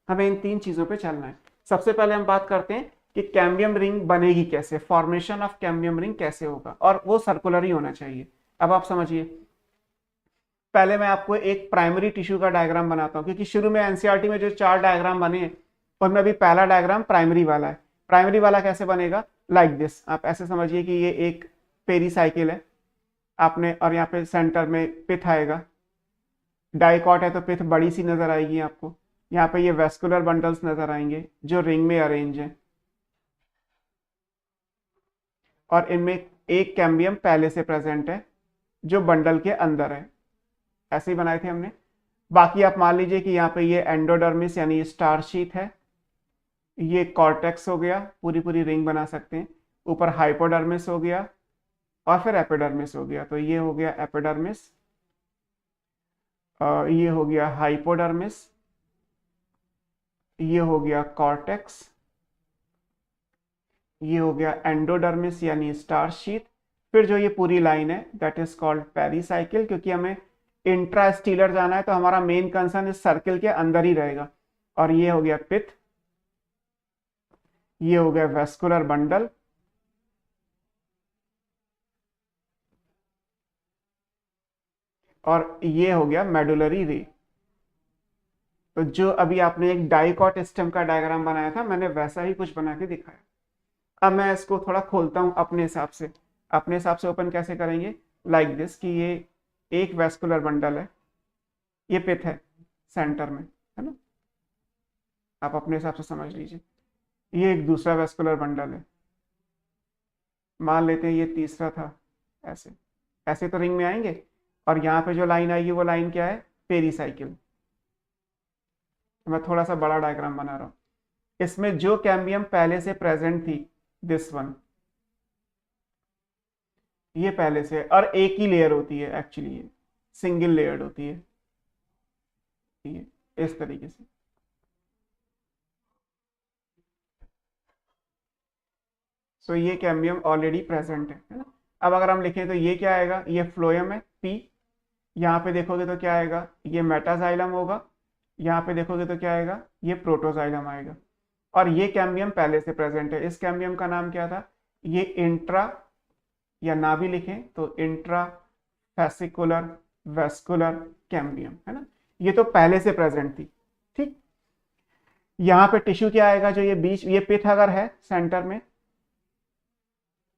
Speaker 1: हमें इन तीन चीजों पे चलना है। सबसे पहले हम बात करते हैं कि कैम्बियम रिंग बनेगी कैसे, फॉर्मेशन ऑफ कैम्बियम रिंग कैसे होगा, और वो सर्कुलर ही होना चाहिए। अब आप समझिए, पहले मैं आपको एक प्राइमरी टिश्यू का डायग्राम बनाता हूं, क्योंकि शुरू में एनसीईआरटी में जो 4 डायग्राम बने हैं उनमें भी पहला डायग्राम प्राइमरी वाला है। प्राइमरी वाला कैसे बनेगा, लाइक दिस। आप ऐसे समझिए कि ये एक पेरीसाइकिल है आपने, और यहाँ पे सेंटर में पिथ आएगा। डाइकॉट है तो पिथ बड़ी सी नजर आएगी आपको। यहाँ पे ये वेस्कुलर बंडल्स नजर आएंगे जो रिंग में अरेंज हैं, और इनमें एक कैम्बियम पहले से प्रेजेंट है जो बंडल के अंदर है। ऐसे ही बनाए थे हमने। बाकी आप मान लीजिए कि यहाँ पे ये एंडोडर्मिस यानी स्टार शीथ है, ये कॉर्टेक्स हो गया, पूरी पूरी रिंग बना सकते हैं। ऊपर हाइपोडर्मिस हो गया और फिर एपिडर्मिस हो गया। तो ये हो गया एपिडर्मिस, ये हो गया हाइपोडर्मिस, ये हो गया कॉर्टेक्स, ये हो गया एंडोडर्मिस यानी स्टार शीथ। फिर जो ये पूरी लाइन है दैट इज कॉल्ड पेरीसाइकिल, क्योंकि हमें इंट्रास्टीलर जाना है तो हमारा मेन कंसर्न इस सर्किल के अंदर ही रहेगा। और ये हो गया पिथ, ये हो गया वेस्कुलर बंडल, और ये हो गया मेडुलरी रे। तो जो अभी आपने एक डाइकॉट स्टेम का डायग्राम बनाया था, मैंने वैसा ही कुछ बना के दिखाया। अब मैं इसको थोड़ा खोलता हूं अपने हिसाब से। अपने हिसाब से ओपन कैसे करेंगे, लाइक दिस, कि ये एक वेस्कुलर बंडल है, ये पिथ है सेंटर में, है ना। आप अपने हिसाब से समझ लीजिए। ये एक दूसरा वेस्कुलर बंडल है, मान लेते हैं ये तीसरा था। ऐसे ऐसे तो रिंग में आएंगे। और यहाँ पे जो लाइन आएगी वो लाइन क्या है, पेरीसाइकिल। मैं थोड़ा सा बड़ा डायग्राम बना रहा हूँ। इसमें जो कैम्बियम पहले से प्रेजेंट थी, दिस वन, ये पहले से, और एक ही लेयर होती है एक्चुअली, ये सिंगल लेयर्ड होती है, ये इस तरीके से। सो ये कैम्बियम ऑलरेडी प्रेजेंट है ना। अब अगर हम लिखें तो ये क्या आएगा, ये फ्लोएम है पी। यहाँ पे देखोगे तो क्या आएगा, ये मेटाजाइलम होगा। यहाँ पे देखोगे तो क्या आएगा, ये प्रोटोजाइलम आएगा। और ये कैम्बियम पहले से प्रेजेंट है। इस कैम्बियम का नाम क्या था, ये इंट्रा, या ना भी लिखें तो इंट्रा फैसिकुलर वेस्कुलर कैम्बियम, है ना। ये तो पहले से प्रेजेंट थी, ठीक। यहाँ पे टिश्यू क्या आएगा, जो ये बीच, ये पिथ अगर है सेंटर में,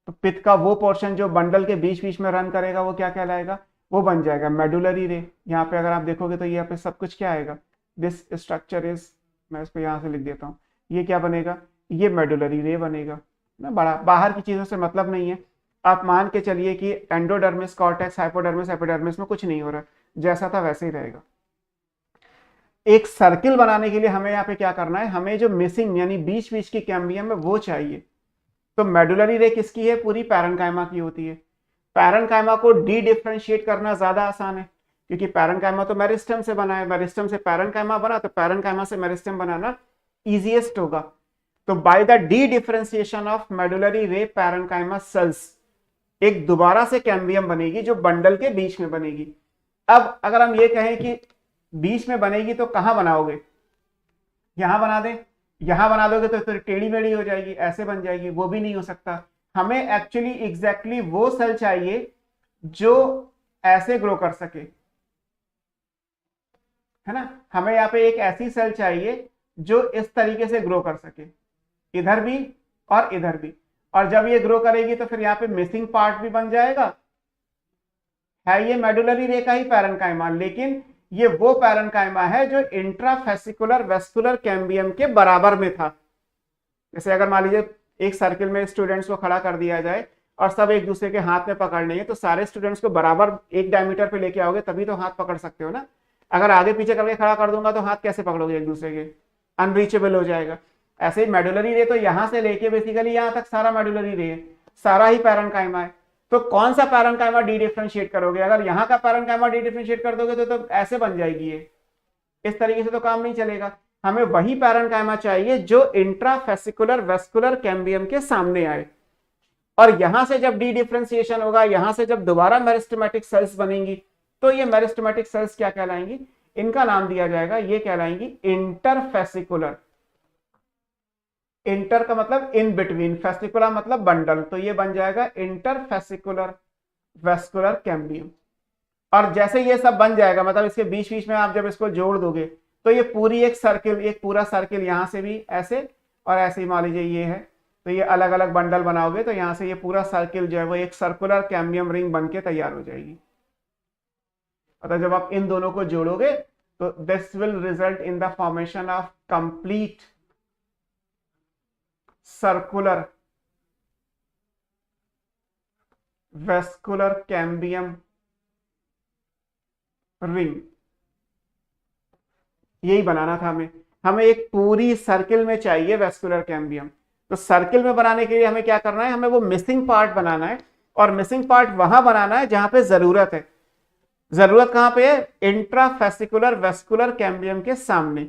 Speaker 1: तो पिथ का वो पोर्शन जो बंडल के बीच बीच में रन करेगा वो क्या कहलाएगा, वो बन जाएगा मेडुलरी रे। यहाँ पे अगर आप देखोगे तो यहाँ पे सब कुछ क्या आएगा, दिस स्ट्रक्चर इज, मैं इसको यहाँ से लिख देता हूँ, ये क्या बनेगा, ये मेडुलरी रे बनेगा ना। बड़ा बाहर की चीजों से मतलब नहीं है, आप मान के चलिए कि एंडोडर्मिस, कॉर्टेक्स, हाइपोडर्मिस, एपिडर्मिस में कुछ नहीं हो रहा, जैसा था वैसे ही रहेगा। एक सर्किल बनाने के लिए हमें यहाँ पे क्या करना है, हमें जो मिसिंग यानी बीच बीच की कैम्बियम है वो चाहिए। तो मेडुलरी रे किसकी है, पूरी पैरेन्काइमा की होती है। पैरेन्काइमा को डी डिफरेंशिएट करना ज्यादा आसान है, क्योंकि पैरेन्काइमा तो मेरिस्टम से बना है, मेरिस्टम से पैरेन्काइमा बना, तो पैरेन्काइमा से मेरिस्टम बनाना इजीएस्ट होगा। तो bye the dedifferentiation of medullary ray parenchyma sales एक दोबारा से कैम्बियम बनेगी जो बंडल के बीच में बनेगी। अब अगर हम ये कहें कि बीच में बनेगी तो कहां बनाओगे, यहां बना दें, यहां बना दोगे तो फिर टेढ़ी मेढ़ी हो जाएगी, ऐसे बन जाएगी, वो भी नहीं हो सकता। हमें एक्चुअली एग्जैक्टली वो सेल चाहिए जो ऐसे ग्रो कर सके, है ना। हमें यहाँ पे एक ऐसी सेल चाहिए जो इस तरीके से ग्रो कर सके, इधर भी और इधर भी। और जब ये ग्रो करेगी तो फिर यहाँ पे मिसिंग पार्ट भी बन जाएगा। है ये मेडुलरी रे का ही पैरेन्काइमा, लेकिन ये वो पैरेन्काइमा है जो इंट्राफेसिकुलर वेस्कुलर कैम्बियम के बराबर में था। जैसे अगर मान लीजिए एक सर्किल में स्टूडेंट्स को खड़ा कर दिया जाए और सब एक दूसरे के हाथ में पकड़ लेंगे, तो सारे स्टूडेंट्स को बराबर एक डायमीटर पे लेके आओगे तभी तो हाथ पकड़ सकते हो ना। अगर आगे पीछे करके खड़ा कर दूंगा तो हाथ कैसे पकड़ोगे एक दूसरे के, अनरीचेबल हो जाएगा। ऐसे ही मेडुलरी रे तो यहां से लेके बेसिकली यहां तक सारा मेडुलरी रे है, सारा ही पैरेन्काइमा है। तो कौन सा पैरेन्काइमा डी डिफरेंशिएट करोगे, अगर यहाँ का पैरेन्काइमा डी डिफरेंशिएट कर दोगे तो ऐसे बन जाएगी ये, इस तरीके से तो काम नहीं चलेगा। हमें वही पैरेन्काइमा चाहिए जो इंट्राफेसिकुलर वेस्कुलर कैम्बियम के सामने आए। और यहां से जब डी डिफरेंशिएशन होगा, यहां से जब दोबारा मेरिस्टेमेटिक सेल्स बनेंगी, तो ये मेरिस्टेमेटिक सेल्स क्या कहलाएंगी, इनका नाम दिया जाएगा, ये कहलाएंगी इंटरफेसिकुलर। इंटर का मतलब इन बिटवीन, फेसिकुलर मतलब बंडल, तो ये बन जाएगा इंटरफेसिकुलर वेस्कुलर कैम्बियम। और जैसे ये सब बन जाएगा, मतलब इसके बीच बीच में आप जब इसको जोड़ दोगे तो ये पूरी एक सर्किल, एक पूरा सर्किल यहां से भी ऐसे और ऐसे ही मान लीजिए ये है, तो ये अलग अलग बंडल बनाओगे तो यहां से ये पूरा सर्किल जो है वो एक सर्कुलर कैम्बियम रिंग बन के तैयार हो जाएगी। अतः जब आप इन दोनों को जोड़ोगे तो this will result in the formation of complete circular vascular cambium ring. यही बनाना था हमें एक पूरी सर्किल में चाहिए वेस्कुलर कैम्बियम। तो सर्किल में बनाने के लिए हमें क्या करना है, हमें वो मिसिंग पार्ट बनाना है, और मिसिंग पार्ट वहां बनाना है जहां पे जरूरत है। जरूरत कहां पे है, इंट्राफेसिकुलर वेस्कुलर कैम्बियम के सामने।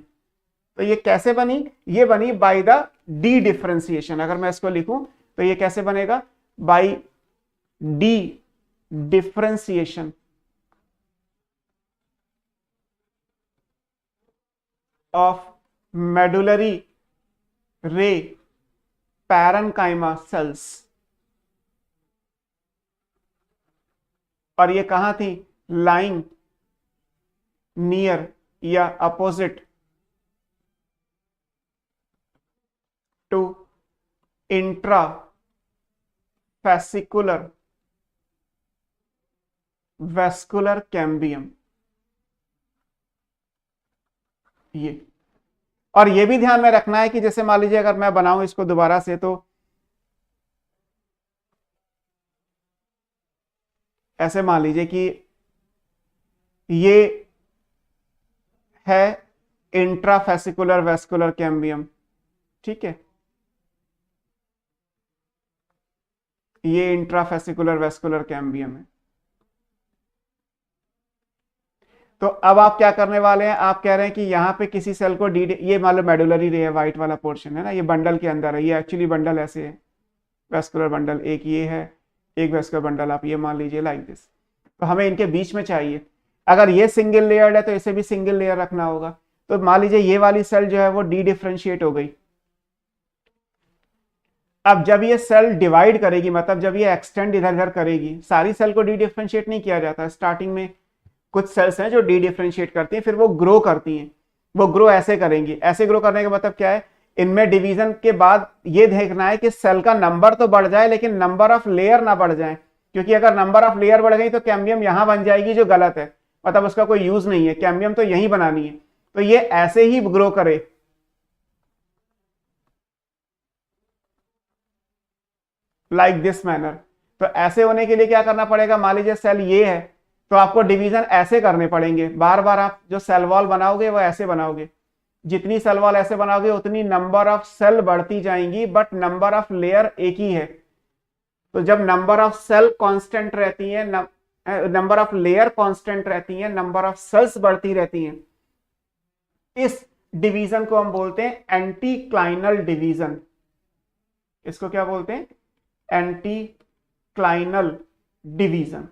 Speaker 1: तो ये कैसे बनी, ये बनी बाय द डी डिफरेंशिएशन। अगर मैं इसको लिखूं तो ये कैसे बनेगा, by dedifferentiation of medullary ray parenchyma cells। और ये कहां थी, लाइंग नियर या opposite to intrafascicular vascular cambium. ये, और ये भी ध्यान में रखना है कि जैसे मान लीजिए अगर मैं बनाऊं इसको दोबारा से, तो ऐसे मान लीजिए कि ये है इंट्राफेसिकुलर वेस्कुलर कैम्बियम, ठीक है, ये इंट्राफेसिकुलर वेस्कुलर कैम्बियम है। तो अब आप क्या करने वाले हैं, आप कह रहे हैं कि यहाँ पे किसी सेल को डी, ये मान लो मेडुलरी रे है, व्हाइट वाला पोर्शन है ना, ये बंडल के अंदर है, ये एक्चुअली बंडल ऐसे है, वेस्कुलर बंडल एक ये है, एक वेस्कुलर बंडल आप ये मान लीजिए लाइक दिस। तो हमें इनके बीच में चाहिए, अगर ये सिंगल लेयर्ड है तो इसे भी सिंगल लेयर रखना होगा। तो मान लीजिए ये वाली सेल जो है वो डी डिफरेंशिएट हो गई। अब जब ये सेल डिवाइड करेगी, मतलब जब ये एक्सटेंड इधर उधर करेगी, सारी सेल को डी डिफरेंशिएट नहीं किया जाता, स्टार्टिंग में कुछ सेल्स हैं जो डी डिफरेंशिएट करती हैं, फिर वो ग्रो करती हैं, वो ग्रो ऐसे करेंगी। ऐसे ग्रो करने का मतलब क्या है, इनमें डिवीजन के बाद ये देखना है कि सेल का नंबर तो बढ़ जाए लेकिन नंबर ऑफ लेयर ना बढ़ जाए, क्योंकि अगर नंबर ऑफ लेयर बढ़ गई तो कैम्बियम यहां बन जाएगी जो गलत है, मतलब उसका कोई यूज नहीं है, कैम्बियम तो यही बनानी है। तो ये ऐसे ही ग्रो करे, लाइक दिस मैनर। तो ऐसे होने के लिए क्या करना पड़ेगा, मान लीजिए सेल ये है तो आपको डिवीजन ऐसे करने पड़ेंगे, बार बार आप जो सेल वॉल बनाओगे वो ऐसे बनाओगे, जितनी सेल वॉल ऐसे बनाओगे उतनी नंबर ऑफ सेल बढ़ती जाएंगी, बट नंबर ऑफ लेयर एक ही है। तो जब नंबर ऑफ सेल कांस्टेंट रहती है, नंबर ऑफ लेयर कांस्टेंट रहती है, नंबर ऑफ सेल्स बढ़ती रहती हैं, इस डिवीजन को हम बोलते हैं एंटीक्लाइनल डिवीजन। इसको क्या बोलते हैं, एंटीक्लाइनल डिवीजन।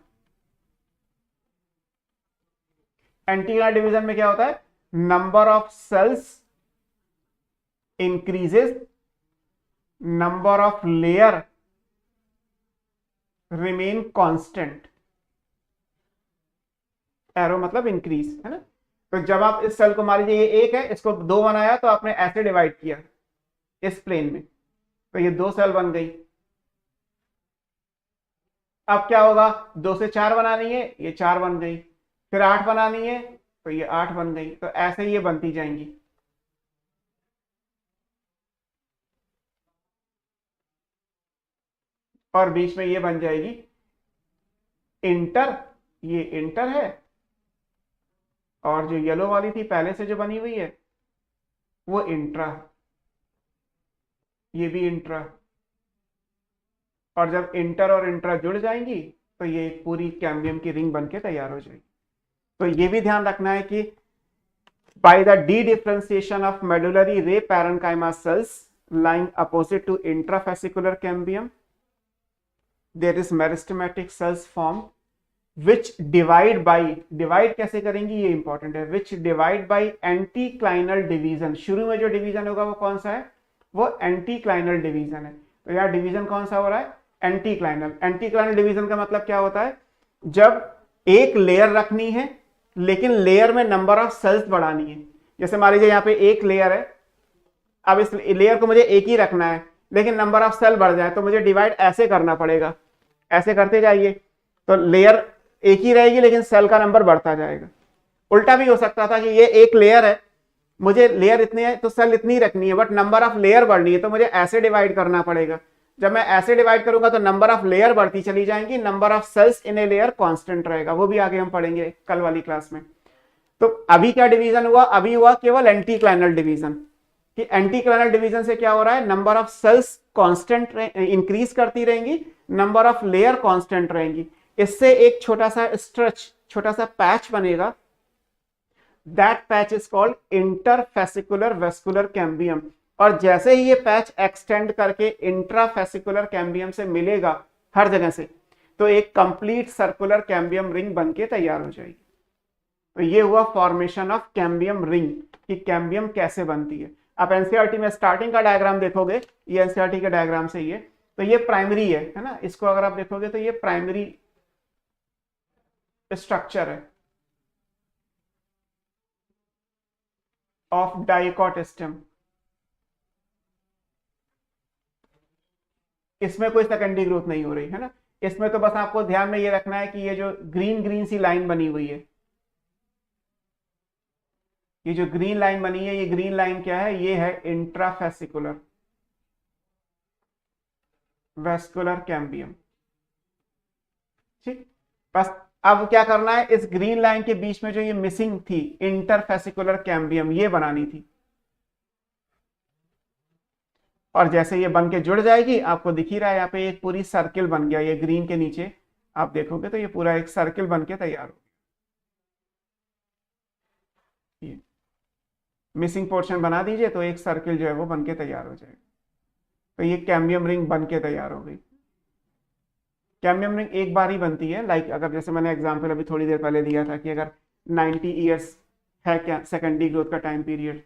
Speaker 1: एंटीक्लाइनल डिवीजन में क्या होता है, number of cells increases, number of layer remain constant. Arrow मतलब इंक्रीज, है ना। तो जब आप इस सेल को मान लीजिए ये एक है, इसको दो बनाया तो आपने ऐसे डिवाइड किया इस प्लेन में, तो ये दो सेल बन गई। अब क्या होगा, 2 से 4 बनानी है, ये 4 बन गई, फिर 8 बनानी है तो ये 8 बन गई। तो ऐसे ये बनती जाएंगी। और बीच में ये बन जाएगी इंटर, ये इंटर है, और जो येलो वाली थी पहले से जो बनी हुई है वो इंट्रा, ये भी इंट्रा। और जब इंटर और इंट्रा जुड़ जाएंगी तो ये एक पूरी कैम्बियम की रिंग बनके तैयार हो जाएगी। तो ये भी ध्यान रखना है कि by the dedifferentiation of medullary ray parenchyma cells lying opposite to intrafascicular cambium, there is meristematic cells formed which divide by, divide कैसे करेंगी ये इंपॉर्टेंट है, which divide by anticlinal division। शुरू में जो डिवीजन होगा वो कौन सा है, वो एंटीक्लाइनल डिवीजन है। तो यहाँ डिवीजन कौन सा हो रहा है, एंटीक्लाइनल। एंटीक्लाइनल डिवीजन का मतलब क्या होता है, जब एक लेयर रखनी है लेकिन लेयर में नंबर ऑफ सेल्स बढ़ानी है। जैसे मान लीजिए यहाँ पे एक लेयर है, अब इस लेयर को मुझे एक ही रखना है लेकिन नंबर ऑफ सेल बढ़ जाए तो मुझे डिवाइड ऐसे करना पड़ेगा, ऐसे करते जाइए तो लेयर एक ही रहेगी लेकिन सेल का नंबर बढ़ता जाएगा। उल्टा भी हो सकता था कि ये एक लेयर है, मुझे लेयर इतनी है तो सेल इतनी रखनी है, बट नंबर ऑफ लेयर बढ़नी है तो मुझे ऐसे डिवाइड करना पड़ेगा। जब मैं ऐसे डिवाइड करूंगा तो नंबर ऑफ लेयर बढ़ती चली जाएंगी, number of cells in a layer constant रहेगा। वो भी आगे हम पढ़ेंगे कल वाली क्लास में। तो अभी क्या डिवीजन हुआ, अभी हुआ केवल एंटीक्लाइनल डिवीजन। कि एंटीक्लाइनल डिवीजन से क्या हो रहा है, number of cells constant increase करती रहेंगी, नंबर ऑफ लेयर कांस्टेंट रहेंगी। इससे एक छोटा सा स्ट्रेच, छोटा सा पैच बनेगा, that patch is called interfascicular vascular cambium. और जैसे ही ये पैच एक्सटेंड करके इंट्राफेसिकुलर कैम्बियम से मिलेगा हर जगह से, तो एक कंप्लीट सर्कुलर कैम्बियम रिंग बनके तैयार हो जाएगी। तो ये हुआ फॉर्मेशन ऑफ कैम्बियम रिंग, कि कैम्बियम कैसे बनती है। आप एनसीईआरटी में स्टार्टिंग का डायग्राम देखोगे, ये एनसीईआरटी के डायग्राम से ये, तो ये प्राइमरी है ना। इसको अगर आप देखोगे तो ये प्राइमरी स्ट्रक्चर है ऑफ डाइकॉट स्टेम। इसमें कोई सेकेंडरी ग्रोथ नहीं हो रही है ना। इसमें तो बस आपको ध्यान में ये रखना है कि ये जो ग्रीन ग्रीन सी लाइन बनी हुई है, ये जो ग्रीन लाइन बनी है, ये ग्रीन लाइन क्या है, ये है इंट्राफेसिकुलर वेस्कुलर कैम्बियम। ठीक, बस अब क्या करना है, इस ग्रीन लाइन के बीच में जो ये मिसिंग थी इंटरफेसिकुलर कैम्बियम, ये बनानी थी। और जैसे ये बन के जुड़ जाएगी, आपको दिख ही रहा है यहाँ पे एक पूरी सर्किल बन गया। ये ग्रीन के नीचे आप देखोगे तो ये पूरा एक सर्किल बन के तैयार हो। मिसिंग पोर्शन बना दीजिए तो एक सर्किल जो है वो बन के तैयार हो जाएगा। तो ये कैम्बियम रिंग बन के तैयार हो गई। कैम्बियम रिंग एक बार ही बनती है, लाइक अगर जैसे मैंने एग्जांपल अभी थोड़ी देर पहले दिया था कि अगर 90 ईयर्स है क्या सेकेंडरी ग्रोथ का टाइम पीरियड,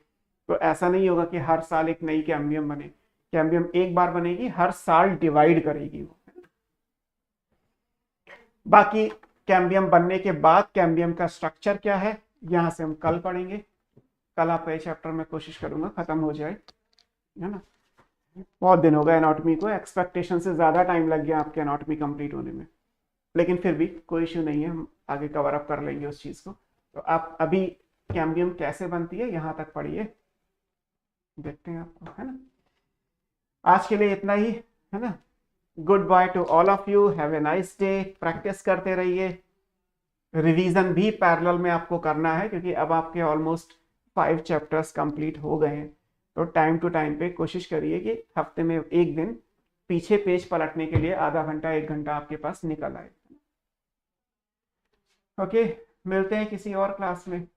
Speaker 1: तो ऐसा नहीं होगा कि हर साल एक नई कैम्बियम बने। कैम्बियम एक बार बनेगी, हर साल डिवाइड करेगी वो। बाकी कैम्बियम बनने के बाद कैम्बियम का स्ट्रक्चर क्या है, यहां से हम कल पढ़ेंगे। कल आपका ये चैप्टर में कोशिश करूंगा खत्म हो जाए, है ना। बहुत दिन हो गए एनाटॉमी को, एक्सपेक्टेशन से ज्यादा टाइम लग गया आपके एनाटॉमी कंप्लीट होने में, लेकिन फिर भी कोई इश्यू नहीं है, हम आगे कवर अप कर लेंगे उस चीज को। तो आप अभी कैम्बियम कैसे बनती है यहां तक पढ़िए, देखते हैं आपको, है ना। आज के लिए इतना ही, है ना। Good by two all of you, have a nice day. Practice करते रहिए, रिवीजन भी पैरेलल में आपको करना है क्योंकि अब आपके ऑलमोस्ट 5 चैप्टर्स कंप्लीट हो गए हैं। तो टाइम टू टाइम पे कोशिश करिए कि हफ्ते में एक दिन पीछे पेज पलटने के लिए आधा घंटा 1 घंटा आपके पास निकल आए। ओके, मिलते हैं किसी और क्लास में।